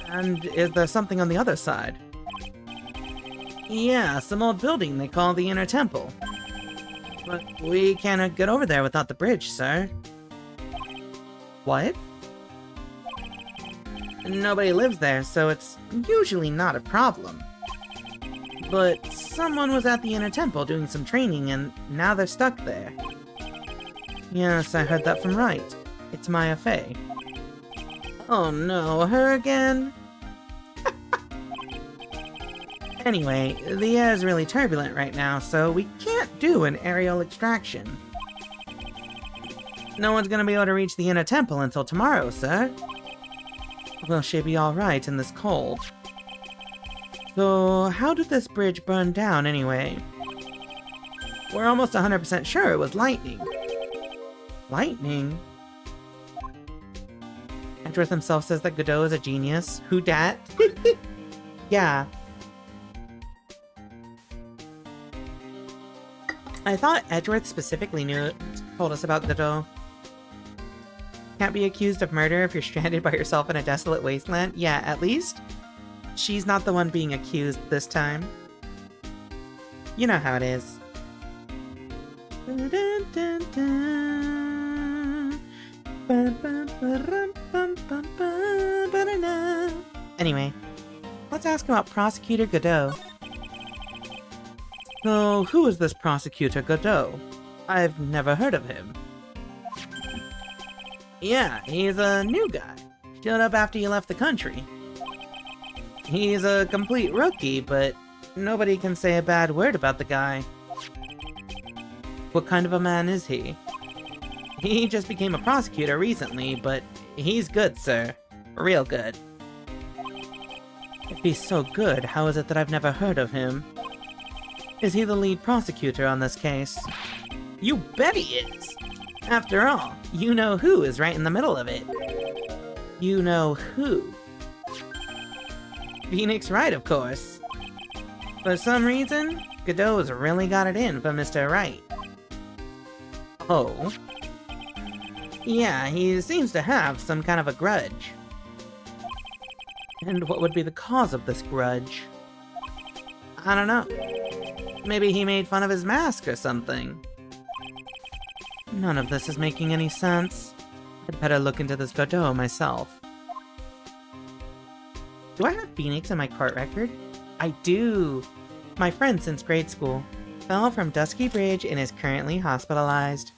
And is there something on the other side? Yeah, some old building they call the Inner Temple. But we can't get over there without the bridge, sir. What? Nobody lives there, so it's usually not a problem. But someone was at the Inner Temple doing some training, and now they're stuck there. Yes, I heard that from Wright. It's Maya Fey. Oh no, her again? Anyway, the air is really turbulent right now, so we can't do an aerial extraction. No one's gonna be able to reach the Inner Temple until tomorrow, sir. Will she be alright in this cold? So, how did this bridge burn down anyway? We're almost 100% sure it was lightning. Lightning? Edgeworth himself says that Godot is a genius. Who dat? Yeah. I thought Edgeworth specifically told us about Godot. Can't be accused of murder if you're stranded by yourself in a desolate wasteland. Yeah, at least she's not the one being accused this time. You know how it is. Anyway, let's ask about Prosecutor Godot. So, who is this Prosecutor Godot? I've never heard of him. Yeah, he's a new guy. Showed up after you left the country. He's a complete rookie, but nobody can say a bad word about the guy. What kind of a man is he? He just became a prosecutor recently, but he's good, sir. Real good. If he's so good, how is it that I've never heard of him? Is he the lead prosecutor on this case? You bet he is! After all, you know who is right in the middle of it. You know who? Phoenix Wright, of course. For some reason, Godot's really got it in for Mr. Wright. Oh? Yeah, he seems to have some kind of a grudge. And what would be the cause of this grudge? I don't know. Maybe he made fun of his mask or something. None of this is making any sense. I'd better look into this Godot myself. Do I have Phoenix in my court record? I do. My friend since grade school. Fell from Dusky Bridge and is currently hospitalized.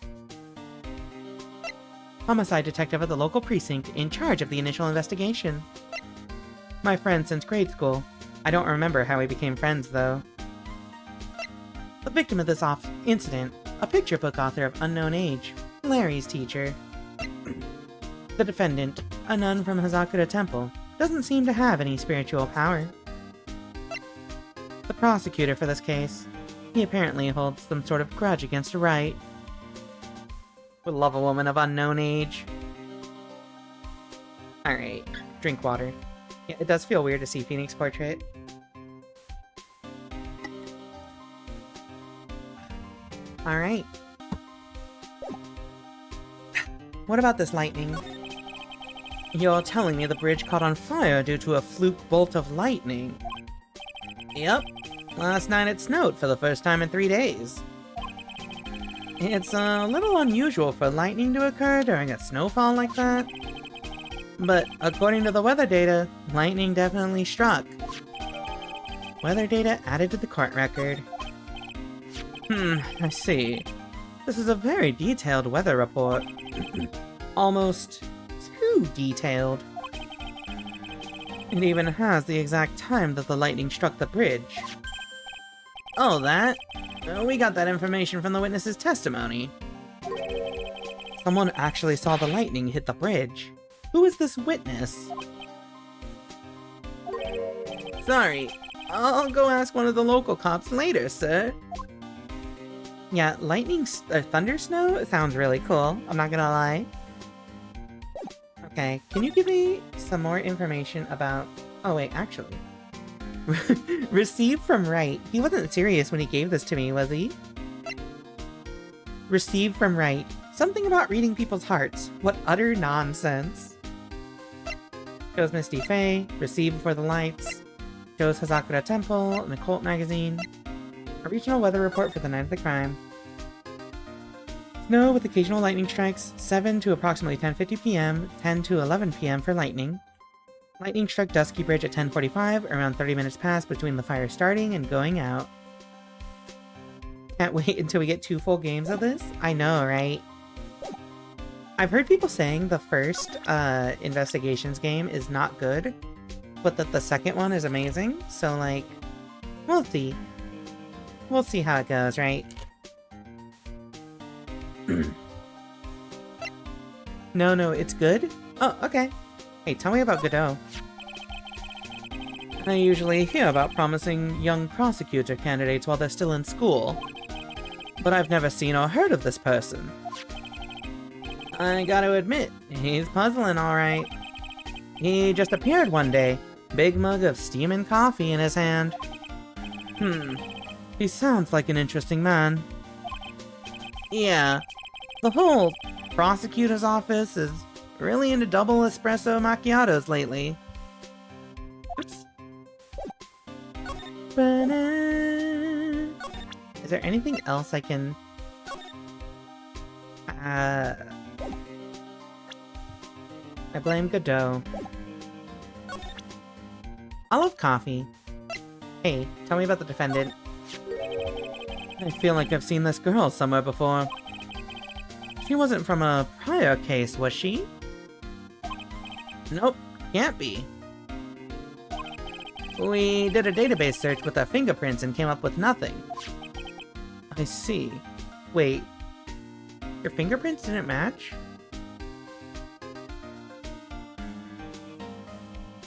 Homicide detective at the local precinct in charge of the initial investigation. My friend since grade school. I don't remember how we became friends, though. The victim of this incident, a picture book author of unknown age, Larry's teacher. The defendant, a nun from Hazakura Temple, doesn't seem to have any spiritual power. The prosecutor for this case, he apparently holds some sort of grudge against a right. Would love a woman of unknown age. Alright, drink water. Yeah, it does feel weird to see Phoenix portrait. Alright. What about this lightning? You're telling me the bridge caught on fire due to a fluke bolt of lightning? Yep. Last night it snowed for the first time in 3 days. It's a little unusual for lightning to occur during a snowfall like that. But according to the weather data, lightning definitely struck. Weather data added to the court record. I see. This is a very detailed weather report. Almost too detailed. It even has the exact time that the lightning struck the bridge. Oh, that? We got that information from the witness's testimony. Someone actually saw the lightning hit the bridge. Who is this witness? Sorry, I'll go ask one of the local cops later, sir. Yeah, thunder snow sounds really cool, I'm not gonna lie. Okay, can you give me some more information about... Oh wait, actually. Received from Wright. He wasn't serious when he gave this to me, was he? Received from Wright. Something about reading people's hearts. What utter nonsense. Shows Misty Faye. Received before the lights. Shows Hazakura Temple in the Cult magazine. A regional weather report for the night of the crime. Snow with occasional lightning strikes. 7 to approximately 10:50 p.m. 10 to 11 p.m. for lightning. Lightning struck Dusky Bridge at 10:45, around 30 minutes passed between the fire starting and going out. Can't wait until we get 2 full games of this? I know, right? I've heard people saying the first Investigations game is not good, but that the second one is amazing, so like, we'll see. We'll see how it goes, right? No, it's good? Oh, okay. Hey, tell me about Godot. I usually hear about promising young prosecutor candidates while they're still in school, but I've never seen or heard of this person. I gotta admit, he's puzzling alright. He just appeared one day, big mug of steaming coffee in his hand. He sounds like an interesting man. Yeah, the whole prosecutor's office is really into double espresso macchiatos lately. Oops. Is there anything else I can... I blame Godot. I love coffee. Hey, tell me about the defendant. I feel like I've seen this girl somewhere before. She wasn't from a prior case, was she? Nope, can't be. We did a database search with our fingerprints and came up with nothing. I see. Wait, your fingerprints didn't match?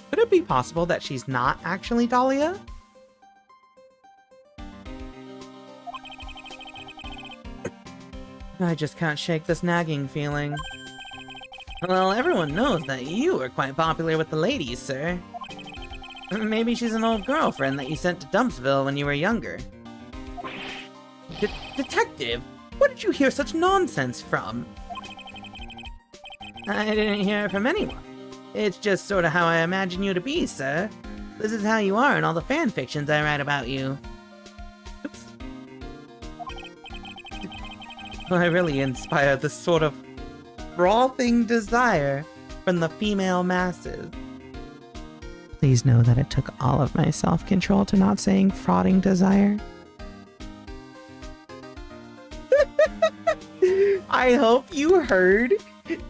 Could it be possible that she's not actually Dahlia? I just can't shake this nagging feeling. Well, everyone knows that you are quite popular with the ladies, sir. Maybe she's an old girlfriend that you sent to Dumpsville when you were younger. Detective, where did you hear such nonsense from? I didn't hear it from anyone. It's just sort of how I imagine you to be, sir. This is how you are in all the fan fictions I write about you. Oops. I really inspire this sort of frothing desire from the female masses. Please know that it took all of my self-control to not saying frauding desire. I hope you heard.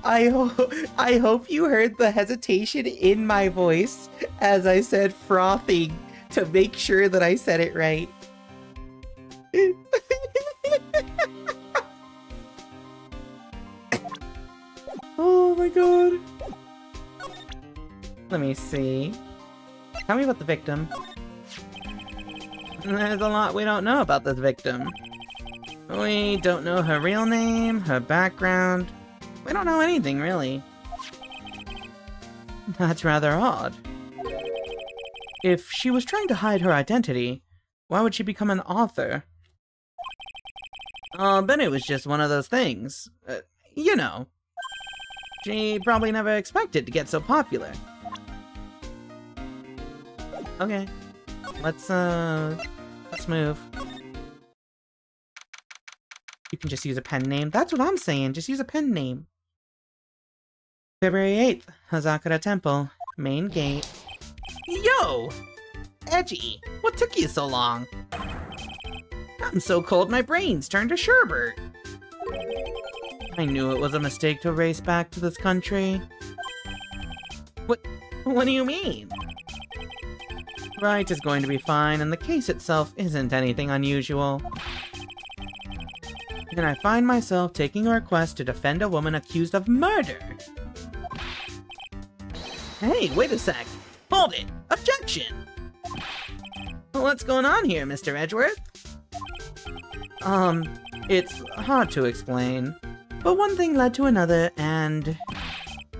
I hope you heard the hesitation in my voice as I said frothing to make sure that I said it right. Oh my god. Let me see. Tell me about the victim. There's a lot we don't know about this victim. We don't know her real name, her background. We don't know anything, really. That's rather odd. If she was trying to hide her identity, why would she become an author? Then it was just one of those things. You know. She probably never expected to get so popular. Okay. Let's move. You can just use a pen name. That's what I'm saying. Just use a pen name. February 8th, Hazakura Temple, main gate. Yo! Edgy, what took you so long? I'm so cold my brain's turned to sherbet. I knew it was a mistake to race back to this country. What do you mean? Right is going to be fine, and the case itself isn't anything unusual. And I find myself taking a request to defend a woman accused of murder. Hey, wait a sec. Hold it. Objection! What's going on here, Mr. Edgeworth? It's hard to explain. But one thing led to another, and...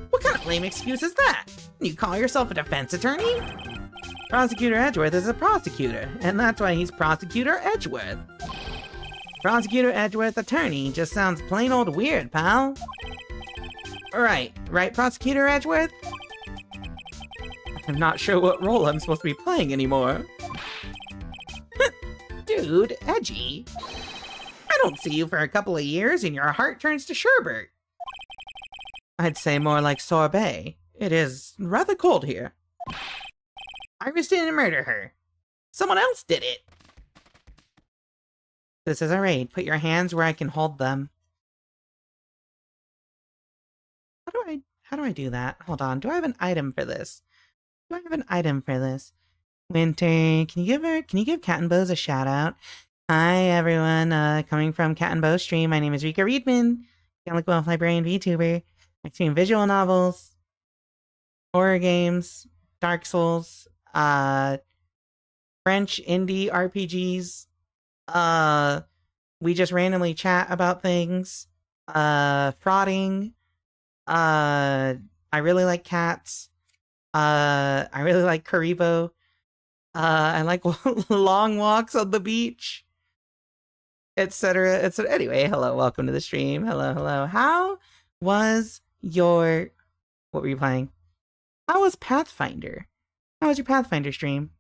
What kind of lame excuse is that? You call yourself a defense attorney? Prosecutor Edgeworth is a prosecutor, and that's why he's Prosecutor Edgeworth. Prosecutor Edgeworth attorney just sounds plain old weird, pal. Right, Prosecutor Edgeworth? I'm not sure what role I'm supposed to be playing anymore. Dude, edgy. I don't see you for a couple of years and your heart turns to sherbet. I'd say more like sorbet. It is rather cold here. Iris didn't murder her. Someone else did it. This is a raid. Put your hands where I can hold them. How do I do that? Hold on. Do I have an item for this? Winter, can you give Cat and Bows a shout out? Hi everyone, coming from Cat and Bow stream. My name is Rika Readman, comic book librarian VTuber. I stream visual novels, horror games, Dark Souls, French indie RPGs. We just randomly chat about things. Frauding. I really like cats. I really like Karibo. I like long walks on the beach, etc. etc. Anyway, hello, welcome to the stream. Hello. How was your... What were you playing? How was Pathfinder? How was your Pathfinder stream?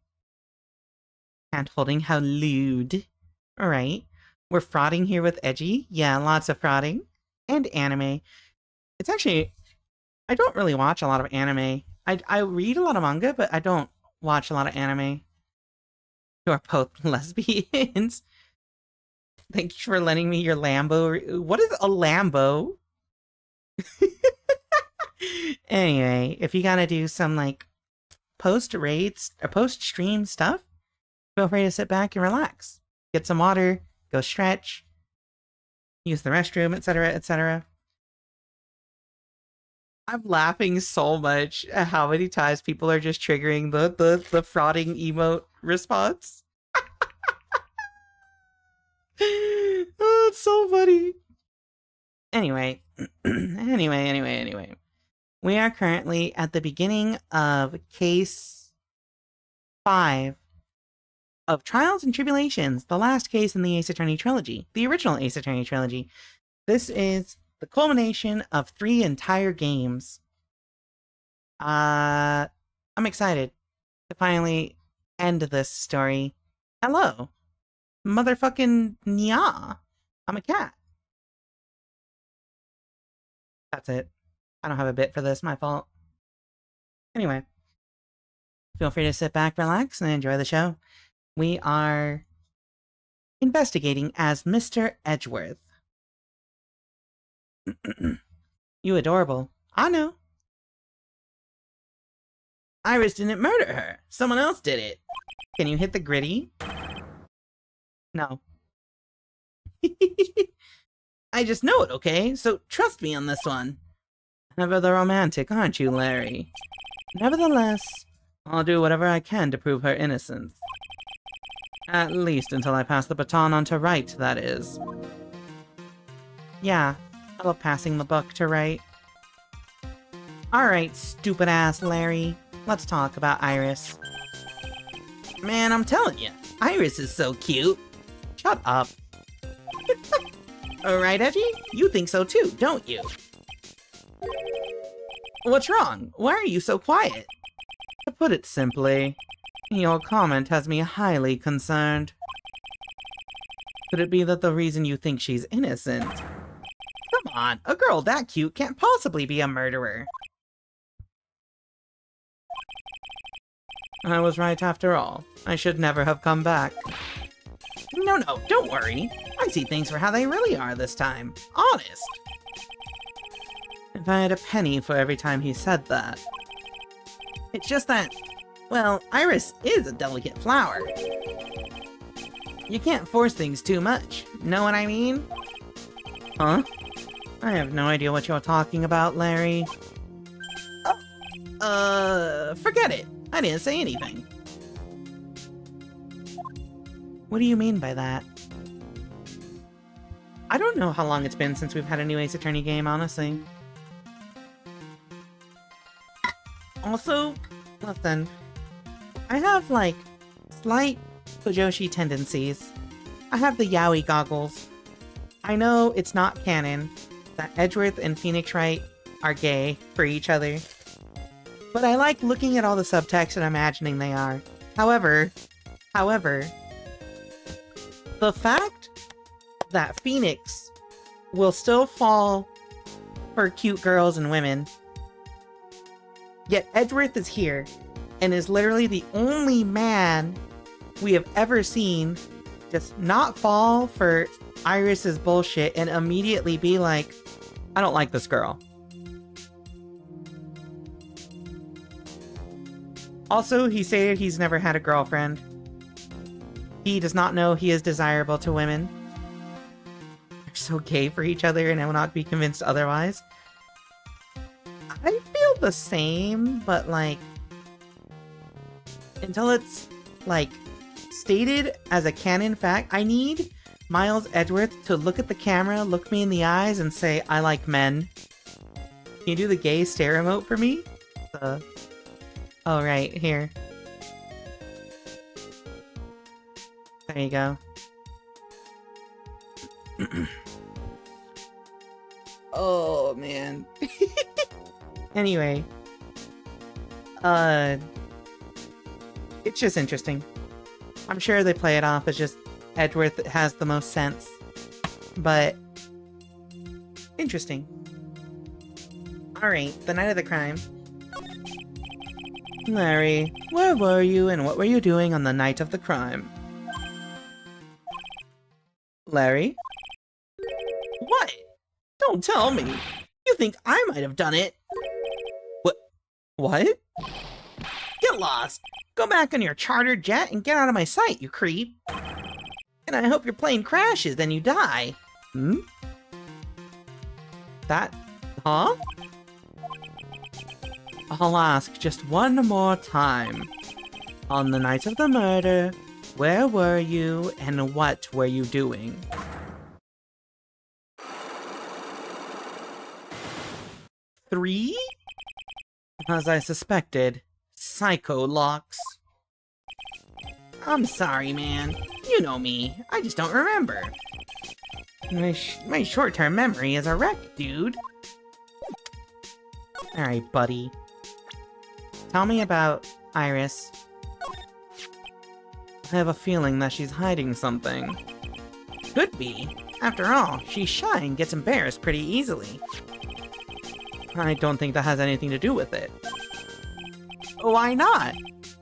Hand holding, how lewd. Alright. We're frauding here with Edgy. Yeah, lots of frauding. And anime. It's actually... I don't really watch a lot of anime. I read a lot of manga, but I don't watch a lot of anime. You are both lesbians. Thank you for lending me your Lambo. What is a Lambo? Anyway, if you gotta do some, like, post-raids or post-stream stuff, feel free to sit back and relax. Get some water, go stretch, use the restroom, etc., etc. I'm laughing so much at how many times people are just triggering the frauding emote response. Oh, it's so funny. Anyway, anyway. We are currently at the beginning of case 5 of Trials and Tribulations, the last case in the Ace Attorney trilogy, the original Ace Attorney trilogy. This is the culmination of 3 entire games. I'm excited to finally end this story. Hello. Motherfucking nya. I'm a cat. That's it. I don't have a bit for this, my fault. Anyway. Feel free to sit back, relax, and enjoy the show. We are investigating as Mr. Edgeworth. You adorable. I know. Iris didn't murder her. Someone else did it. Can you hit the gritty? No. I just know it, okay? So trust me on this one. Never the romantic, aren't you, Larry? Nevertheless, I'll do whatever I can to prove her innocence. At least until I pass the baton on to Wright, that is. Yeah, I love passing the buck to Wright. Alright, stupid-ass Larry. Let's talk about Iris. Man, I'm telling you, Iris is so cute. Shut up. Alright, Edgy? You think so too, don't you? What's wrong? Why are you so quiet? To put it simply, your comment has me highly concerned. Could it be that the reason you think she's innocent? Come on, a girl that cute can't possibly be a murderer. I was right after all. I should never have come back. No, don't worry. I see things for how they really are this time. Honest. If I had a penny for every time he said that. It's just that, well, Iris is a delicate flower. You can't force things too much. Know what I mean? Huh? I have no idea what you're talking about, Larry. Forget it. I didn't say anything. What do you mean by that? I don't know how long it's been since we've had a new Ace Attorney game, honestly. Also, listen, I have, like, slight Fujoshi tendencies. I have the yaoi goggles. I know it's not canon that Edgeworth and Phoenix Wright are gay for each other, but I like looking at all the subtext and imagining they are. However, the fact that Phoenix will still fall for cute girls and women, yet Edgeworth is here and is literally the only man we have ever seen just not fall for Iris's bullshit and immediately be like, I don't like this girl. Also, he stated he's never had a girlfriend. He does not know he is desirable to women. They're so gay for each other and I will not be convinced otherwise. I feel the same, but like, until it's like stated as a canon fact, I need Miles Edgeworth to look at the camera, look me in the eyes, and say, I like men. Can you do the gay stare emote for me? Oh, right, here. There you go. Oh, man. Anyway. It's just interesting. I'm sure they play it off as just Edgeworth has the most sense. But interesting. Alright, the night of the crime. Larry, where were you and what were you doing on the night of the crime? Larry? What? Don't tell me. You think I might have done it? What? Get lost! Go back on your charter jet and get out of my sight, you creep! And I hope your plane crashes and you die! Hmm? That... huh? I'll ask just one more time. On the night of the murder, where were you and what were you doing? Three? As I suspected, psycho locks. I'm sorry, man. You know me. I just don't remember. My short-term memory is a wreck, dude. Alright, buddy. Tell me about Iris. I have a feeling that she's hiding something. Could be. After all, she's shy and gets embarrassed pretty easily. I don't think that has anything to do with it. Why not?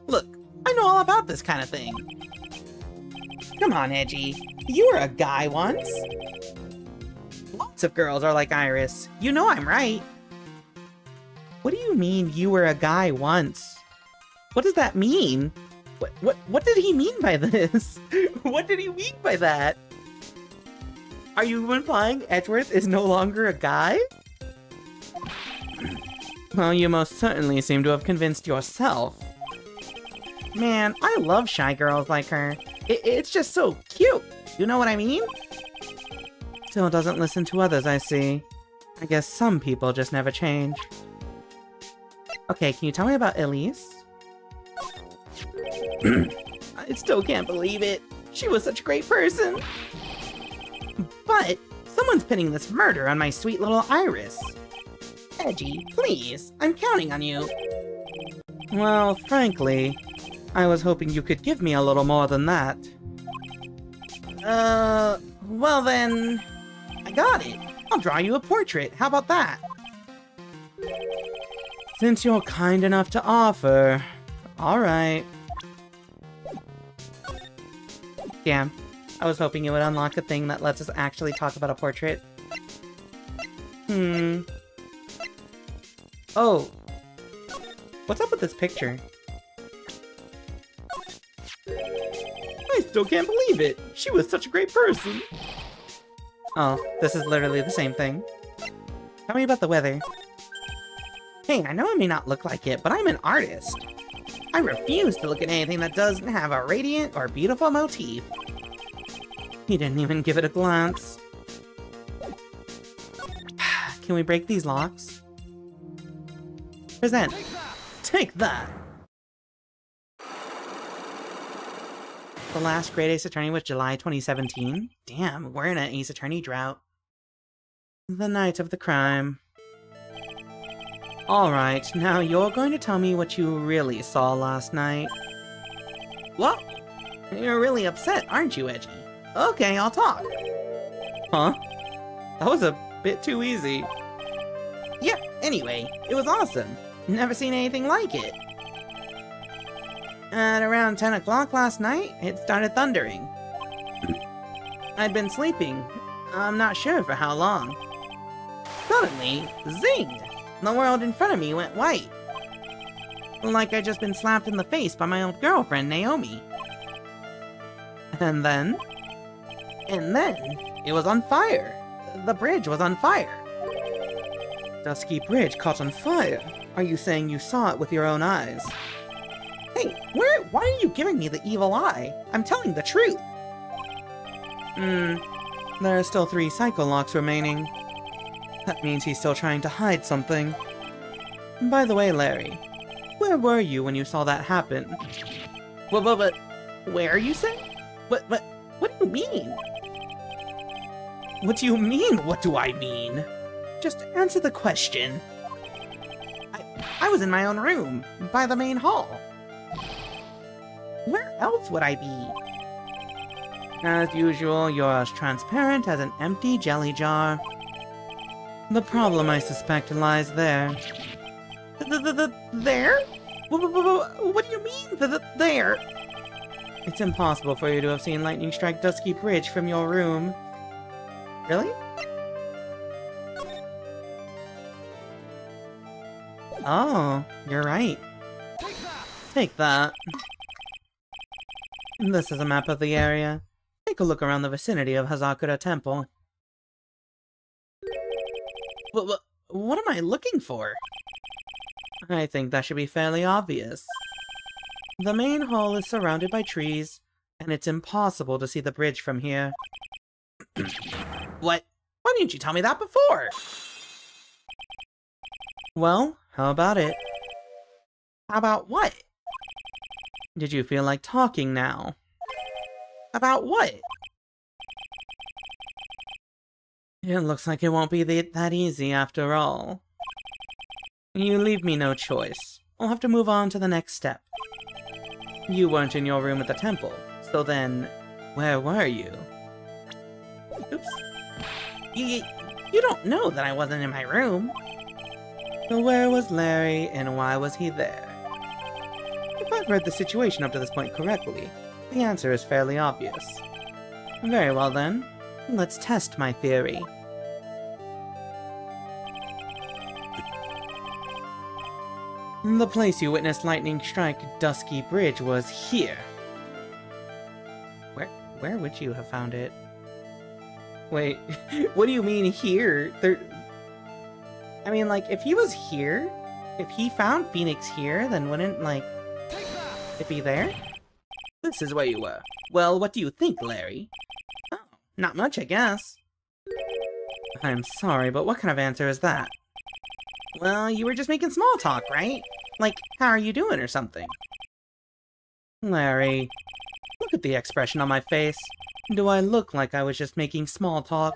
Look, I know all about this kind of thing. Come on, Edgy. You were a guy once. Lots of girls are like Iris. You know I'm right. What do you mean you were a guy once? What does that mean? What did he mean by this? What did he mean by that? Are you implying Edgeworth is no longer a guy? Well, you most certainly seem to have convinced yourself. Man, I love shy girls like her. It's just so cute. You know what I mean? Still doesn't listen to others, I see. I guess some people just never change. Okay, can you tell me about Elise? I still can't believe it. She was such a great person. But someone's pinning this murder on my sweet little Iris. Edgy, please, I'm counting on you. Well, frankly, I was hoping you could give me a little more than that. Well then, I got it. I'll draw you a portrait. How about that? Since you're kind enough to offer, alright. Damn, I was hoping it would unlock a thing that lets us actually talk about a portrait. Oh. What's up with this picture? I still can't believe it! She was such a great person! Oh, this is literally the same thing. Tell me about the weather. Hey, I know I may not look like it, but I'm an artist. I refuse to look at anything that doesn't have a radiant or beautiful motif. He didn't even give it a glance. Can we break these locks? Present. Take that! The last Great Ace Attorney was July 2017. Damn, we're in an Ace Attorney drought. The night of the crime. Alright, now you're going to tell me what you really saw last night. What? You're really upset, aren't you, Edgy? Okay, I'll talk. Huh? That was a bit too easy. Yeah, anyway, it was awesome. Never seen anything like it. At around 10 o'clock last night, it started thundering. I'd been sleeping. I'm not sure for how long. Suddenly, zing! The world in front of me went white. Like I'd just been slapped in the face by my old girlfriend, Naomi. And then, it was on fire. The bridge was on fire. Dusky Bridge caught on fire. Are you saying you saw it with your own eyes? Hey, why are you giving me the evil eye? I'm telling the truth. There are still 3 psycho locks remaining. That means he's still trying to hide something. By the way, Larry, where were you when you saw that happen? But, where you say? What do you mean? What do you mean, what do I mean? Just answer the question. I was in my own room, by the main hall. Where else would I be? As usual, you're as transparent as an empty jelly jar. The problem, I suspect, lies there. There? What do you mean, there? It's impossible for you to have seen lightning strike Dusky Bridge from your room. Really? Oh, you're right. Take that. This is a map of the area. Take a look around the vicinity of Hazakura Temple. What am I looking for? I think that should be fairly obvious. The main hall is surrounded by trees, and it's impossible to see the bridge from here. What? Why didn't you tell me that before? Well, how about it? How about what? Did you feel like talking now? About what? It looks like it won't be that easy after all. You leave me no choice. I'll have to move on to the next step. You weren't in your room at the temple, so then, where were you? Oops. You don't know that I wasn't in my room. So where was Larry, and why was he there? If I've read the situation up to this point correctly, the answer is fairly obvious. Very well then, let's test my theory. The place you witnessed lightning strike Dusky Bridge was here. Where would you have found it? Wait, what do you mean here? I mean, like, if he was here, if he found Phoenix here, then wouldn't, like, it be there? This is where you were. Well, what do you think, Larry? Oh, not much, I guess. I'm sorry, but what kind of answer is that? Well, you were just making small talk, right? Like, how are you doing or something? Larry, look at the expression on my face. Do I look like I was just making small talk?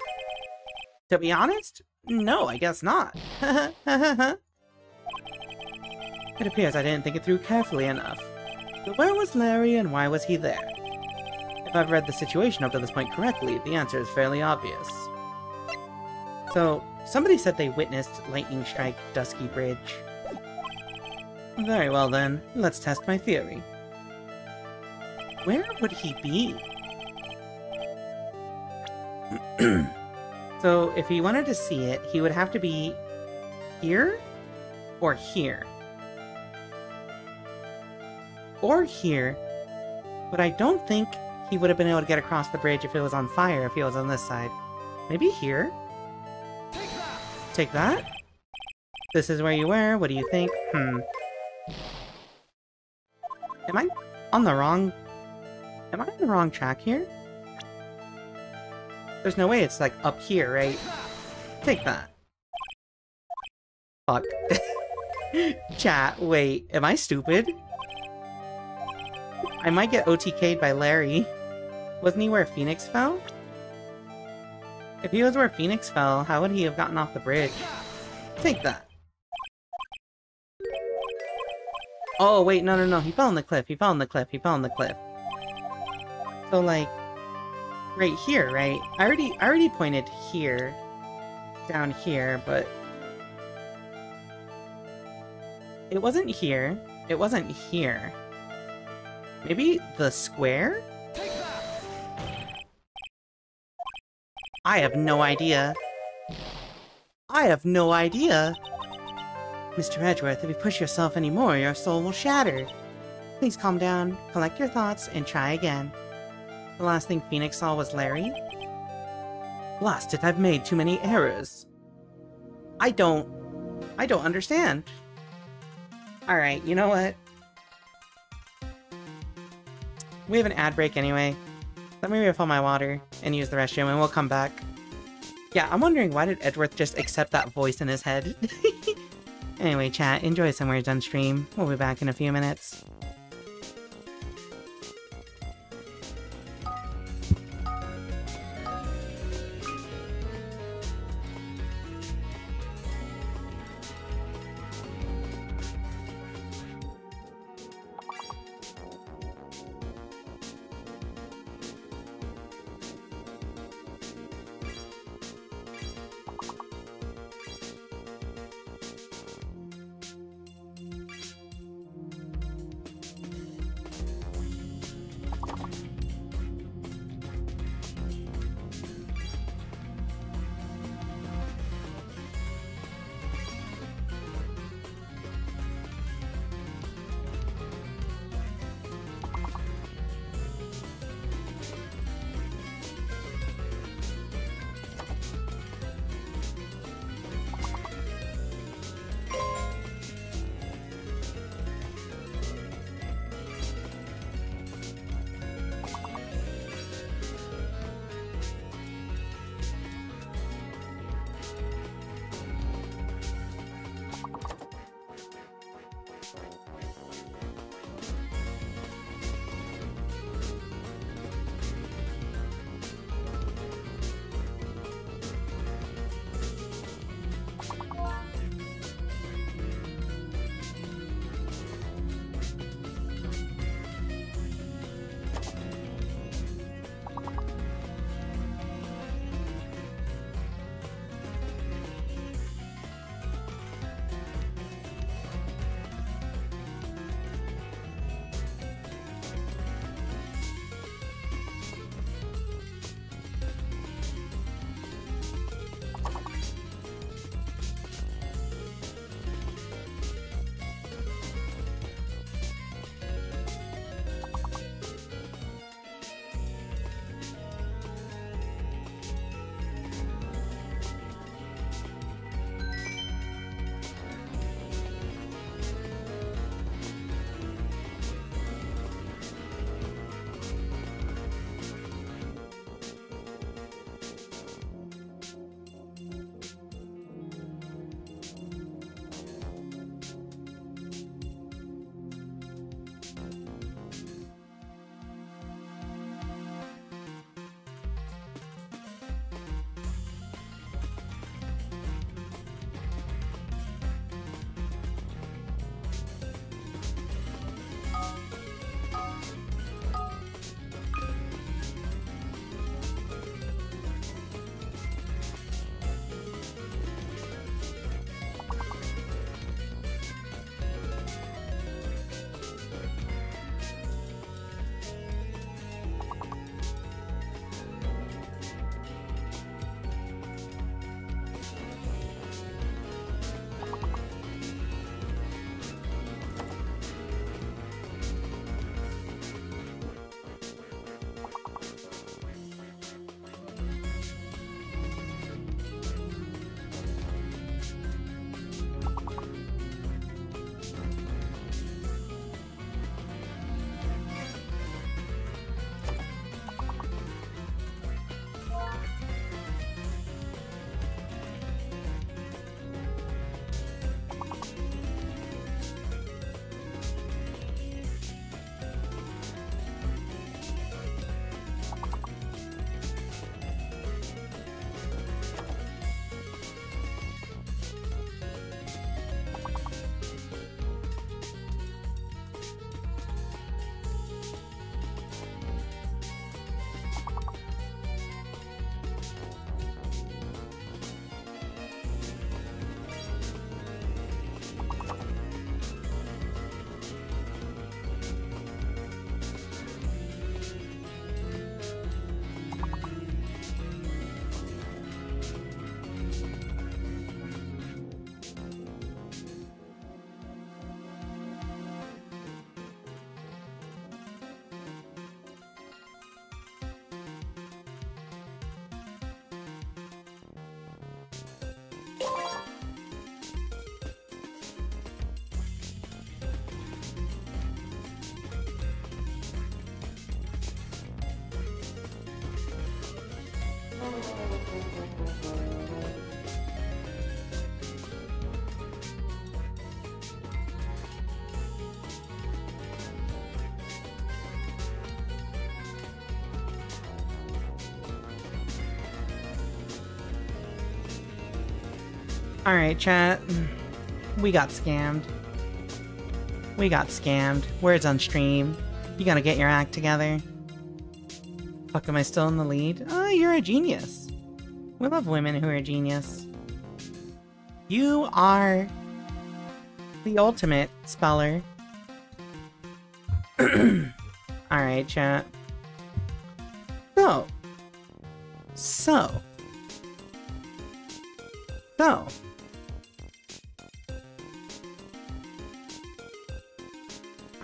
To be honest, no, I guess not. It appears I didn't think it through carefully enough. But where was Larry and why was he there? If I've read the situation up to this point correctly, the answer is fairly obvious. So, somebody said they witnessed lightning strike Dusky Bridge. Very well then, let's test my theory. Where would he be? So, if he wanted to see it, he would have to be here or here. Or here, but I don't think he would have been able to get across the bridge if it was on fire, if he was on this side. Maybe here? Take that? This is where you were, what do you think? Am I on the wrong... Am I on the wrong track here? There's no way it's, like, up here, right? Take that. Fuck. Chat, wait, am I stupid? I might get OTK'd by Larry. Wasn't he where Phoenix fell? If he was where Phoenix fell, how would he have gotten off the bridge? Take that. Oh, wait, no, he fell on the cliff, he fell on the cliff. So, like, right here, right? I already pointed here, down here, but... It wasn't here. It wasn't here. Maybe the square? I have no idea. Mr. Edgeworth, if you push yourself any more, your soul will shatter. Please calm down, collect your thoughts, and try again. The last thing Phoenix saw was Larry? Blast it, I've made too many errors. I don't understand. Alright, you know what? We have an ad break anyway. Let me refill my water and use the restroom and we'll come back. Yeah, I'm wondering why did Edgeworth just accept that voice in his head? Anyway, chat, enjoy Somewhere Done stream. We'll be back in a few minutes. Alright, chat. We got scammed. We got scammed. Words on stream. You gotta get your act together. Fuck, am I still in the lead? Oh, you're a genius. We love women who are a genius. You are the ultimate speller. Alright, chat. So.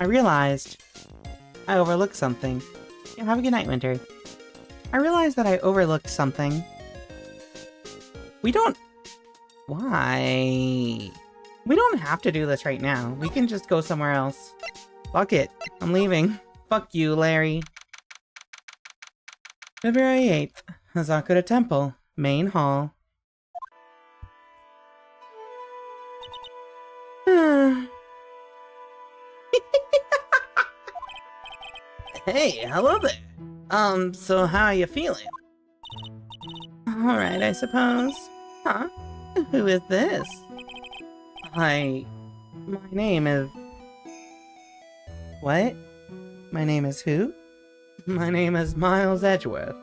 I realized I overlooked something. Yeah, have a good night, Winter. I realized that I overlooked something. We don't... Why? We don't have to do this right now. We can just go somewhere else. Fuck it. I'm leaving. Fuck you, Larry. February 8th. Hazakura Temple. Main Hall. Hey, hello there. So how are you feeling? Alright, I suppose. Huh? Who is this? My name is... What? My name is who? My name is Miles Edgeworth.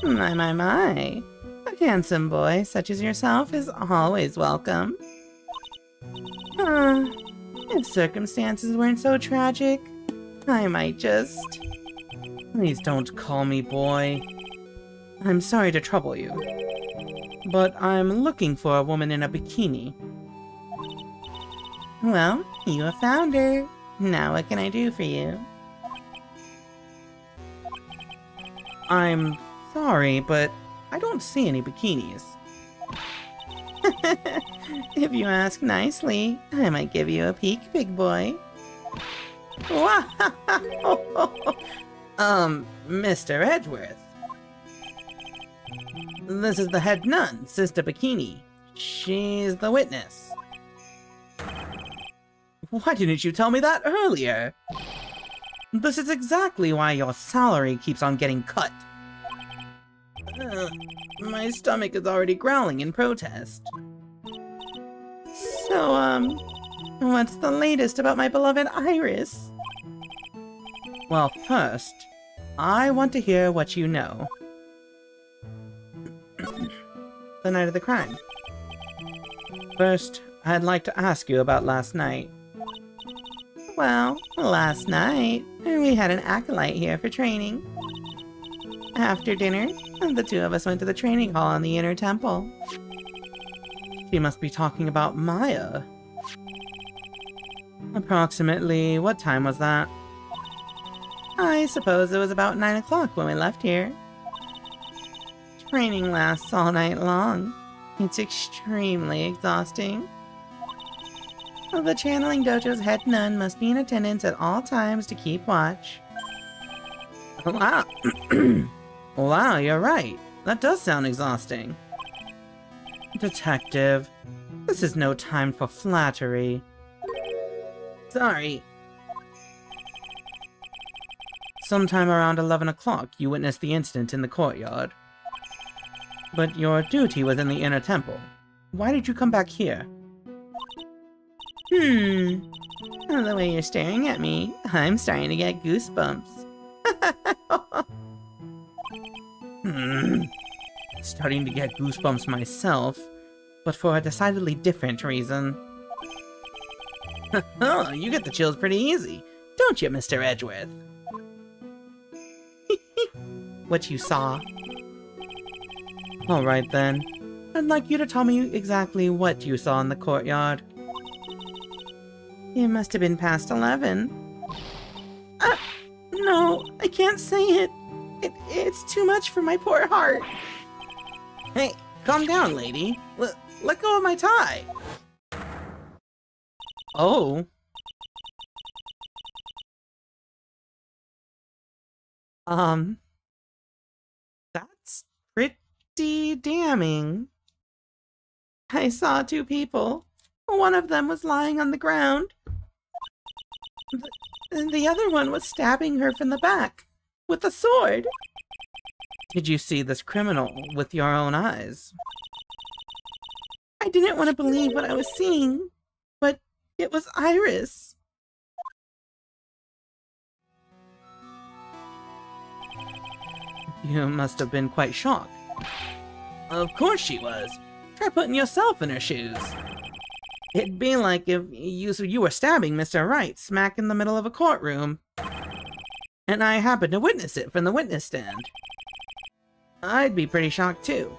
My. A handsome boy such as yourself is always welcome. If circumstances weren't so tragic, I might just... Please don't call me boy. I'm sorry to trouble you, but I'm looking for a woman in a bikini. Well, you have found her. Now what can I do for you? I'm sorry, but I don't see any bikinis. If you ask nicely, I might give you a peek, big boy. Mr. Edgeworth. This is the head nun, Sister Bikini. She's the witness. Why didn't you tell me that earlier? This is exactly why your salary keeps on getting cut. My stomach is already growling in protest. So, what's the latest about my beloved Iris? Well, first, I want to hear what you know. The night of the crime. First, I'd like to ask you about last night. Well, last night, we had an acolyte here for training. After dinner, the two of us went to the training hall in the inner temple. She must be talking about Maya. Approximately what time was that? I suppose it was about 9 o'clock when we left here. Training lasts all night long. It's extremely exhausting. The channeling dojo's head nun must be in attendance at all times to keep watch. Wow. Wow, you're right. That does sound exhausting. Detective, this is no time for flattery. Sorry. Sometime around 11 o'clock, you witnessed the incident in the courtyard. But your duty was in the inner temple. Why did you come back here? The way you're staring at me, I'm starting to get goosebumps. Starting to get goosebumps myself, but for a decidedly different reason. Oh, you get the chills pretty easy, don't you, Mr. Edgeworth? What you saw. Alright then. I'd like you to tell me exactly what you saw in the courtyard. It must have been past 11. No, I can't say it. It's too much for my poor heart. Hey, calm down, lady. Let go of my tie. Oh. That's pretty damning. I saw two people. One of them was lying on the ground. The other one was stabbing her from the back with a sword. Did you see this criminal with your own eyes? didn't want to believe what I was seeing, but it was Iris. You must have been quite shocked. Of course she was. Try putting yourself in her shoes. It'd be like if you were stabbing Mr. Wright smack in the middle of a courtroom, and I happened to witness it from the witness stand. I'd be pretty shocked too.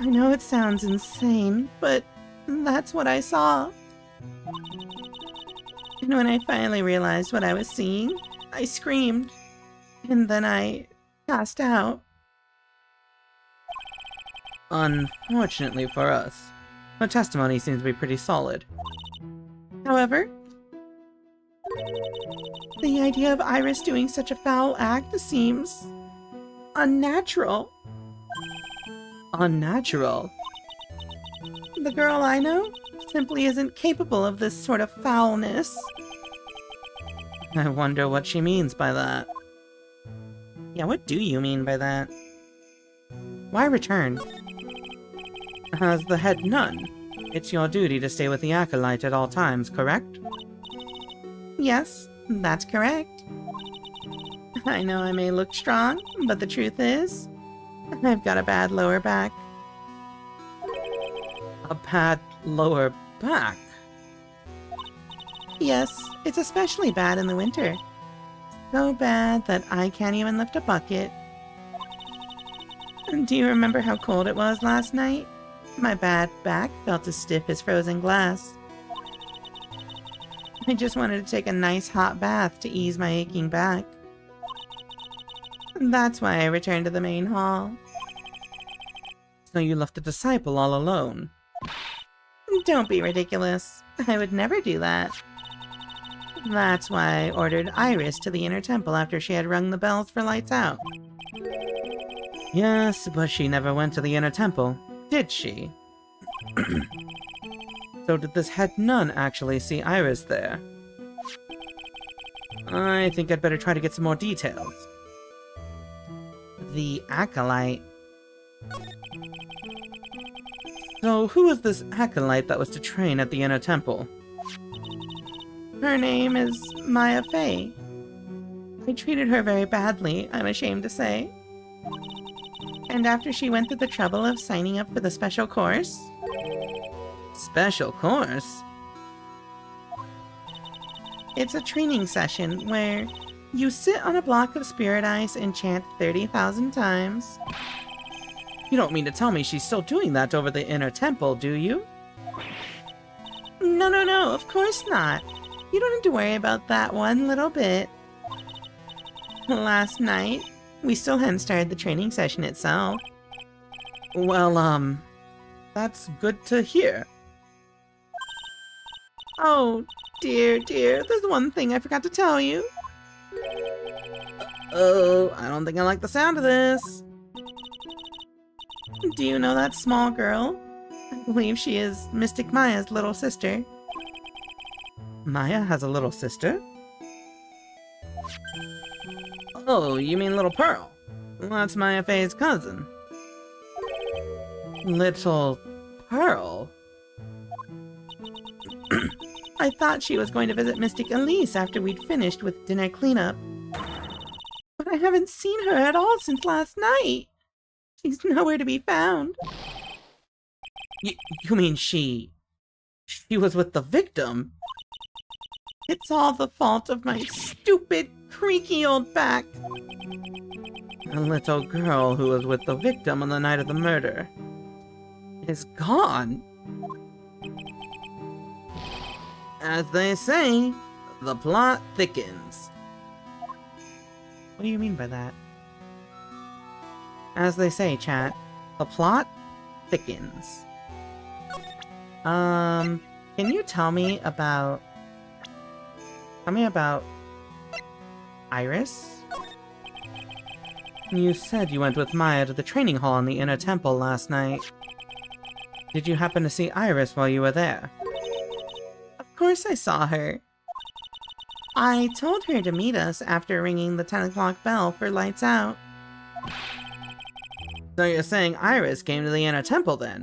I know it sounds insane, but that's what I saw. And when I finally realized what I was seeing, I screamed, and then I passed out. Unfortunately for us, her testimony seems to be pretty solid. However, the idea of Iris doing such a foul act seems unnatural. Unnatural? The girl I know simply isn't capable of this sort of foulness. I wonder what she means by that. Yeah, what do you mean by that? Why return? As the head nun, it's your duty to stay with the acolyte at all times, correct? Yes, that's correct. I know I may look strong, but the truth is, I've got a bad lower back. A bad lower back? Yes, it's especially bad in the winter. So bad that I can't even lift a bucket. Do you remember how cold it was last night? My bad back felt as stiff as frozen glass. I just wanted to take a nice hot bath to ease my aching back. That's why I returned to the main hall. So you left the disciple all alone? Don't be ridiculous. I would never do that. That's why I ordered Iris to the inner temple after she had rung the bells for lights out. Yes, but she never went to the inner temple, did she? So did this head nun actually see Iris there? I think I'd better try to get some more details. The acolyte. So who was this acolyte that was to train at the inner temple? Her name is Maya Fey. I treated her very badly, I'm ashamed to say. And after she went through the trouble of signing up for the special course... Special course? It's a training session where you sit on a block of spirit ice and chant 30,000 times. You don't mean to tell me she's still doing that over the inner temple, do you? No, of course not. You don't have to worry about that one little bit. Last night, we still hadn't started the training session itself. Well, that's good to hear. Oh, dear, there's one thing I forgot to tell you. Oh, I don't think I like the sound of this. Do you know that small girl? I believe she is Mystic Maya's little sister. Maya has a little sister? Oh, you mean Little Pearl? That's Maya Fey's cousin. Little Pearl? I thought she was going to visit Mystic Elise after we'd finished with dinner cleanup. But I haven't seen her at all since last night. She's nowhere to be found. You mean she was with the victim? It's all the fault of my stupid, creaky old back. A little girl who was with the victim on the night of the murder is gone. As they say, the plot thickens. What do you mean by that? As they say, chat, the plot thickens. Can you tell me about... Iris? You said you went with Maya to the training hall in the inner temple last night. Did you happen to see Iris while you were there? Of course I saw her. I told her to meet us after ringing the 10 o'clock bell for lights out. So you're saying Iris came to the inner temple then?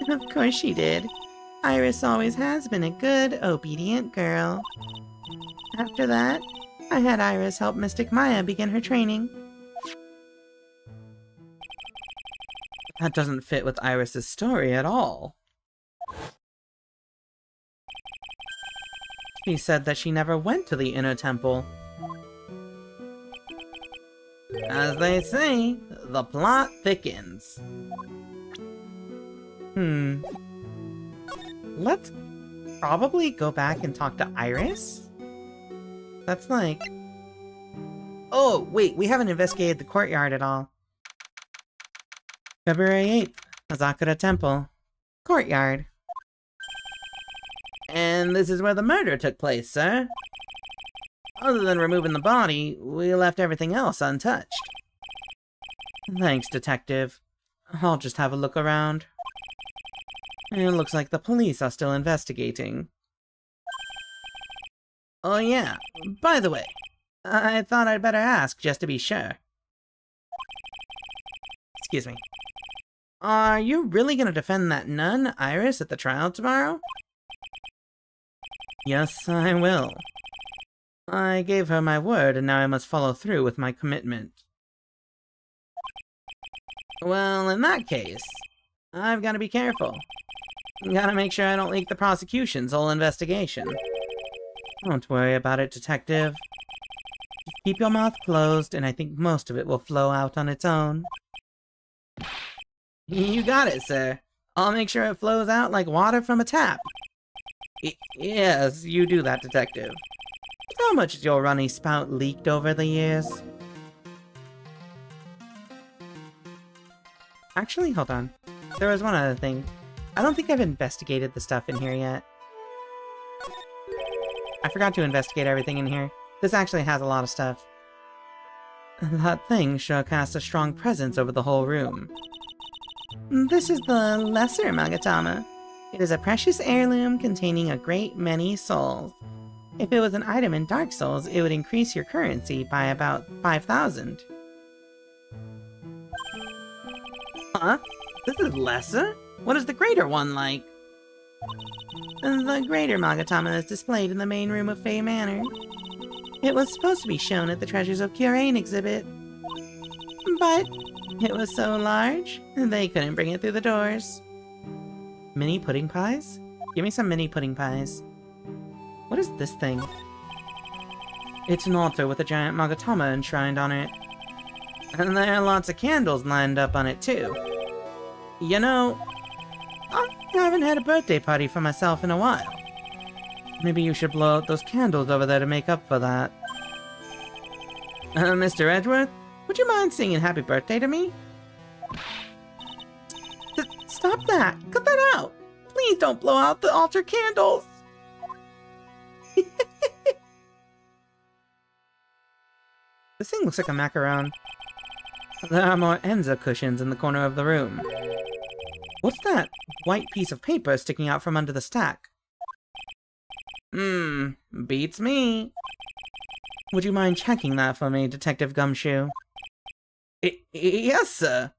Of course she did. Iris always has been a good, obedient girl. After that, I had Iris help Mystic Maya begin her training. That doesn't fit with Iris's story at all. She said that she never went to the inner temple. As they say, the plot thickens. Let's probably go back and talk to Iris? That's like... Oh, wait, we haven't investigated the courtyard at all. February 8th, Azakura Temple. Courtyard. And this is where the murder took place, sir. Other than removing the body, we left everything else untouched. Thanks, Detective. I'll just have a look around. It looks like the police are still investigating. Oh yeah, by the way, I thought I'd better ask just to be sure. Excuse me. Are you really gonna defend that nun, Iris, at the trial tomorrow? Yes, I will. I gave her my word, and now I must follow through with my commitment. Well, in that case, I've gotta be careful. Gotta make sure I don't leak the prosecution's whole investigation. Don't worry about it, Detective. Just keep your mouth closed, and I think most of it will flow out on its own. You got it, sir. I'll make sure it flows out like water from a tap. Yes, you do that, Detective. How much has your runny spout leaked over the years? Actually, hold on. There was one other thing. I don't think I've investigated the stuff in here yet. I forgot to investigate everything in here. This actually has a lot of stuff. That thing sure casts a strong presence over the whole room. This is the Lesser Magatama. It is a precious heirloom containing a great many souls. If it was an item in Dark Souls, it would increase your currency by about 5,000. Huh? This is lesser? What is the greater one like? The greater Magatama is displayed in the main room of Fey Manor. It was supposed to be shown at the Treasures of Kyorain exhibit. But it was so large, they couldn't bring it through the doors. Mini pudding pies? Give me some mini pudding pies. What is this thing? It's an altar with a giant Magatama enshrined on it. And there are lots of candles lined up on it too. You know, I haven't had a birthday party for myself in a while. Maybe you should blow out those candles over there to make up for that. Mr. Edgeworth, would you mind singing happy birthday to me? Stop that! Cut that out! Please don't blow out the altar candles! This thing looks like a macaron. There are more Enza cushions in the corner of the room. What's that white piece of paper sticking out from under the stack? Beats me. Would you mind checking that for me, Detective Gumshoe? Yes, sir.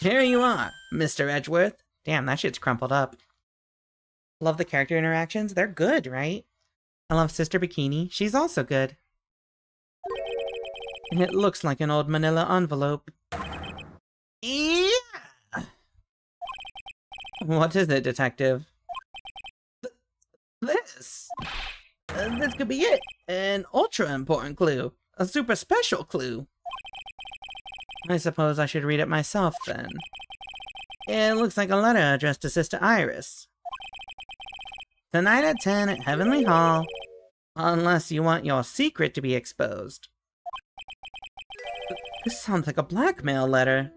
Here you are, Mr. Edgeworth. Damn, that shit's crumpled up. Love the character interactions. They're good, right? I love Sister Bikini. She's also good. It looks like an old manila envelope. Yeah! What is it, Detective? This could be it. An ultra important clue. A super special clue. I suppose I should read it myself, then. It looks like a letter addressed to Sister Iris. Tonight at 10 at Heavenly Hall. Unless you want your secret to be exposed. This sounds like a blackmail letter.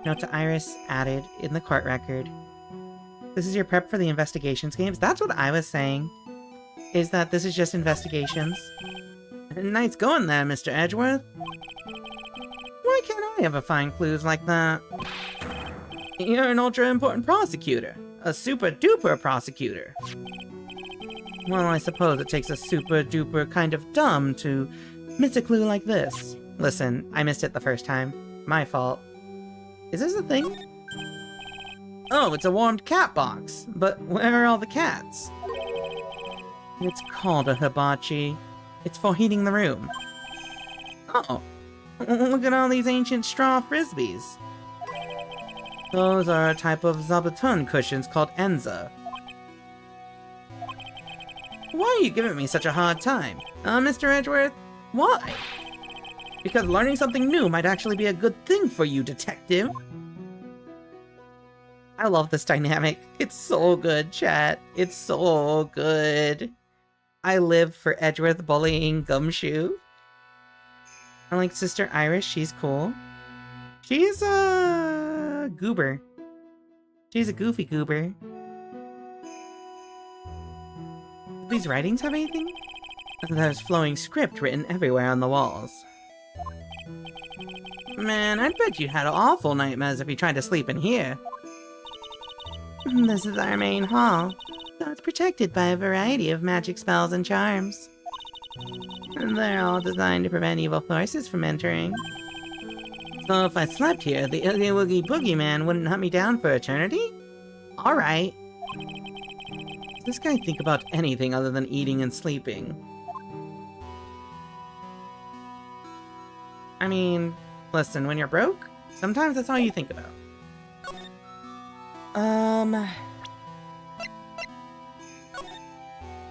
Note to Iris added in the court record. This is your prep for the investigations games? That's what I was saying. Is that this is just investigations? Nice going there, Mr. Edgeworth. Why can't I ever find clues like that? You're an ultra-important prosecutor. A super-duper prosecutor. Well, I suppose it takes a super-duper kind of dumb to miss a clue like this. Listen, I missed it the first time. My fault. Is this a thing? Oh, it's a warmed cat box. But where are all the cats? It's called a hibachi. It's for heating the room. Oh, look at all these ancient straw frisbees. Those are a type of zabuton cushions called enza. Why are you giving me such a hard time? Mr. Edgeworth? Why? Because learning something new might actually be a good thing for you, detective. I love this dynamic. It's so good, chat. It's so good. I live for Edgeworth bullying Gumshoe. I like Sister Iris. She's cool. She's a goober. She's a goofy goober. Do these writings have anything? There's flowing script written everywhere on the walls. Man, I'd bet you had awful nightmares if you tried to sleep in here. This is our main hall, so it's protected by a variety of magic spells and charms. And they're all designed to prevent evil forces from entering. So if I slept here, the Oogie Woogie Boogeyman wouldn't hunt me down for eternity? Alright. Does this guy think about anything other than eating and sleeping? I mean, listen, when you're broke, sometimes that's all you think about.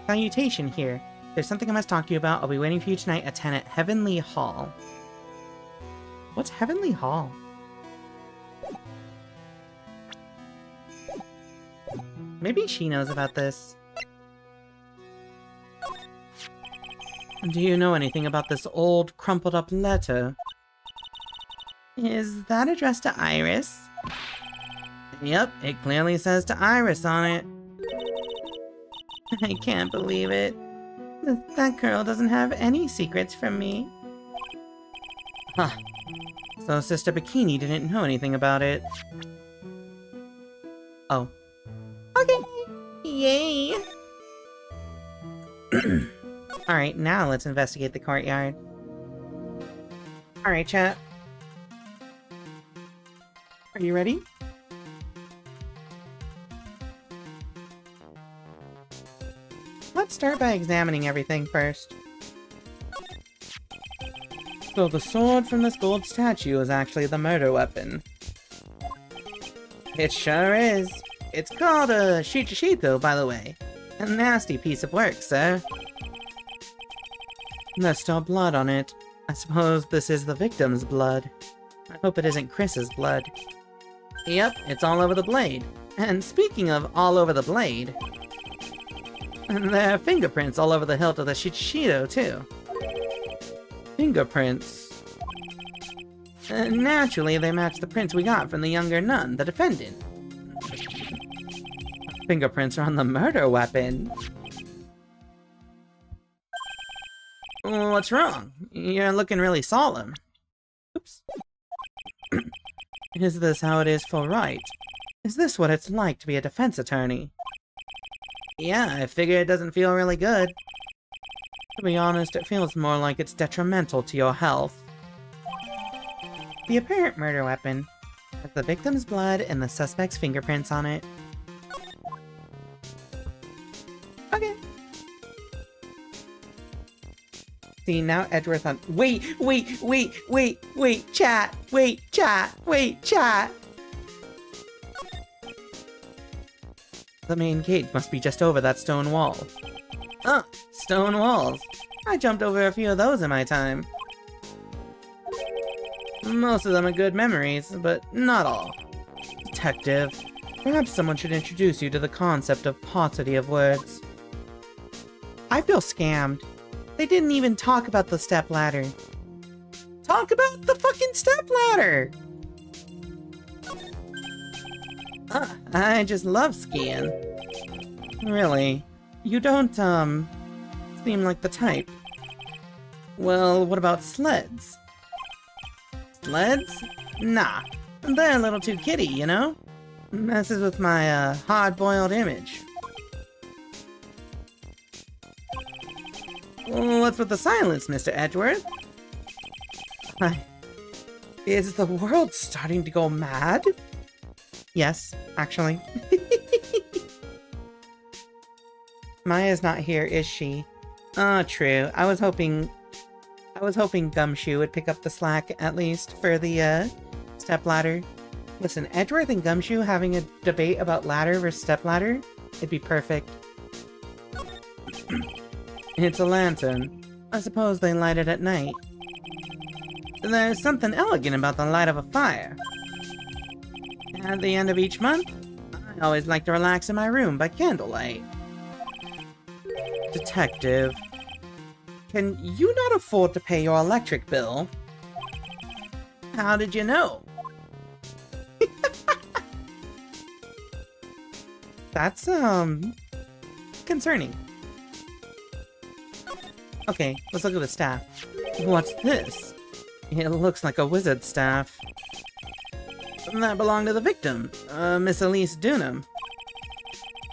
Salutation here. There's something I must talk to you about. I'll be waiting for you tonight at 10 at Heavenly Hall. What's Heavenly Hall? Maybe she knows about this. Do you know anything about this old, crumpled up letter? Is that addressed to Iris? Yep, it clearly says to Iris on it. I can't believe it. That girl doesn't have any secrets from me. Huh. So Sister Bikini didn't know anything about it. Oh. Okay! Yay! Alright, now let's investigate the courtyard. Alright, chat. Are you ready? Let's start by examining everything first. So the sword from this gold statue is actually the murder weapon. It sure is. It's called a shichishito, by the way. A nasty piece of work, sir. There's still blood on it. I suppose this is the victim's blood. I hope it isn't Chris's blood. Yep, it's all over the blade. And speaking of all over the blade, there are fingerprints all over the hilt of the shichishito, too. Fingerprints. Naturally, they match the prints we got from the younger nun, the defendant. Fingerprints are on the murder weapon. What's wrong? You're looking really solemn. Oops. Is this how it is for right? Is this what it's like to be a defense attorney? Yeah, I figure it doesn't feel really good. To be honest, it feels more like it's detrimental to your health. The apparent murder weapon has the victim's blood and the suspect's fingerprints on it. Okay. See, now Edgeworth on- Wait, chat! Wait, chat! The main gate must be just over that stone wall. Oh, stone walls. I jumped over a few of those in my time. Most of them are good memories, but not all. Detective, perhaps someone should introduce you to the concept of paucity of words. I feel scammed. They didn't even talk about the stepladder. Talk about the fucking stepladder! I just love skiing. Really? You don't, seem like the type. Well, what about sleds? Sleds? Nah. They're a little too kiddie, you know? Messes with my, hard-boiled image. What's with the silence, Mr. Edgeworth? Is the world starting to go mad? Yes, actually. Maya's not here, is she? Oh, true. I was hoping Gumshoe would pick up the slack, at least, for the, stepladder. Listen, Edgeworth and Gumshoe having a debate about ladder versus stepladder? It'd be perfect. It's a lantern. I suppose they light it at night. There's something elegant about the light of a fire. At the end of each month, I always like to relax in my room by candlelight. Detective, can you not afford to pay your electric bill? How did you know? That's, concerning. Okay, let's look at the staff. What's this? It looks like a wizard's staff. That belonged to the victim, Miss Elise Dunham.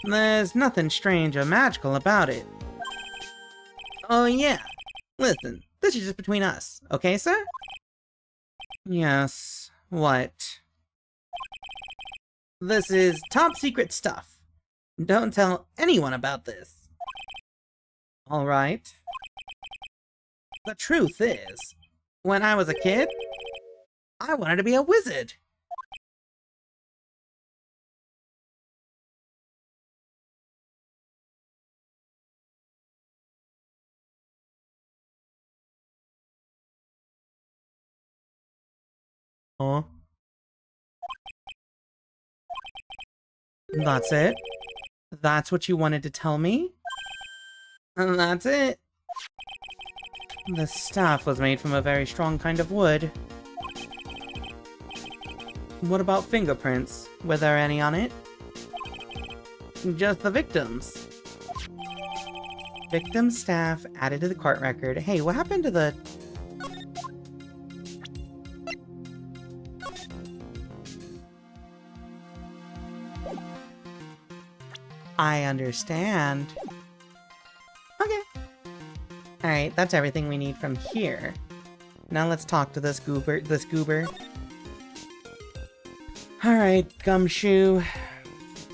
There's nothing strange or magical about it. Oh yeah. Listen, this is just between us, okay, sir? Yes. What? This is top secret stuff. Don't tell anyone about this. Alright. The truth is, when I was a kid, I wanted to be a wizard. Oh. That's it? That's what you wanted to tell me? And that's it. The staff was made from a very strong kind of wood. What about fingerprints? Were there any on it? Just the victims. Victim staff added to the court record. Hey, what happened to the... I understand. Okay. Alright, that's everything we need from here. Now let's talk to this goober. Alright, Gumshoe.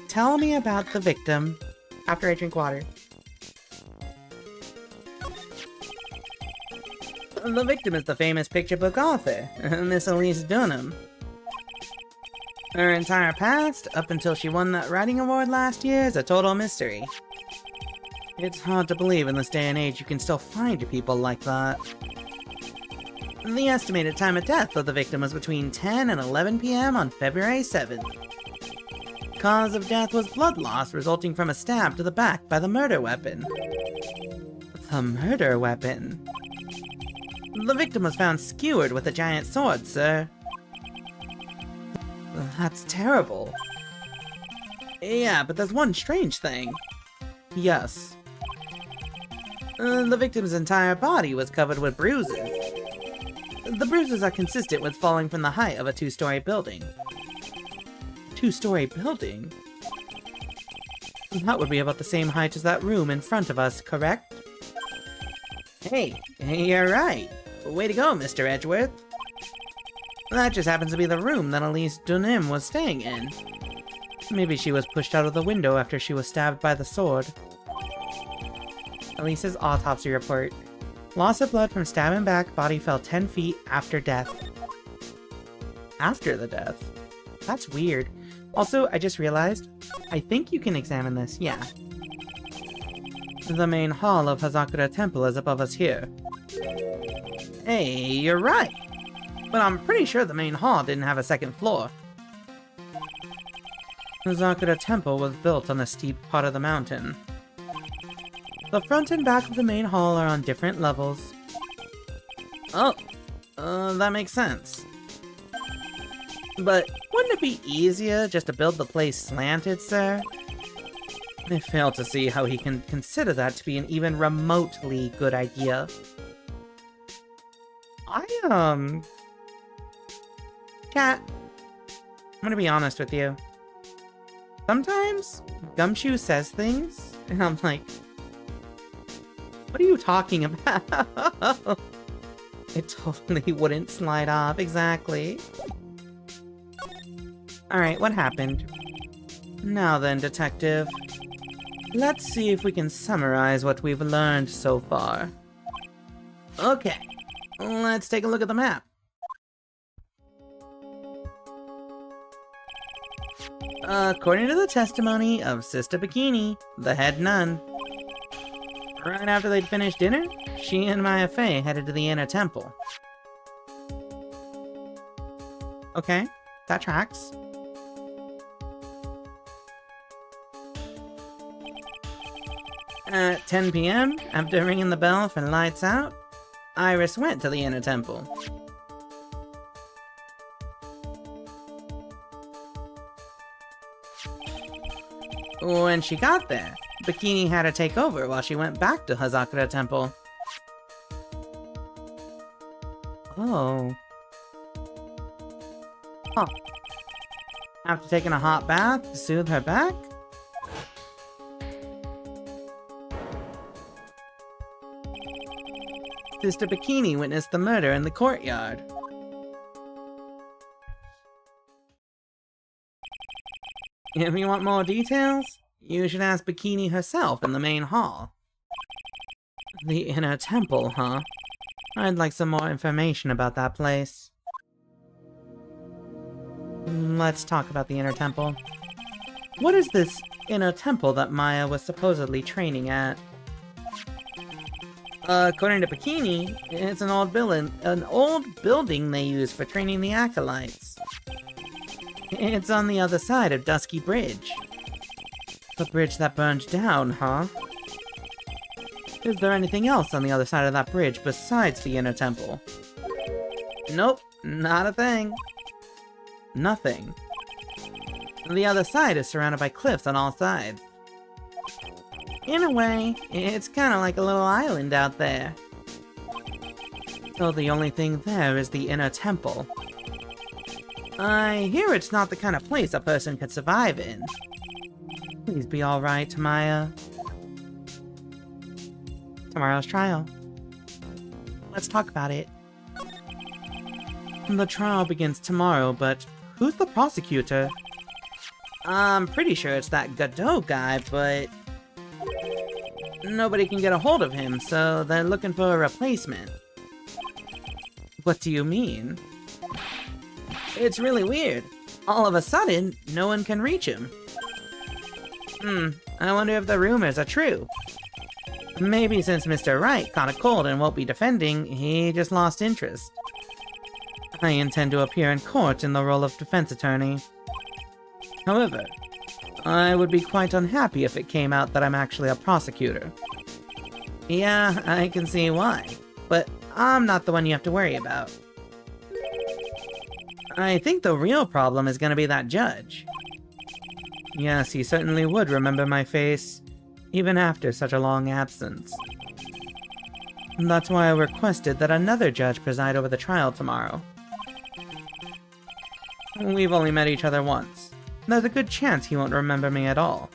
Tell me about the victim after I drink water. The victim is the famous picture book author, Miss Elise Dunham. Her entire past, up until she won that writing award last year, is a total mystery. It's hard to believe in this day and age you can still find people like that. The estimated time of death of the victim was between 10 and 11 p.m. on February 7th. Cause of death was blood loss resulting from a stab to the back by the murder weapon. The murder weapon? The victim was found skewered with a giant sword, sir. That's terrible. Yeah, but there's one strange thing. Yes. The victim's entire body was covered with bruises. The bruises are consistent with falling from the height of a two-story building. Two-story building? That would be about the same height as that room in front of us, correct? Hey, you're right. Way to go, Mr. Edgeworth. That just happens to be the room that Elise Dunham was staying in. Maybe she was pushed out of the window after she was stabbed by the sword. Elise's autopsy report. Loss of blood from stab and back, body fell 10 feet after death. After the death? That's weird. Also, I just realized, I think you can examine this, yeah. The main hall of Hazakura Temple is above us here. Hey, you're right! But I'm pretty sure the main hall didn't have a second floor. Hazakura Temple was built on a steep part of the mountain. The front and back of the main hall are on different levels. Oh, that makes sense. But wouldn't it be easier just to build the place slanted, sir? I fail to see how he can consider that to be an even remotely good idea. Cat, I'm gonna be honest with you. Sometimes Gumshoe says things, and I'm like, what are you talking about? It totally wouldn't slide off, exactly. Alright, what happened? Now then, detective. Let's see if we can summarize what we've learned so far. Okay, let's take a look at the map. According to the testimony of Sister Bikini, the head nun, right after they'd finished dinner, she and Maya Fey headed to the inner temple. Okay, that tracks. At 10 p.m., after ringing the bell for lights out, Iris went to the inner temple. When she got there, Bikini had her take over while she went back to Hazakura Temple. Oh. Huh. After taking a hot bath to soothe her back? Sister Bikini witnessed the murder in the courtyard. If you want more details, you should ask Bikini herself in the main hall. The inner temple, huh? I'd like some more information about that place. Let's talk about the inner temple. What is this inner temple that Maya was supposedly training at? According to Bikini, it's an old building they use for training the acolytes. It's on the other side of Dusky Bridge. The bridge that burned down, huh? Is there anything else on the other side of that bridge besides the inner temple? Nope, not a thing. Nothing. The other side is surrounded by cliffs on all sides. In a way, it's kind of like a little island out there. So the only thing there is the inner temple. I hear it's not the kind of place a person could survive in. Please be alright, Tamaya. Tomorrow's trial. Let's talk about it. The trial begins tomorrow, but who's the prosecutor? I'm pretty sure it's that Godot guy, but nobody can get a hold of him, so they're looking for a replacement. What do you mean? It's really weird. All of a sudden, no one can reach him. I wonder if the rumors are true. Maybe since Mr. Wright caught a cold and won't be defending, he just lost interest. I intend to appear in court in the role of defense attorney. However, I would be quite unhappy if it came out that I'm actually a prosecutor. Yeah, I can see why, but I'm not the one you have to worry about. I think the real problem is gonna be that judge. Yes, he certainly would remember my face, even after such a long absence. That's why I requested that another judge preside over the trial tomorrow. We've only met each other once. There's a good chance he won't remember me at all.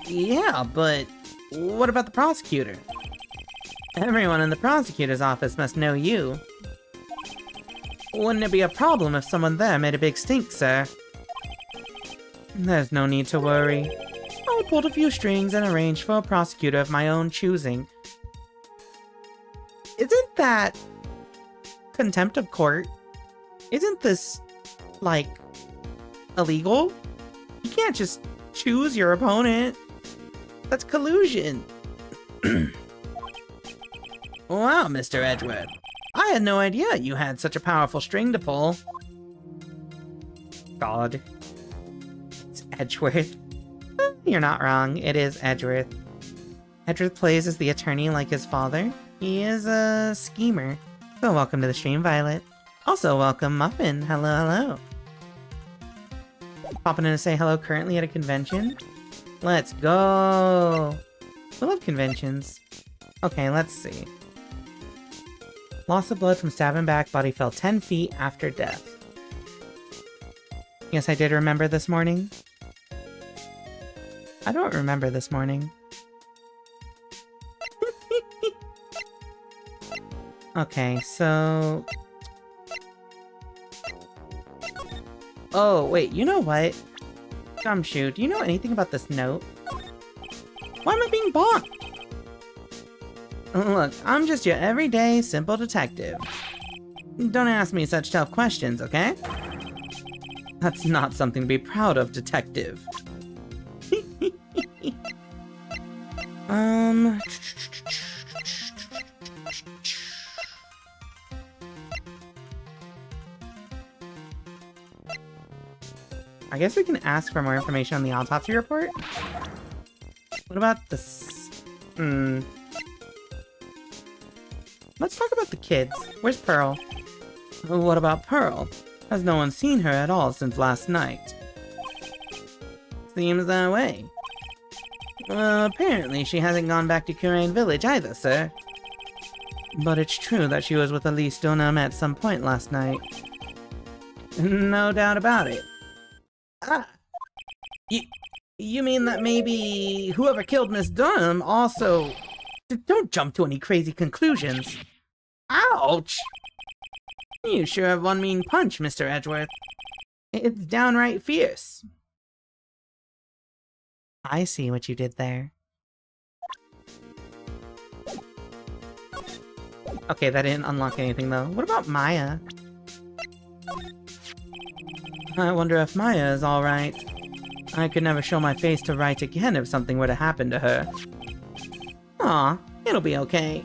Yeah, but what about the prosecutor? Everyone in the prosecutor's office must know you. Wouldn't it be a problem if someone there made a big stink, sir? There's no need to worry. I pulled a few strings and arranged for a prosecutor of my own choosing. Isn't that contempt of court? Isn't this, like, illegal? You can't just choose your opponent. That's collusion. Wow, Mr. Edgeworth. I had no idea you had such a powerful string to pull. God. It's Edgeworth. You're not wrong, it is Edgeworth. Edgeworth plays as the attorney like his father. He is a schemer. So welcome to the stream, Violet. Also welcome, Muffin. Hello, hello. Popping in to say hello currently at a convention? Let's go! We love conventions. Okay, let's see. Loss of blood from stabbing back, body fell 10 feet after death. Yes, I did remember this morning. I don't remember this morning. Okay, so... Oh, wait, you know what? Gumshoe, do you know anything about this note? Why am I being blocked? Look, I'm just your everyday, simple detective. Don't ask me such tough questions, okay? That's not something to be proud of, detective. I guess we can ask for more information on the autopsy report? What about this? Let's talk about the kids. Where's Pearl? What about Pearl? Has no one seen her at all since last night? Seems that way. Apparently she hasn't gone back to Kurain Village either, sir. But it's true that she was with Elise Dunham at some point last night. No doubt about it. Ah! You mean that maybe whoever killed Miss Dunham also... Don't jump to any crazy conclusions. Ouch! You sure have one mean punch, Mr. Edgeworth. It's downright fierce. I see what you did there. Okay, that didn't unlock anything though. What about Maya? I wonder if Maya is alright. I could never show my face to Wright again if something were to happen to her. Aw, it'll be okay.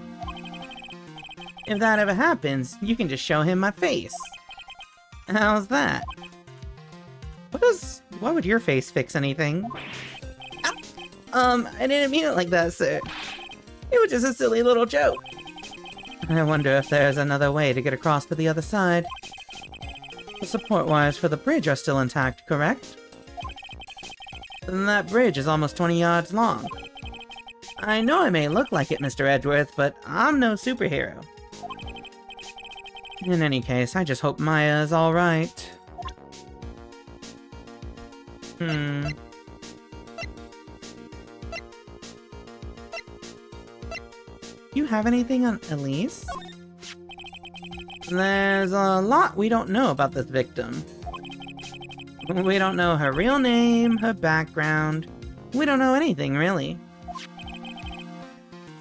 If that ever happens, you can just show him my face. How's that? Why would your face fix anything? I didn't mean it like that, sir. It was just a silly little joke. I wonder if there's another way to get across to the other side. The support wires for the bridge are still intact, correct? That bridge is almost 20 yards long. I know I may look like it, Mr. Edgeworth, but I'm no superhero. In any case, I just hope Maya is alright. You have anything on Elise? There's a lot we don't know about this victim. We don't know her real name, her background. We don't know anything, really.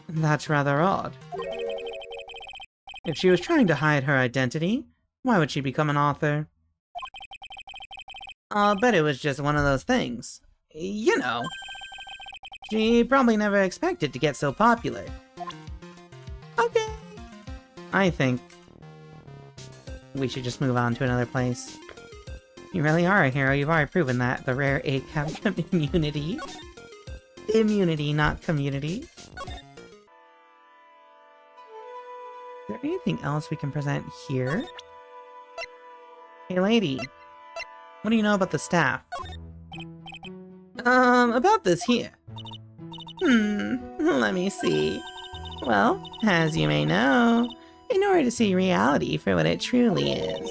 That's rather odd. If she was trying to hide her identity, why would she become an author? I'll bet it was just one of those things. You know. She probably never expected to get so popular. Okay. I think we should just move on to another place. You really are a hero, you've already proven that. The rare ACAB immunity. Immunity, not community. Is there anything else we can present here? Hey lady, what do you know about the staff? About this here. Let me see. Well, as you may know, in order to see reality for what it truly is,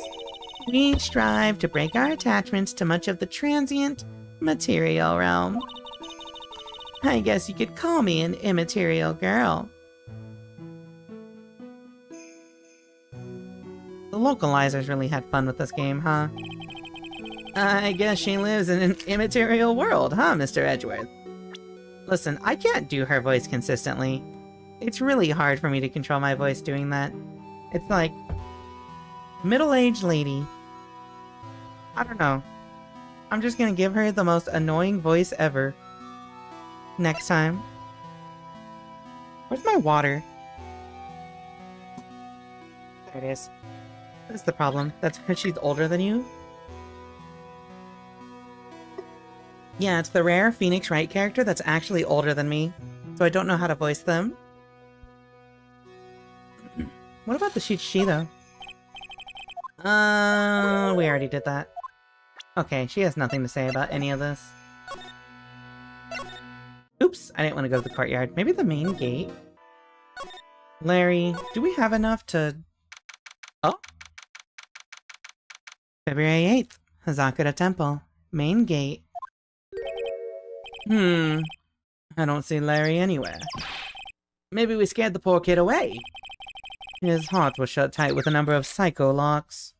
we strive to break our attachments to much of the transient, material realm. I guess you could call me an immaterial girl. The localizers really had fun with this game, huh? I guess she lives in an immaterial world, huh, Mr. Edgeworth? Listen, I can't do her voice consistently. It's really hard for me to control my voice doing that. It's like... middle-aged lady. I don't know. I'm just gonna give her the most annoying voice ever. Next time. Where's my water? There it is. That's the problem. That's because she's older than you? Yeah, it's the rare Phoenix Wright character that's actually older than me, so I don't know how to voice them. What about the Shichido? We already did that. Okay, she has nothing to say about any of this. Oops, I didn't want to go to the courtyard. Maybe the main gate? Larry, do we have enough to... Oh? February 8th, Hazakura Temple. Main gate. I don't see Larry anywhere. Maybe we scared the poor kid away. His heart was shut tight with a number of psycho locks.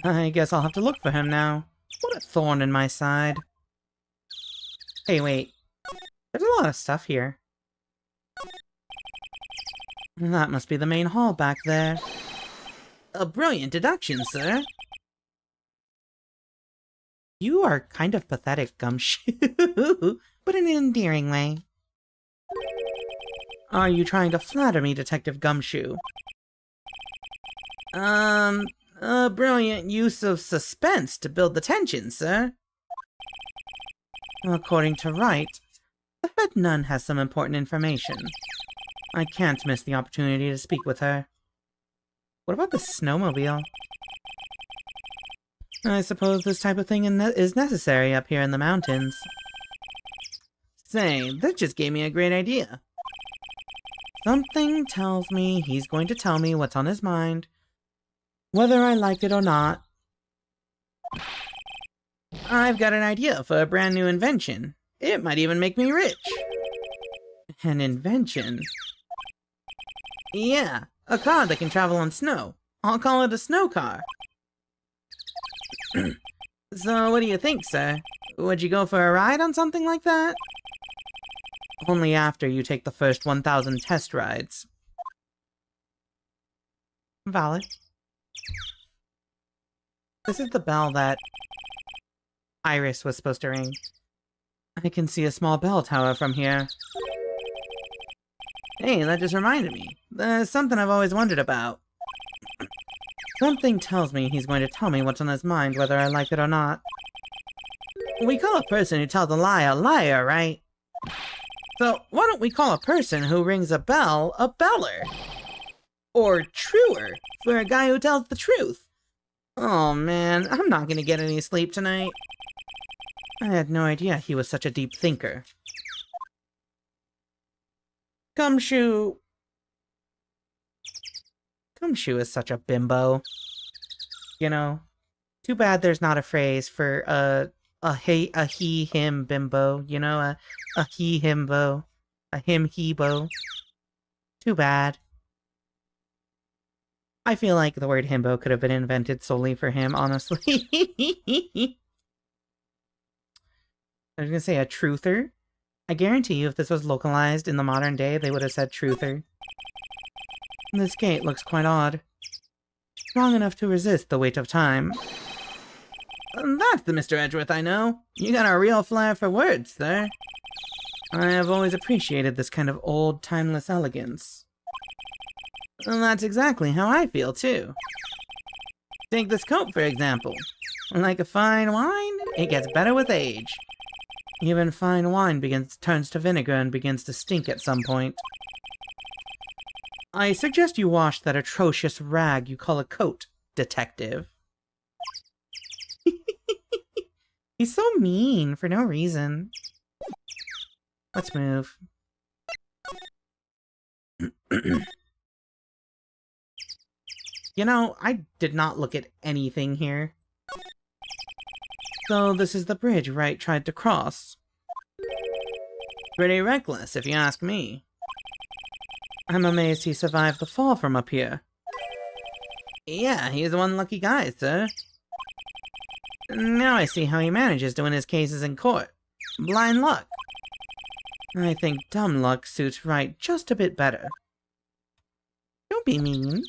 I guess I'll have to look for him now. What a thorn in my side. Hey, wait. There's a lot of stuff here. That must be the main hall back there. A brilliant deduction, sir. You are kind of pathetic, Gumshoe, but in an endearing way. Are you trying to flatter me, Detective Gumshoe? A brilliant use of suspense to build the tension, sir. According to Wright, the head nun has some important information. I can't miss the opportunity to speak with her. What about the snowmobile? I suppose this type of thing is necessary up here in the mountains. Say, that just gave me a great idea. Something tells me he's going to tell me what's on his mind, whether I like it or not. I've got an idea for a brand new invention. It might even make me rich. An invention? Yeah, a car that can travel on snow. I'll call it a snow car. So, what do you think, sir? Would you go for a ride on something like that? Only after you take the first 1,000 test rides. Valid. This is the bell that Iris was supposed to ring. I can see a small bell tower from here. Hey, that just reminded me. There's something I've always wondered about. Something tells me he's going to tell me what's on his mind, whether I like it or not. We call a person who tells a liar, right? So, why don't we call a person who rings a bell a beller? Or truer, for a guy who tells the truth. Oh man, I'm not gonna get any sleep tonight. I had no idea he was such a deep thinker. Gumshoe is such a bimbo. You know, too bad there's not a phrase for a he, him bimbo, you know, a he, himbo, a him, he-bo. Too bad. I feel like the word himbo could have been invented solely for him, honestly. I was gonna say a truther. I guarantee you if this was localized in the modern day, they would have said truther. This gate looks quite odd. Strong enough to resist the weight of time. That's the Mr. Edgeworth I know. You got a real flair for words, sir. I have always appreciated this kind of old, timeless elegance. And that's exactly how I feel, too. Take this coat, for example. Like a fine wine, it gets better with age. Even fine wine turns to vinegar and begins to stink at some point. I suggest you wash that atrocious rag you call a coat, detective. He's so mean for no reason. Let's move. You know, I did not look at anything here. So this is the bridge Wright tried to cross. Pretty reckless, if you ask me. I'm amazed he survived the fall from up here. Yeah, he's one lucky guy, sir. Now I see how he manages to win his cases in court. Blind luck. I think dumb luck suits Wright just a bit better. Don't be mean.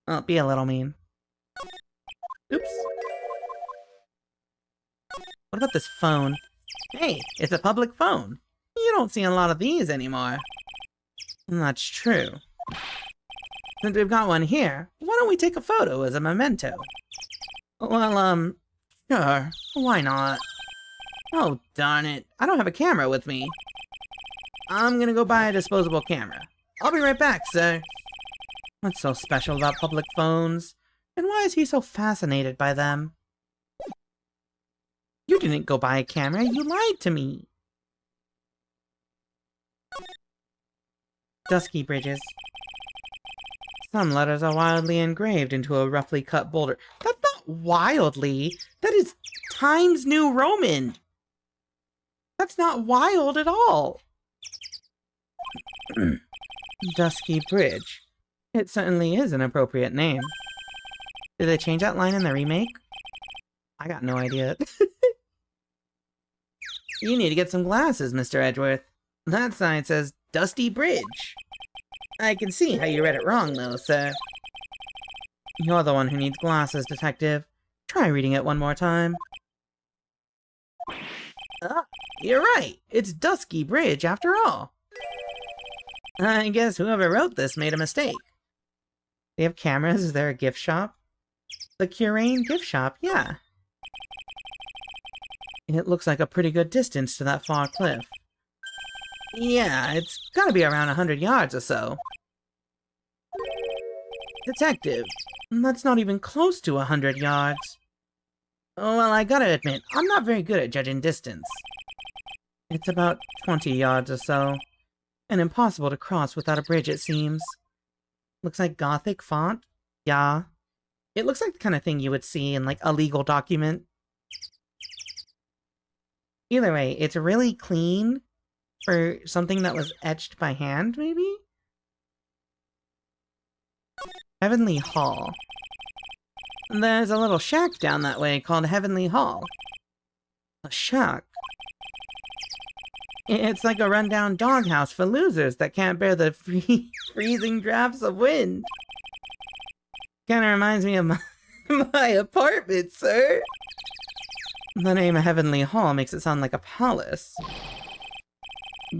Oh, be a little mean. Oops. What about this phone? Hey, it's a public phone. You don't see a lot of these anymore. That's true. Since we've got one here, why don't we take a photo as a memento? Well, sure. Why not? Oh, darn it. I don't have a camera with me. I'm gonna go buy a disposable camera. I'll be right back, sir. What's so special about public phones? And why is he so fascinated by them? You didn't go buy a camera, you lied to me. Dusky bridges. Some letters are wildly engraved into a roughly cut boulder. That's not wildly. That is Times New Roman. That's not wild at all. Dusky bridge. It certainly is an appropriate name. Did they change that line in the remake? I got no idea. You need to get some glasses, Mr. Edgeworth. That sign says Dusty Bridge. I can see how you read it wrong, though, sir. You're the one who needs glasses, Detective. Try reading it one more time. You're right. It's Dusky Bridge, after all. I guess whoever wrote this made a mistake. They have cameras? Is there a gift shop? The Curane gift shop, yeah. It looks like a pretty good distance to that far cliff. Yeah, it's gotta be around 100 yards or so. Detective, that's not even close to 100 yards. Oh, well, I gotta admit, I'm not very good at judging distance. It's about 20 yards or so. And impossible to cross without a bridge, it seems. Looks like Gothic font? Yeah. It looks like the kind of thing you would see in, like, a legal document. Either way, it's really clean for something that was etched by hand, maybe? Heavenly Hall. There's a little shack down that way called Heavenly Hall. A shack? It's like a rundown doghouse for losers that can't bear the freezing drafts of wind. Kinda reminds me of my apartment, sir. The name of Heavenly Hall makes it sound like a palace.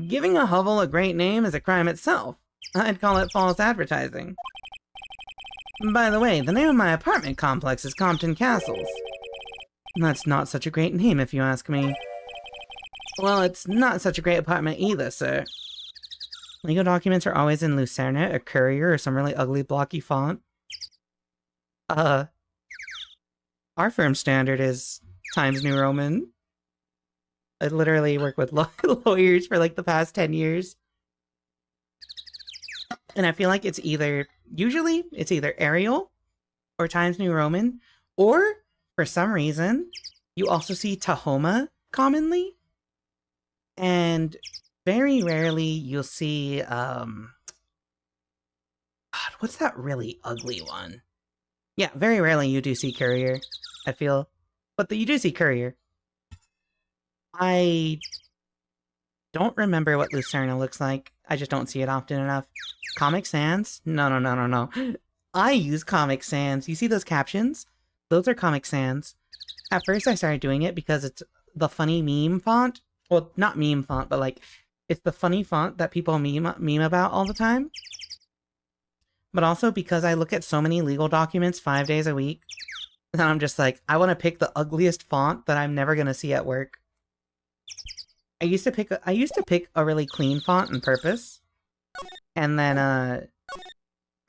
Giving a hovel a great name is a crime itself. I'd call it false advertising. By the way, the name of my apartment complex is Compton Castles. That's not such a great name, if you ask me. Well, it's not such a great apartment either, sir. Legal documents are always in Lucerna, or Courier, or some really ugly blocky font. Our firm standard is Times New Roman. I literally work with lawyers for like the past 10 years. And I feel like it's usually it's either Arial or Times New Roman, or for some reason, you also see Tahoma commonly. And very rarely you'll see, God, what's that really ugly one? Yeah, very rarely you do see Courier, I feel. But you do see Courier. I don't remember what Lucerna looks like. I just don't see it often enough. Comic Sans? No. I use Comic Sans. You see those captions? Those are Comic Sans. At first I started doing it because it's the funny meme font. Well, not meme font, but like, it's the funny font that people meme about all the time. But also because I look at so many legal documents 5 days a week, that I'm just like, I want to pick the ugliest font that I'm never gonna see at work. I used to pick a really clean font on purpose, and then I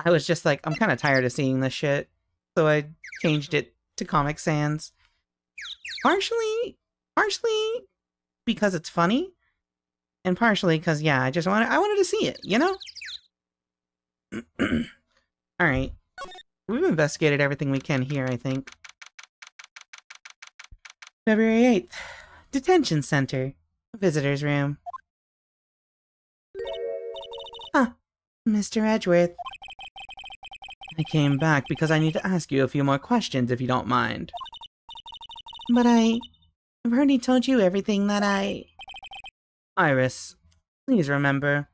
was just like, I'm kind of tired of seeing this shit, so I changed it to Comic Sans. Partially because it's funny, and partially because, yeah, I wanted to see it, you know? Alright. We've investigated everything we can here, I think. February 8th. Detention Center. Visitor's room. Mr. Edgeworth. I came back because I need to ask you a few more questions, if you don't mind. But I've already told you everything that Iris, please remember.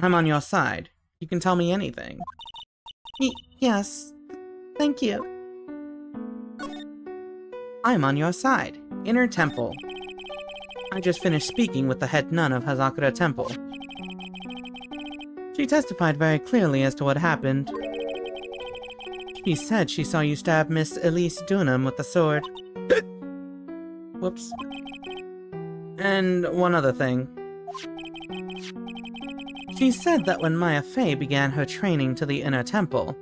I'm on your side. You can tell me anything. Yes. Thank you. I'm on your side. Inner Temple. I just finished speaking with the head nun of Hazakura Temple. She testified very clearly as to what happened. She said she saw you stab Miss Elise Dunham with the sword. Whoops. And one other thing. She said that when Maya Fey began her training to the Inner Temple,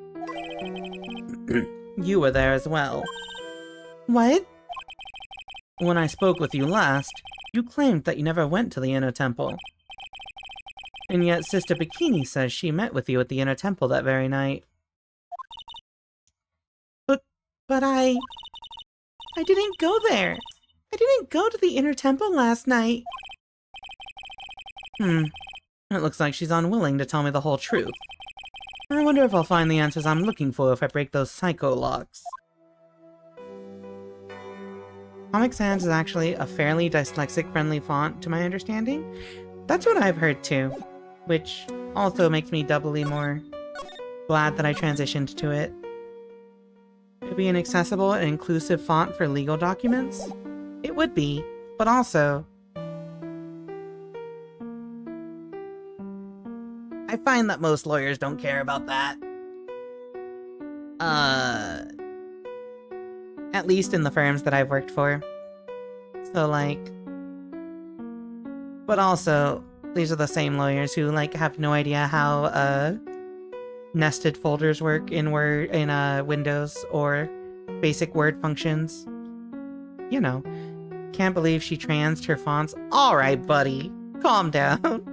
you were there as well. What? When I spoke with you last, you claimed that you never went to the Inner Temple. And yet Sister Bikini says she met with you at the Inner Temple that very night. But I didn't go there. I didn't go to the Inner Temple last night. It looks like she's unwilling to tell me the whole truth. I wonder if I'll find the answers I'm looking for if I break those psycho locks. Comic Sans is actually a fairly dyslexic-friendly font, to my understanding. That's what I've heard too, which also makes me doubly more glad that I transitioned to it. It would be an accessible and inclusive font for legal documents. It would be, but also, I find that most lawyers don't care about that. At least in the firms that I've worked for. So, like... But also, these are the same lawyers who, like, have no idea how, nested folders work in Windows, or basic Word functions. You know. Can't believe she transed her fonts. Alright, buddy. Calm down.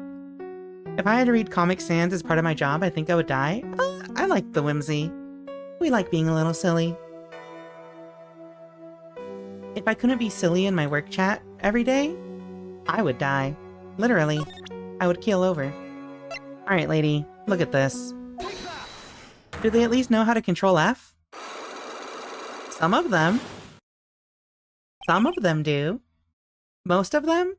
If I had to read Comic Sans as part of my job, I think I would die. I like the whimsy. We like being a little silly. If I couldn't be silly in my work chat every day, I would die. Literally. I would keel over. Alright, lady. Look at this. Do they at least know how to control F? Some of them. Some of them do. Most of them?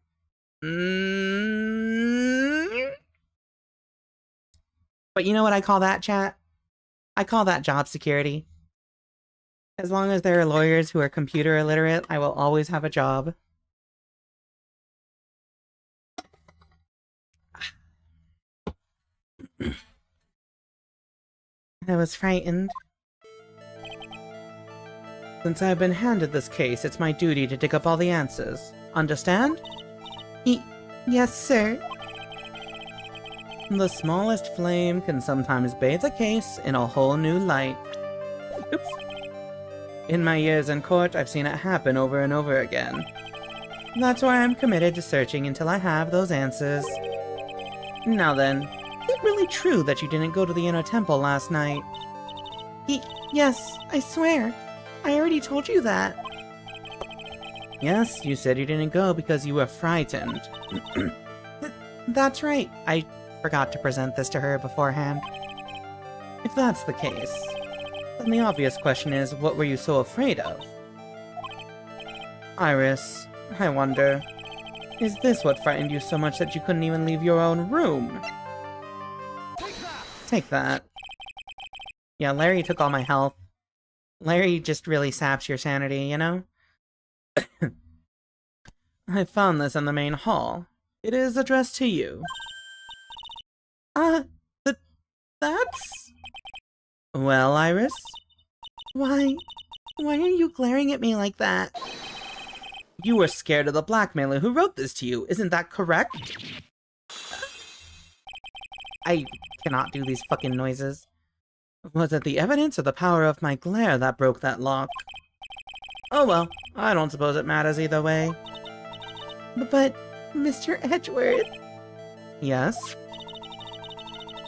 But you know what I call that, chat? I call that job security. As long as there are lawyers who are computer illiterate, I will always have a job. I was frightened. Since I've been handed this case, it's my duty to dig up all the answers. Understand? Yes, sir. The smallest flame can sometimes bathe a case in a whole new light. Oops. In my years in court, I've seen it happen over and over again. That's why I'm committed to searching until I have those answers. Now then, is it really true that you didn't go to the inner temple last night? Yes, I swear. I already told you that. Yes, you said you didn't go because you were frightened. That's right. I forgot to present this to her beforehand. If that's the case, then the obvious question is, what were you so afraid of? Iris, I wonder, is this what frightened you so much that you couldn't even leave your own room? Take that. Yeah, Larry took all my health. Larry just really saps your sanity, you know? I found this in the main hall. It is addressed to you. That's... Well, Iris? Why are you glaring at me like that? You were scared of the blackmailer who wrote this to you, isn't that correct? I cannot do these fucking noises. Was it the evidence or the power of my glare that broke that lock? Oh well, I don't suppose it matters either way. But, Mr. Edgeworth... Yes?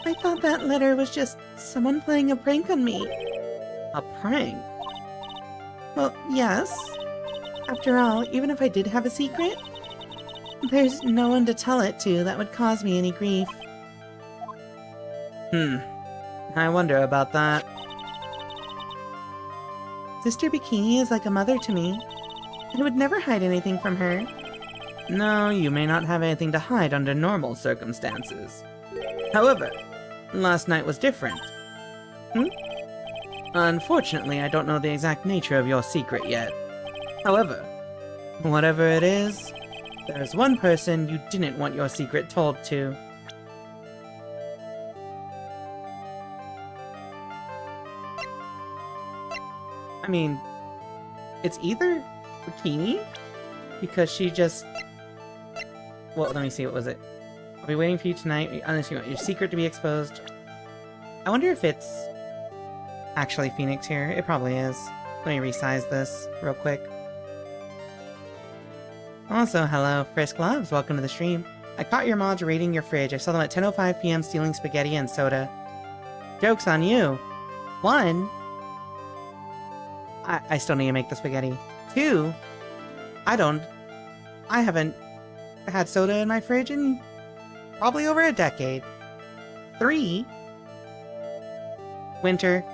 I thought that letter was just someone playing a prank on me. A prank? Well, yes. After all, even if I did have a secret, there's no one to tell it to that would cause me any grief. I wonder about that. Sister Bikini is like a mother to me. I would never hide anything from her. No, you may not have anything to hide under normal circumstances. However, last night was different. Unfortunately, I don't know the exact nature of your secret yet. However, whatever it is, there's one person you didn't want your secret told to. I mean, it's either Bikini, because she just... Well, let me see, what was it? I'll be waiting for you tonight, unless you want your secret to be exposed. I wonder if it's actually Phoenix here. It probably is. Let me resize this real quick. Also, hello, Frisk Loves, welcome to the stream. I caught your mods raiding your fridge. I saw them at 10:05 PM stealing spaghetti and soda. Joke's on you. 1... I still need to make the spaghetti. 2, I haven't had soda in my fridge in probably over a decade. 3, Winter,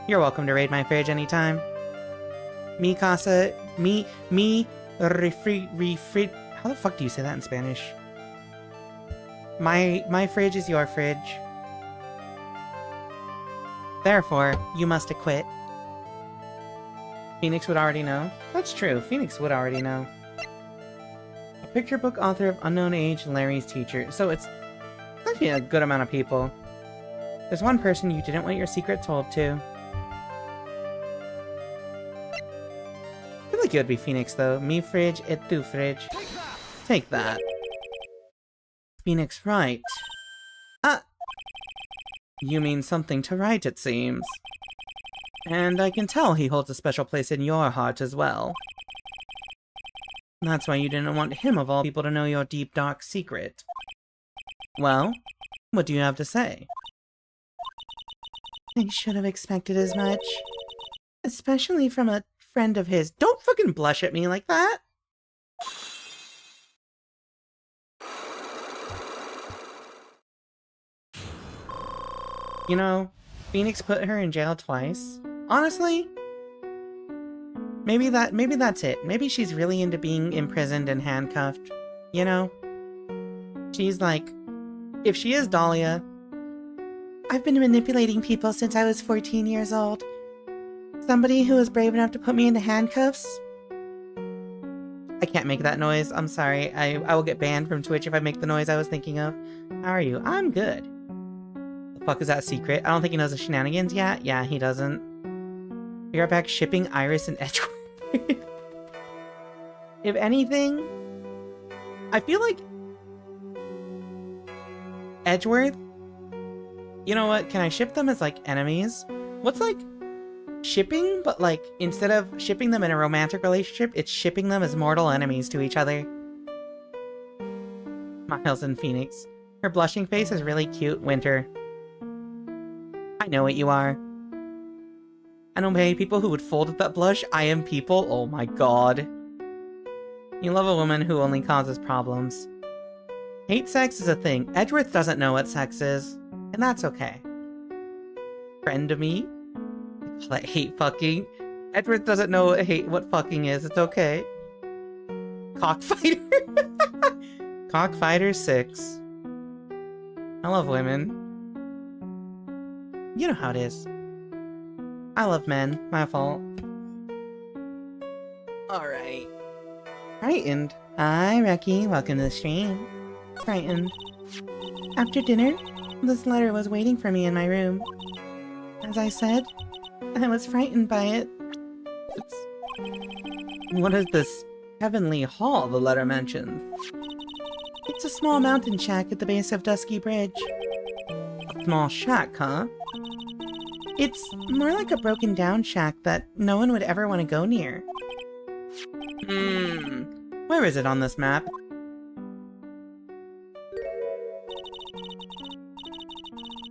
you're welcome to raid my fridge anytime. Mi casa, refri. How the fuck do you say that in Spanish? My fridge is your fridge. Therefore, you must acquit. Phoenix would already know. That's true, Phoenix would already know. A picture book author of unknown age, Larry's teacher. So it's actually a good amount of people. There's one person you didn't want your secret told to. I feel like it would be Phoenix though. Mi fridge et tu fridge. Take that. Phoenix Wright. Ah! You mean something to write, it seems. And I can tell he holds a special place in your heart as well. That's why you didn't want him of all people to know your deep dark secret. Well, what do you have to say? I should have expected as much. Especially from a friend of his. Don't fucking blush at me like that! You know, Phoenix put her in jail twice. Honestly, maybe that's it. Maybe she's really into being imprisoned and handcuffed. You know? She's like, if she is Dahlia, I've been manipulating people since I was 14 years old. Somebody who was brave enough to put me into handcuffs? I can't make that noise. I'm sorry. I will get banned from Twitch if I make the noise I was thinking of. How are you? I'm good. The fuck is that secret? I don't think he knows the shenanigans yet. Yeah, he doesn't. We are back shipping Iris and Edgeworth. If anything, I feel like Edgeworth, you know what? Can I ship them as like enemies? What's like shipping, but like instead of shipping them in a romantic relationship, it's shipping them as mortal enemies to each other. Miles and Phoenix. Her blushing face is really cute, Winter. I know what you are. I know many people who would fold at that blush. I am people. Oh my god. You love a woman who only causes problems. Hate sex is a thing. Edgeworth doesn't know what sex is, and that's okay. Friend of me? I call it hate fucking. Edgeworth doesn't know what fucking is. It's okay. Cockfighter? Cockfighter 6. I love women. You know how it is. I love men. My fault. Alright. Frightened. Hi, Reki. Welcome to the stream. Frightened. After dinner, this letter was waiting for me in my room. As I said, I was frightened by it. What is this heavenly hall the letter mentions? It's a small mountain shack at the base of Dusky Bridge. A small shack, huh? It's more like a broken down shack that no one would ever want to go near. Where is it on this map?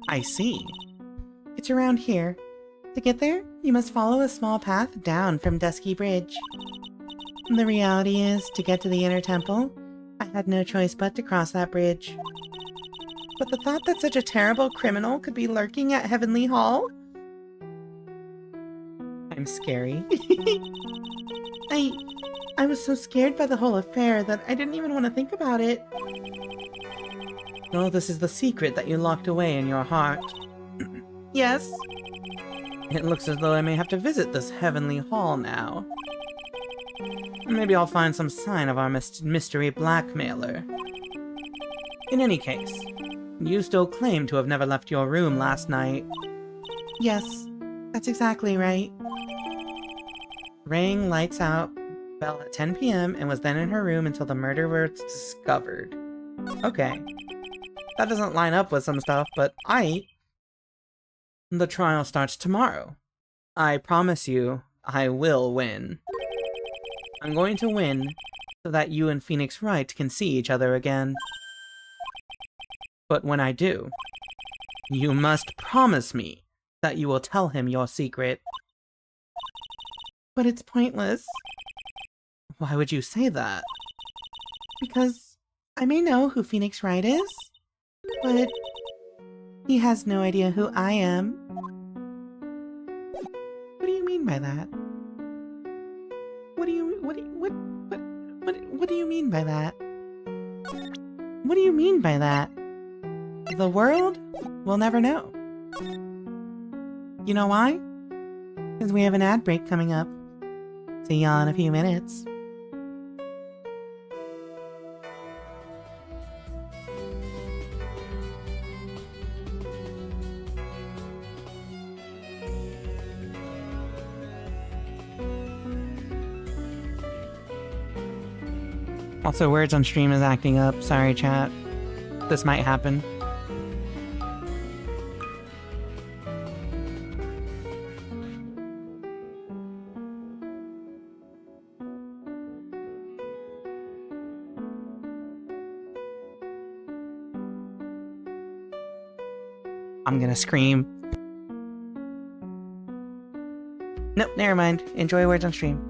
I see. It's around here. To get there, you must follow a small path down from Dusky Bridge. The reality is, to get to the inner temple, I had no choice but to cross that bridge. But the thought that such a terrible criminal could be lurking at Heavenly Hall? I'm scary. I was so scared by the whole affair that I didn't even want to think about it. Oh, this is the secret that you locked away in your heart. Yes. It looks as though I may have to visit this Heavenly Hall now. Maybe I'll find some sign of our mystery blackmailer. In any case, you still claim to have never left your room last night. Yes, that's exactly right. Rang lights out bell at 10 p.m. and was then in her room until the murder was discovered. Okay. That doesn't line up with some stuff, but The trial starts tomorrow. I promise you, I will win. I'm going to win so that you and Phoenix Wright can see each other again. But when I do, you must promise me that you will tell him your secret. But it's pointless. Why would you say that? Because I may know who Phoenix Wright is, but he has no idea who I am. by that? What do you mean by that? What do you mean by that? The world will never know. You know why? Because we have an ad break coming up. See y'all in a few minutes. Also, words on stream is acting up. Sorry, chat. This might happen. I'm gonna scream. Nope, never mind. Enjoy words on stream.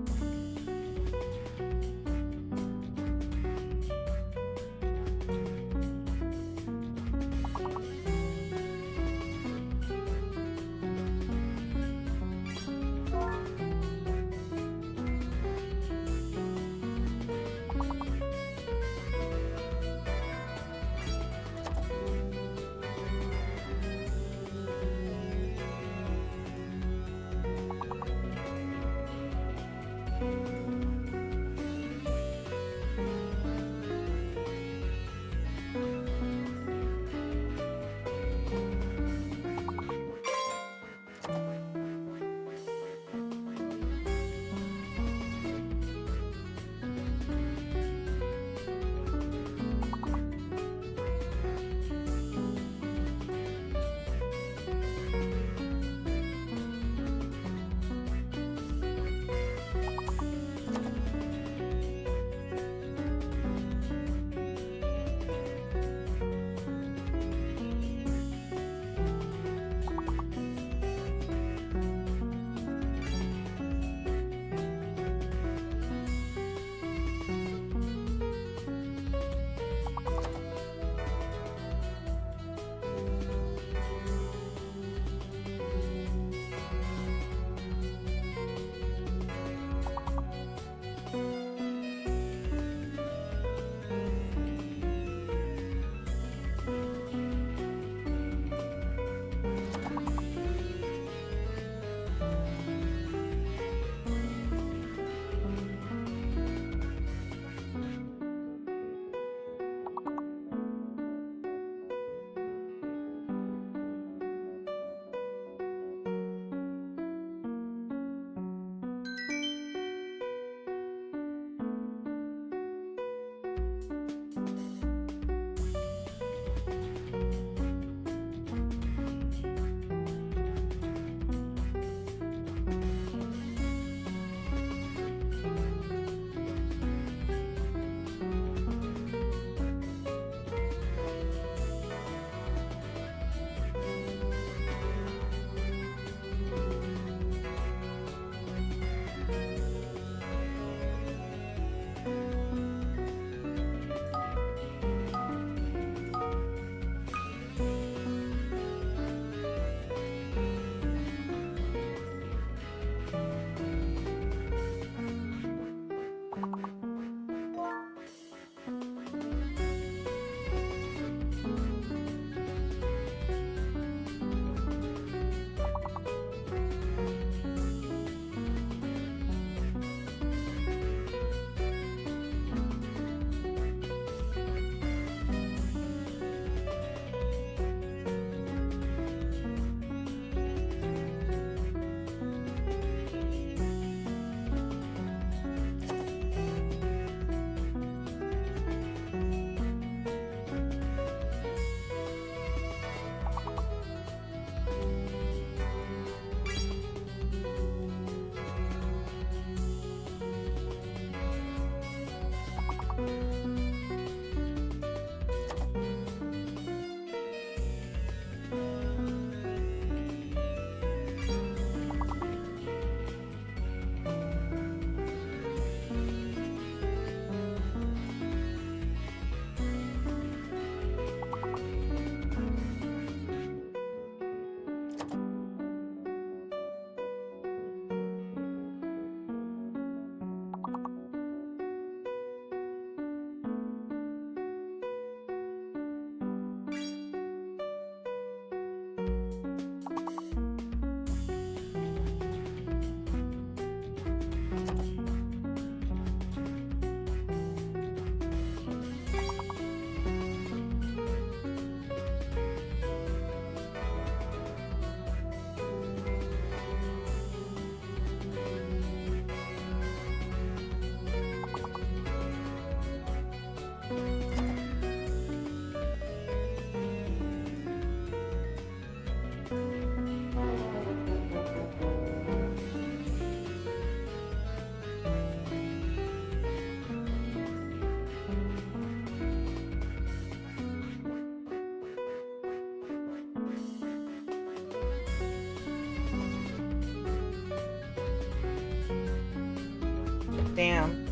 Damn.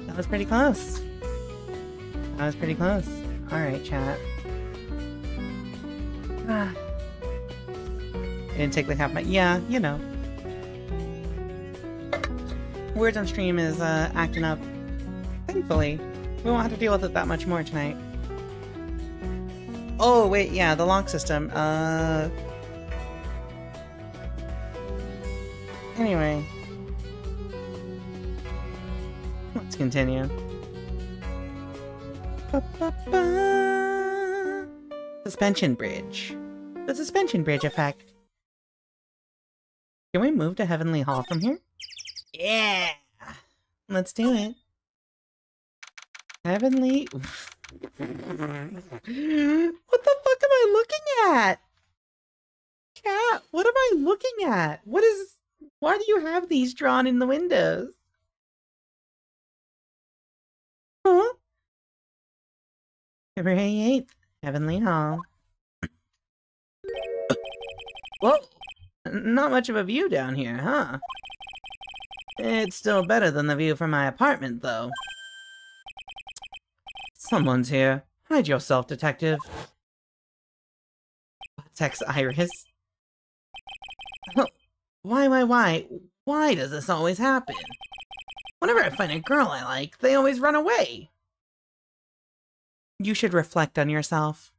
That was pretty close. That was pretty close. Alright, chat. It didn't take like half my... Yeah, you know. Words on stream is acting up. Thankfully, we won't have to deal with it that much more tonight. Oh, wait, yeah, the lock system. Anyway. Let's continue. Suspension bridge. The suspension bridge effect. Can we move to Heavenly Hall from here? Yeah! Let's do it. Heavenly... What the fuck am I looking at? Cat, what am I looking at? What is... Why do you have these drawn in the windows? Huh? February 8th, Heavenly Hall. Whoa! Not much of a view down here, huh? It's still better than the view from my apartment, though. Someone's here. Hide yourself, detective. Text Iris. Why? Why does this always happen? Whenever I find a girl I like, they always run away. You should reflect on yourself.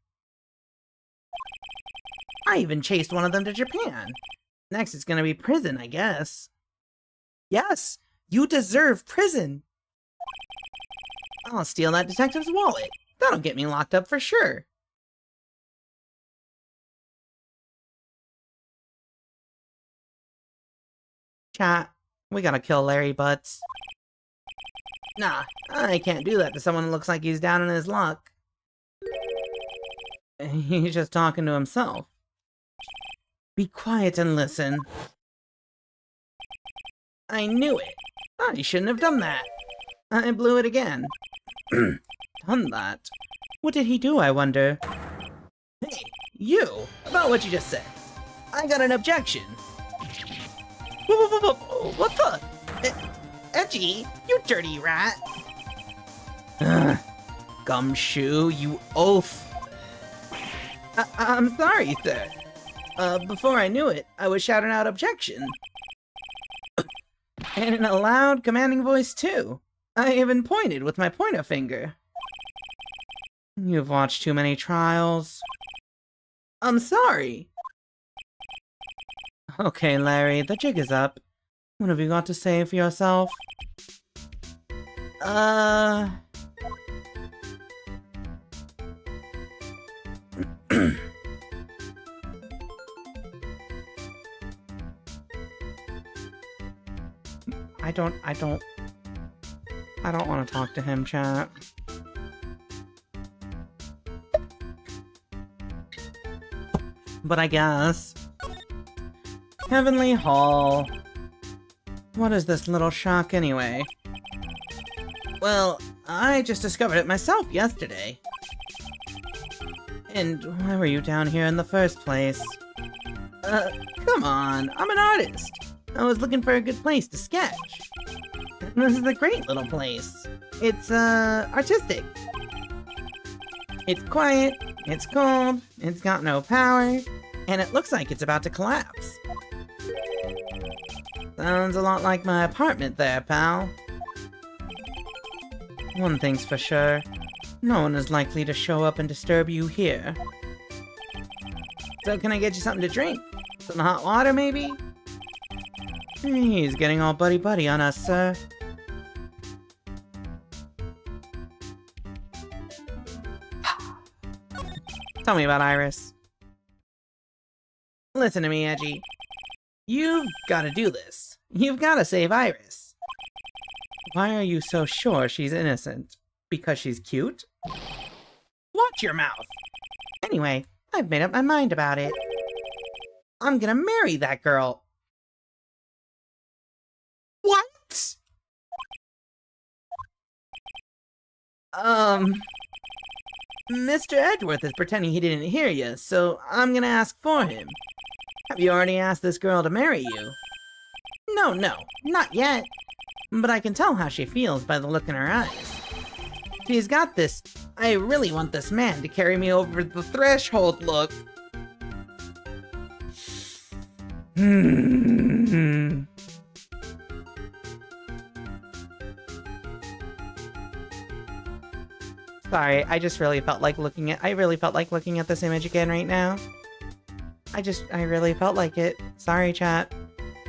I even chased one of them to Japan. Next it's gonna be prison, I guess. Yes, you deserve prison. I'll steal that detective's wallet. That'll get me locked up for sure. Chat, we gotta kill Larry Butts. Nah, I can't do that to someone who looks like he's down on his luck. He's just talking to himself. Be quiet and listen. I knew it. I shouldn't have done that. I blew it again. Done that? What did he do, I wonder? Hey, you! About what you just said. I got an objection. What the? Edgy, you dirty rat. Gumshoe, you oaf. I'm sorry, sir. Before I knew it, I was shouting out objection. And in a loud, commanding voice, too. I even pointed with my pointer finger. You've watched too many trials. I'm sorry. Okay, Larry, the jig is up. What have you got to say for yourself? I don't want to talk to him, chat. But I guess. Heavenly Hall. What is this little shock anyway? Well, I just discovered it myself yesterday. And why were you down here in the first place? Come on, I'm an artist. I was looking for a good place to sketch. This is a great little place. It's, artistic. It's quiet, it's cold, it's got no power, and it looks like it's about to collapse. Sounds a lot like my apartment there, pal. One thing's for sure. No one is likely to show up and disturb you here. So can I get you something to drink? Some hot water, maybe? He's getting all buddy-buddy on us, sir. Tell me about Iris. Listen to me, Edgy. You've gotta do this. You've gotta save Iris. Why are you so sure she's innocent? Because she's cute? Watch your mouth! Anyway, I've made up my mind about it. I'm gonna marry that girl. What? Mr. Edgeworth is pretending he didn't hear you, so I'm gonna ask for him. Have you already asked this girl to marry you? No, not yet. but I can tell how she feels by the look in her eyes. She's got this, I really want this man to carry me over the threshold look. Sorry, I really felt like looking at this image again right now. I really felt like it. Sorry, chat.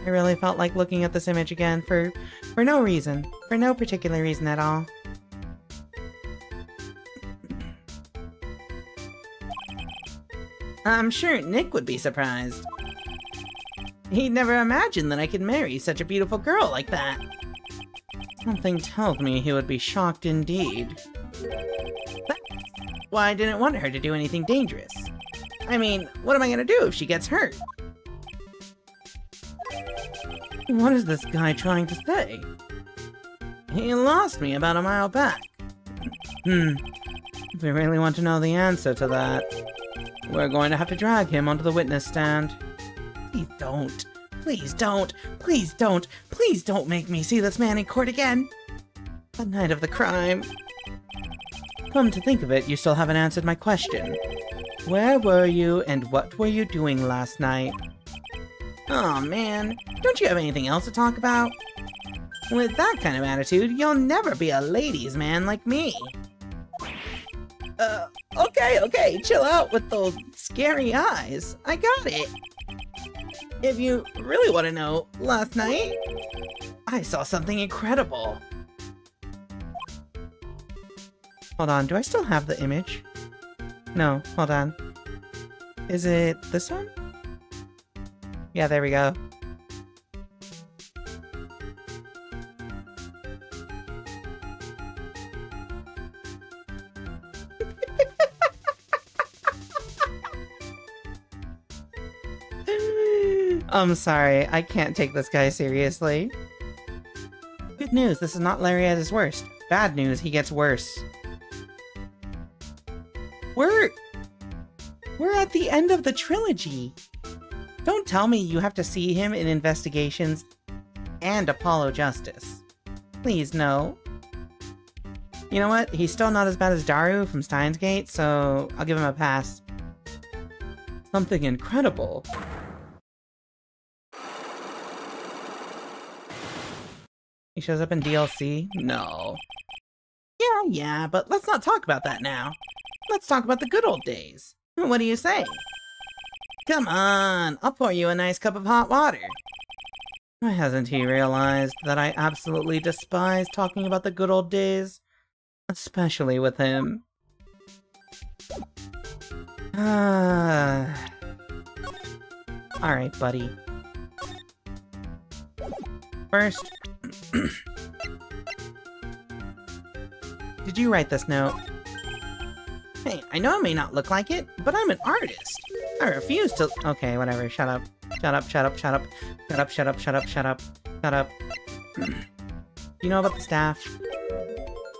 I really felt like looking at this image again for no reason. For no particular reason at all. I'm sure Nick would be surprised. He'd never imagined that I could marry such a beautiful girl like that. Something tells me he would be shocked indeed. That's why I didn't want her to do anything dangerous. I mean, what am I gonna do if she gets hurt? What is this guy trying to say? He lost me about a mile back. If we really want to know the answer to that, we're going to have to drag him onto the witness stand. Please don't. Please don't. Please don't. Please don't make me see this man in court again. The night of the crime. Come to think of it, you still haven't answered my question. Where were you and what were you doing last night? Aw, man. Don't you have anything else to talk about? With that kind of attitude, you'll never be a ladies' man like me. Okay, chill out with those scary eyes. I got it. If you really want to know, last night, I saw something incredible. Hold on, do I still have the image? No, hold on. Is it this one? Yeah, there we go. I'm sorry, I can't take this guy seriously. Good news, this is not Larry at his worst. Bad news, he gets worse. We're at the end of the trilogy. Don't tell me you have to see him in Investigations and Apollo Justice. Please, no. You know what? He's still not as bad as Daru from Steins Gate, so I'll give him a pass. Something incredible. He shows up in DLC? No. Yeah, but let's not talk about that now. Let's talk about the good old days. What do you say? Come on, I'll pour you a nice cup of hot water. Why hasn't he realized that I absolutely despise talking about the good old days? Especially with him. Alright, buddy. First, did you write this note? Hey, I know I may not look like it, but I'm an artist. I refuse to— Okay, whatever, shut up. Shut up, shut up, shut up. Shut up, shut up, shut up, shut up. Shut up. You know about the staff?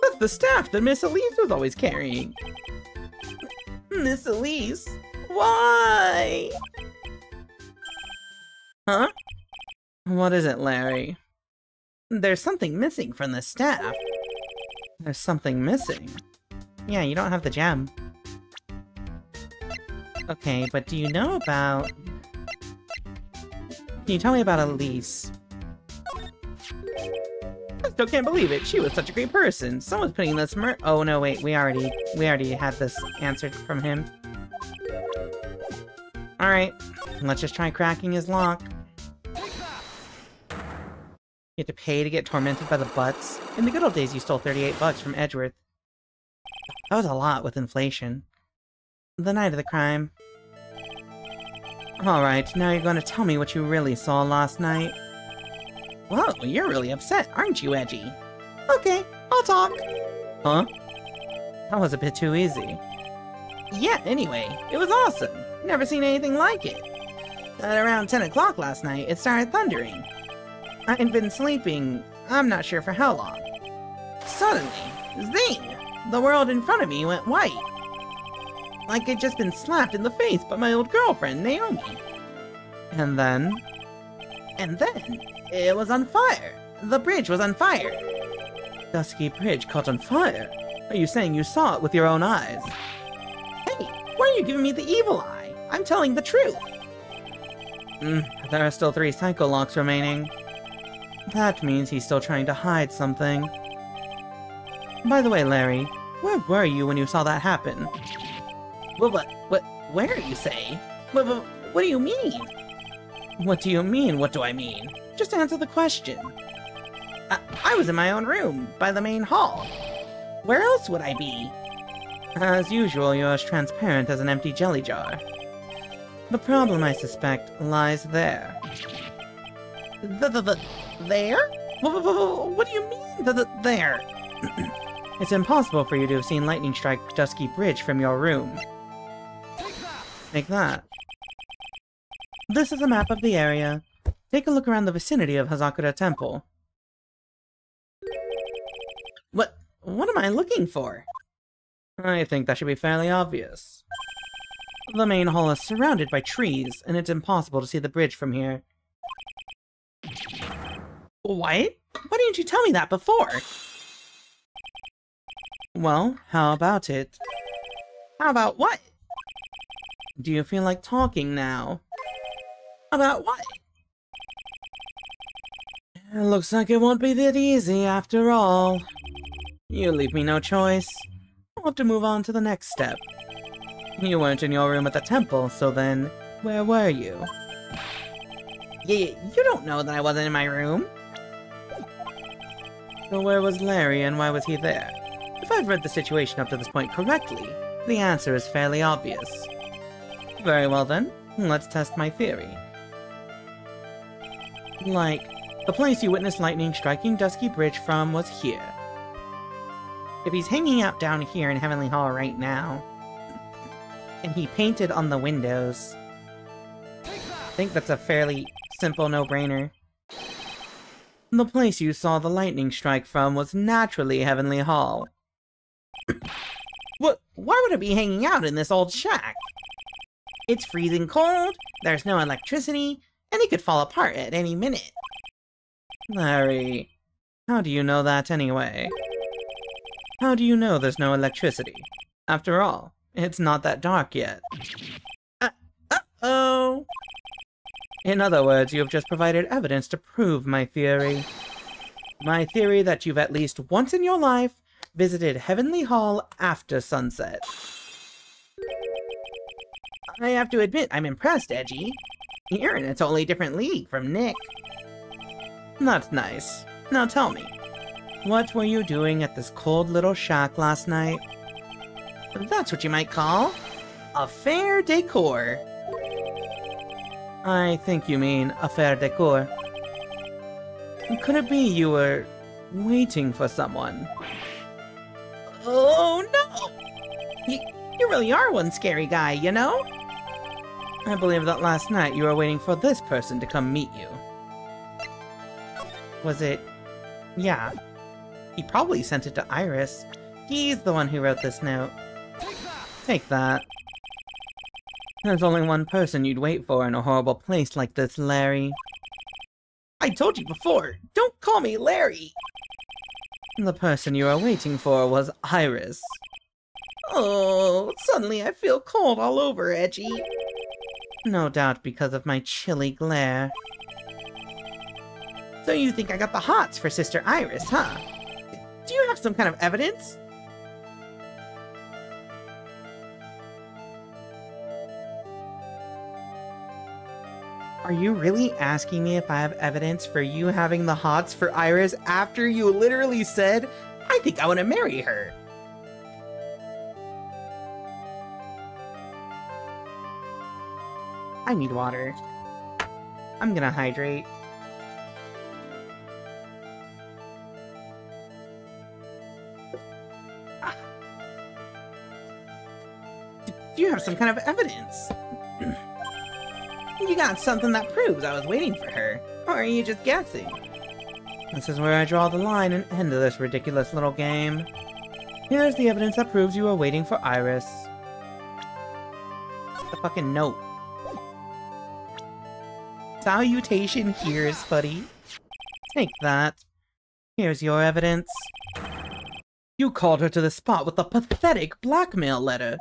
That's the staff that Miss Elise was always carrying. Miss Elise? Why? Huh? What is it, Larry? There's something missing from the staff. There's something missing. Yeah, you don't have the gem. Okay, but do you know about— Can you tell me about Elise? I still can't believe it. She was such a great person. Someone's putting this Oh no, wait, we already had this answered from him. Alright, let's just try cracking his lock. You have to pay to get tormented by the butts. In the good old days, you stole 38 bucks from Edgeworth. That was a lot with inflation. The night of the crime. Alright, now you're going to tell me what you really saw last night. Whoa, you're really upset, aren't you, Edgy? Okay, I'll talk. Huh? That was a bit too easy. Yeah, anyway, it was awesome. Never seen anything like it. At around 10 o'clock last night, it started thundering. I had been sleeping, I'm not sure for how long. Suddenly, zing! The world in front of me went white. Like I'd just been slapped in the face by my old girlfriend, Naomi. And then, it was on fire. the bridge was on fire. Dusky Bridge caught on fire? Are you saying you saw it with your own eyes? Hey, why are you giving me the evil eye? I'm telling the truth. There are still 3 cycle locks remaining. That means he's still trying to hide something. By the way, Larry, where were you when you saw that happen? Where, you say? What do you mean? What do you mean, what do I mean? Just answer the question. I was in my own room, by the main hall. Where else would I be? As usual, you're as transparent as an empty jelly jar. The problem, I suspect, lies there. There? What do you mean, there? It's impossible for you to have seen lightning strike Dusky Bridge from your room. Take that. This is a map of the area. Take a look around the vicinity of Hazakura Temple. What am I looking for? I think that should be fairly obvious. The main hall is surrounded by trees, and it's impossible to see the bridge from here. What? Why didn't you tell me that before? Well, how about it? How about what? Do you feel like talking now? About what? It looks like it won't be that easy after all. You leave me no choice. I'll have to move on to the next step. You weren't in your room at the temple, so then, where were you? You don't know that I wasn't in my room. So where was Larry and why was he there? If I've read the situation up to this point correctly, the answer is fairly obvious. Very well then, let's test my theory. Like, the place you witnessed lightning striking Dusky Bridge from was here. If he's hanging out down here in Heavenly Hall right now, and he painted on the windows, I think that's a fairly simple no-brainer. The place you saw the lightning strike from was naturally Heavenly Hall. Why would it be hanging out in this old shack? It's freezing cold, there's no electricity, and it could fall apart at any minute. Larry, how do you know that anyway? How do you know there's no electricity? After all, it's not that dark yet. Uh-oh! In other words, you have just provided evidence to prove my theory. My theory that you've at least once in your life visited Heavenly Hall after sunset. I have to admit, I'm impressed, Edgy. You're in a totally different league from Nick. That's nice. Now tell me, what were you doing at this cold little shack last night? That's what you might call a fair decor. I think you mean a fair decor. Could it be you were waiting for someone? Oh no! You really are one scary guy, you know? I believe that last night you were waiting for this person to come meet you. Was it? Yeah. He probably sent it to Iris. He's the one who wrote this note. Take that. There's only one person you'd wait for in a horrible place like this, Larry. I told you before, don't call me Larry! The person you were waiting for was Iris. Oh, suddenly I feel cold all over, Edgy. No doubt because of my chilly glare. So you think I got the hots for Sister Iris, huh? Do you have some kind of evidence? Are you really asking me if I have evidence for you having the hots for Iris after you literally said, I think I want to marry her? I need water. I'm gonna hydrate. Do you have some kind of evidence? You got something that proves I was waiting for her, or are you just guessing? This is where I draw the line and end of this ridiculous little game. Here's the evidence that proves you were waiting for Iris. The fucking note. Salutation here's, buddy. Take that. Here's your evidence. You called her to the spot with a pathetic blackmail letter.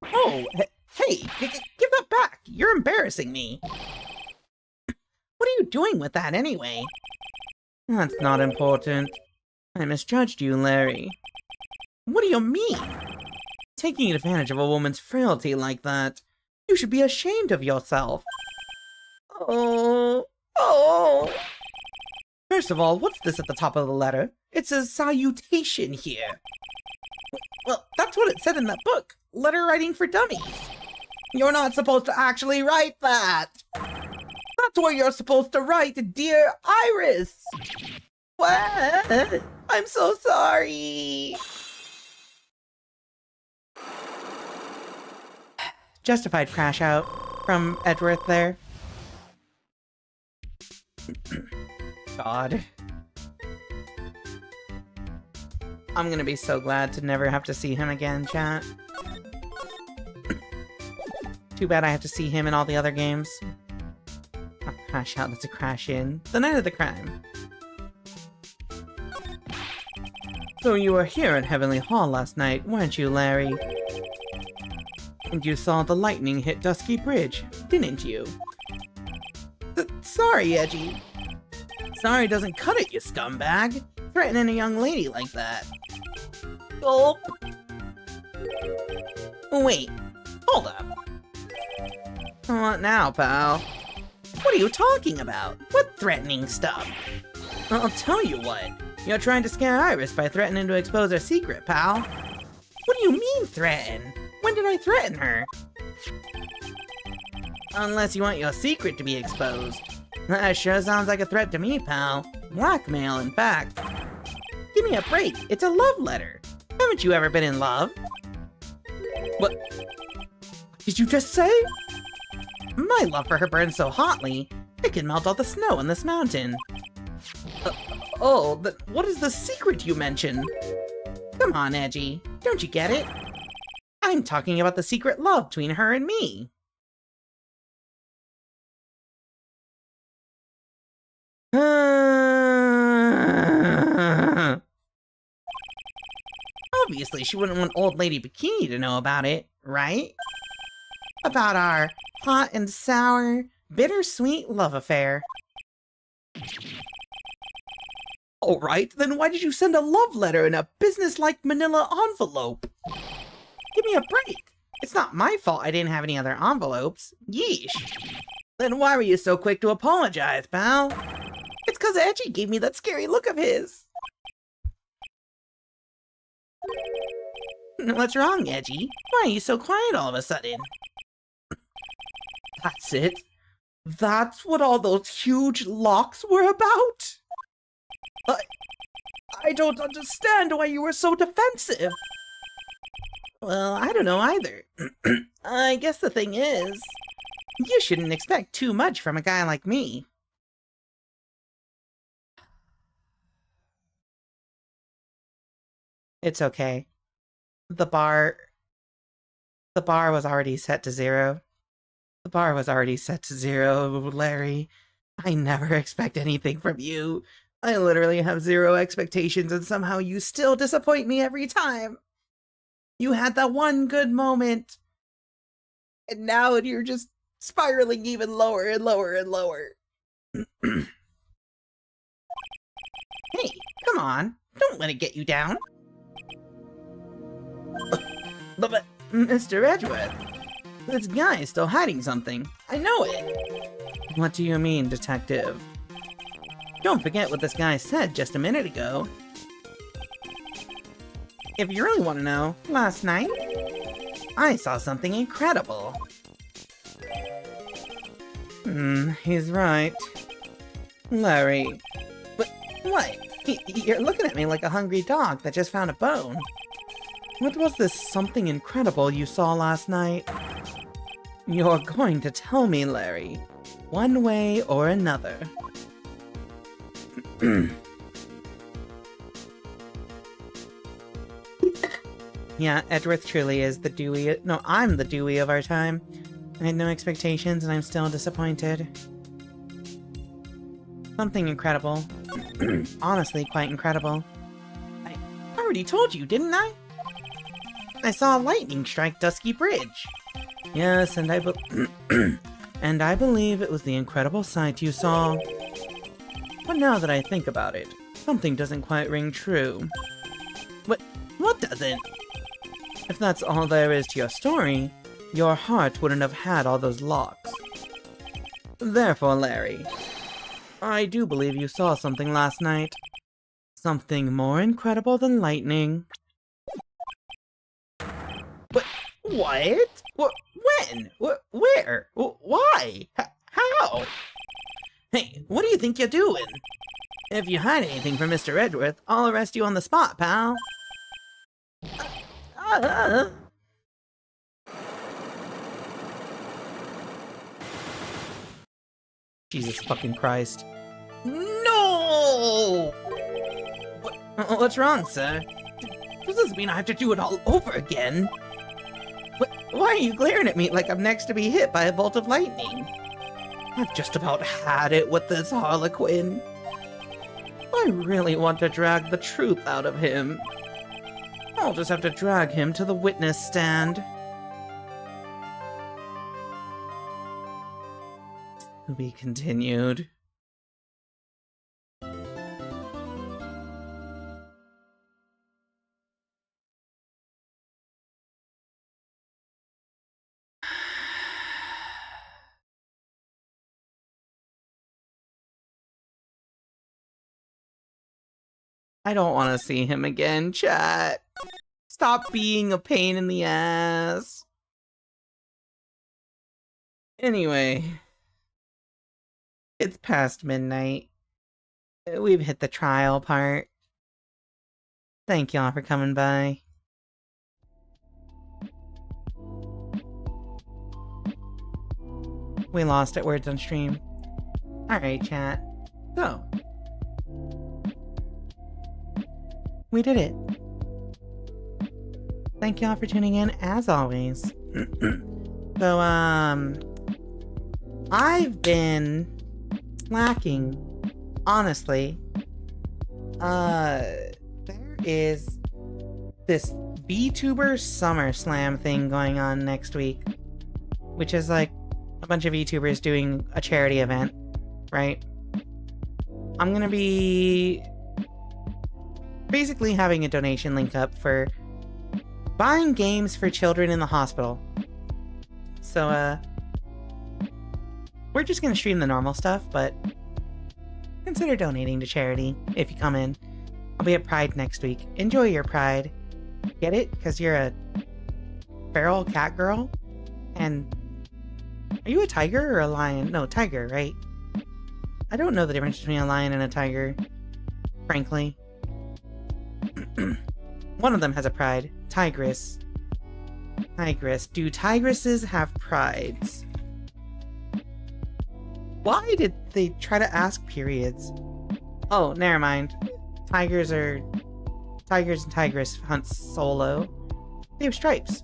Oh, hey, give that back. You're embarrassing me. What are you doing with that anyway? That's not important. I misjudged you, Larry. What do you mean? Taking advantage of a woman's frailty like that. You should be ashamed of yourself. Oh. First of all, what's this at the top of the letter? It says salutation here. Well, that's what it said in that book. Letter Writing for Dummies. You're not supposed to actually write that. That's what you're supposed to write, Dear Iris. What? I'm so sorry. Justified crash out from Edgeworth there. God. I'm gonna be so glad to never have to see him again, chat. Too bad I have to see him in all the other games. Not crash out, that's a crash in. The night of the crime. So you were here in Heavenly Hall last night, weren't you, Larry? And you saw the lightning hit Dusky Bridge, didn't you? Sorry, Edgy. Sorry doesn't cut it, you scumbag! Threatening a young lady like that. Gulp. Wait, hold up. What now, pal? What are you talking about? What threatening stuff? I'll tell you what. You're trying to scare Iris by threatening to expose her secret, pal. What do you mean, threaten? When did I threaten her? Unless you want your secret to be exposed. That sure sounds like a threat to me, pal. Blackmail, in fact. Give me a break. It's a love letter. Haven't you ever been in love? What did you just say? My love for her burns so hotly, it can melt all the snow on this mountain. What is the secret you mentioned? Come on, Edgy. Don't you get it? I'm talking about the secret love between her and me. Obviously, she wouldn't want Old Lady Bikini to know about it, right? About our hot and sour, bittersweet love affair. Alright, then why did you send a love letter in a business-like manila envelope? Give me a break. It's not my fault I didn't have any other envelopes. Yeesh. Then why were you so quick to apologize, pal? It's 'cause Edgy gave me that scary look of his. What's wrong, Edgy? Why are you so quiet all of a sudden? That's it? That's what all those huge locks were about? I don't understand why you were so defensive. Well, I don't know either. I guess the thing is, you shouldn't expect too much from a guy like me. It's okay. The bar was already set to 0. The bar was already set to 0, Larry. I never expect anything from you. I literally have 0 expectations and somehow you still disappoint me every time. You had that one good moment. And now you're just spiraling even lower and lower and lower. Hey, come on. Don't let it get you down. But Mr. Edgeworth, this guy is still hiding something. I know it. What do you mean, detective? Don't forget what this guy said just a minute ago. If you really want to know, last night, I saw something incredible. He's right. Larry. But what? You're looking at me like a hungry dog that just found a bone. What was this something incredible you saw last night? You're going to tell me, Larry. One way or another. Yeah, Edgeworth truly is the Dewey. No, I'm the Dewey of our time. I had no expectations and I'm still disappointed. Something incredible. honestly quite incredible. I already told you, didn't I? I saw lightning strike Dusky Bridge. Yes, and and I believe it was the incredible sight you saw. But now that I think about it, something doesn't quite ring true. What doesn't? If that's all there is to your story, your heart wouldn't have had all those locks. Therefore, Larry, I do believe you saw something last night. Something more incredible than lightning. What? When? Where? Why? How? Hey, what do you think you're doing? If you hide anything from Mr. Edgeworth, I'll arrest you on the spot, pal. Jesus fucking Christ. No! What's wrong, sir? Does this mean I have to do it all over again? Why are you glaring at me like I'm next to be hit by a bolt of lightning? I've just about had it with this Harlequin. I really want to drag the truth out of him. I'll just have to drag him to the witness stand. To be continued. I don't want to see him again, chat. Stop being a pain in the ass. Anyway, it's past midnight. We've hit the trial part. Thank y'all for coming by. We lost at words on stream. Alright, chat. So, we did it. Thank y'all for tuning in, as always. So, I've been slacking, honestly. There is this VTuber SummerSlam thing going on next week, which is like a bunch of VTubers doing a charity event, right? I'm gonna be basically having a donation link up for buying games for children in the hospital. So, we're just gonna stream the normal stuff, but consider donating to charity if you come in. I'll be at Pride next week. Enjoy your Pride. Get it? Because you're a feral cat girl? And are you a tiger or a lion? No, tiger, right? I don't know the difference between a lion and a tiger, frankly. One of them has a pride. Tigress. Tigress. Do tigresses have prides? Why did they try to ask periods? Oh, never mind. Tigers and tigress hunt solo. They have stripes.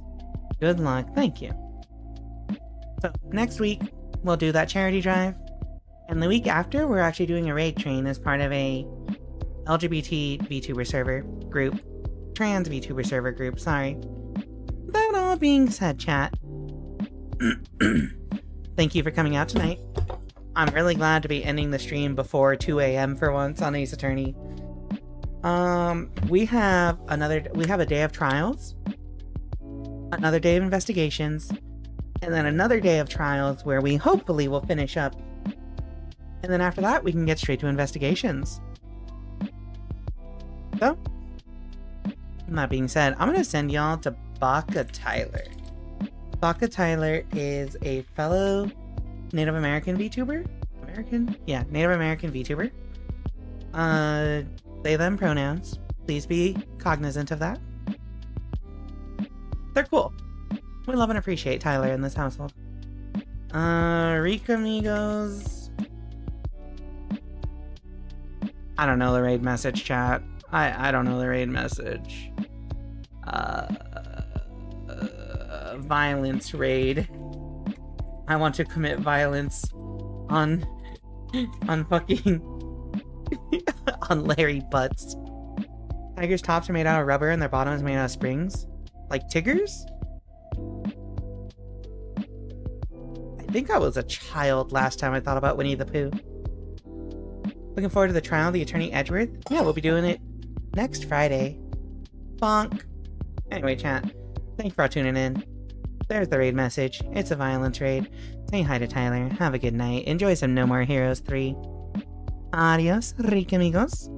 Good luck. Thank you. So, next week, we'll do that charity drive. And the week after, we're actually doing a raid train as part of a LGBT VTuber server group. Trans VTuber server group, sorry. That all being said, chat. Thank you for coming out tonight. I'm really glad to be ending the stream before 2 a.m. for once on Ace Attorney. We have a day of trials, another day of investigations, and then another day of trials where we hopefully will finish up. And then after that, we can get straight to investigations. So, that being said, I'm going to send y'all to Baka Tyler. Baka Tyler is a fellow Native American VTuber? Yeah, Native American VTuber. They, them pronouns. Please be cognizant of that. They're cool. We love and appreciate Tyler in this household. Rika amigos. I don't know the raid message, chat. I don't know the raid message. Violence raid. I want to commit violence on fucking on Larry Butts. Tigers' tops are made out of rubber and their bottoms made out of springs? Like Tiggers? I think I was a child last time I thought about Winnie the Pooh. Looking forward to the trial of the Attorney Edgeworth? Yeah, we'll be doing it next Friday. Bonk. Anyway, chat, thanks for all tuning in. There's the raid message. It's a violence raid. Say hi to Tyler. Have a good night. Enjoy some No More Heroes 3. Adios, Rika amigos.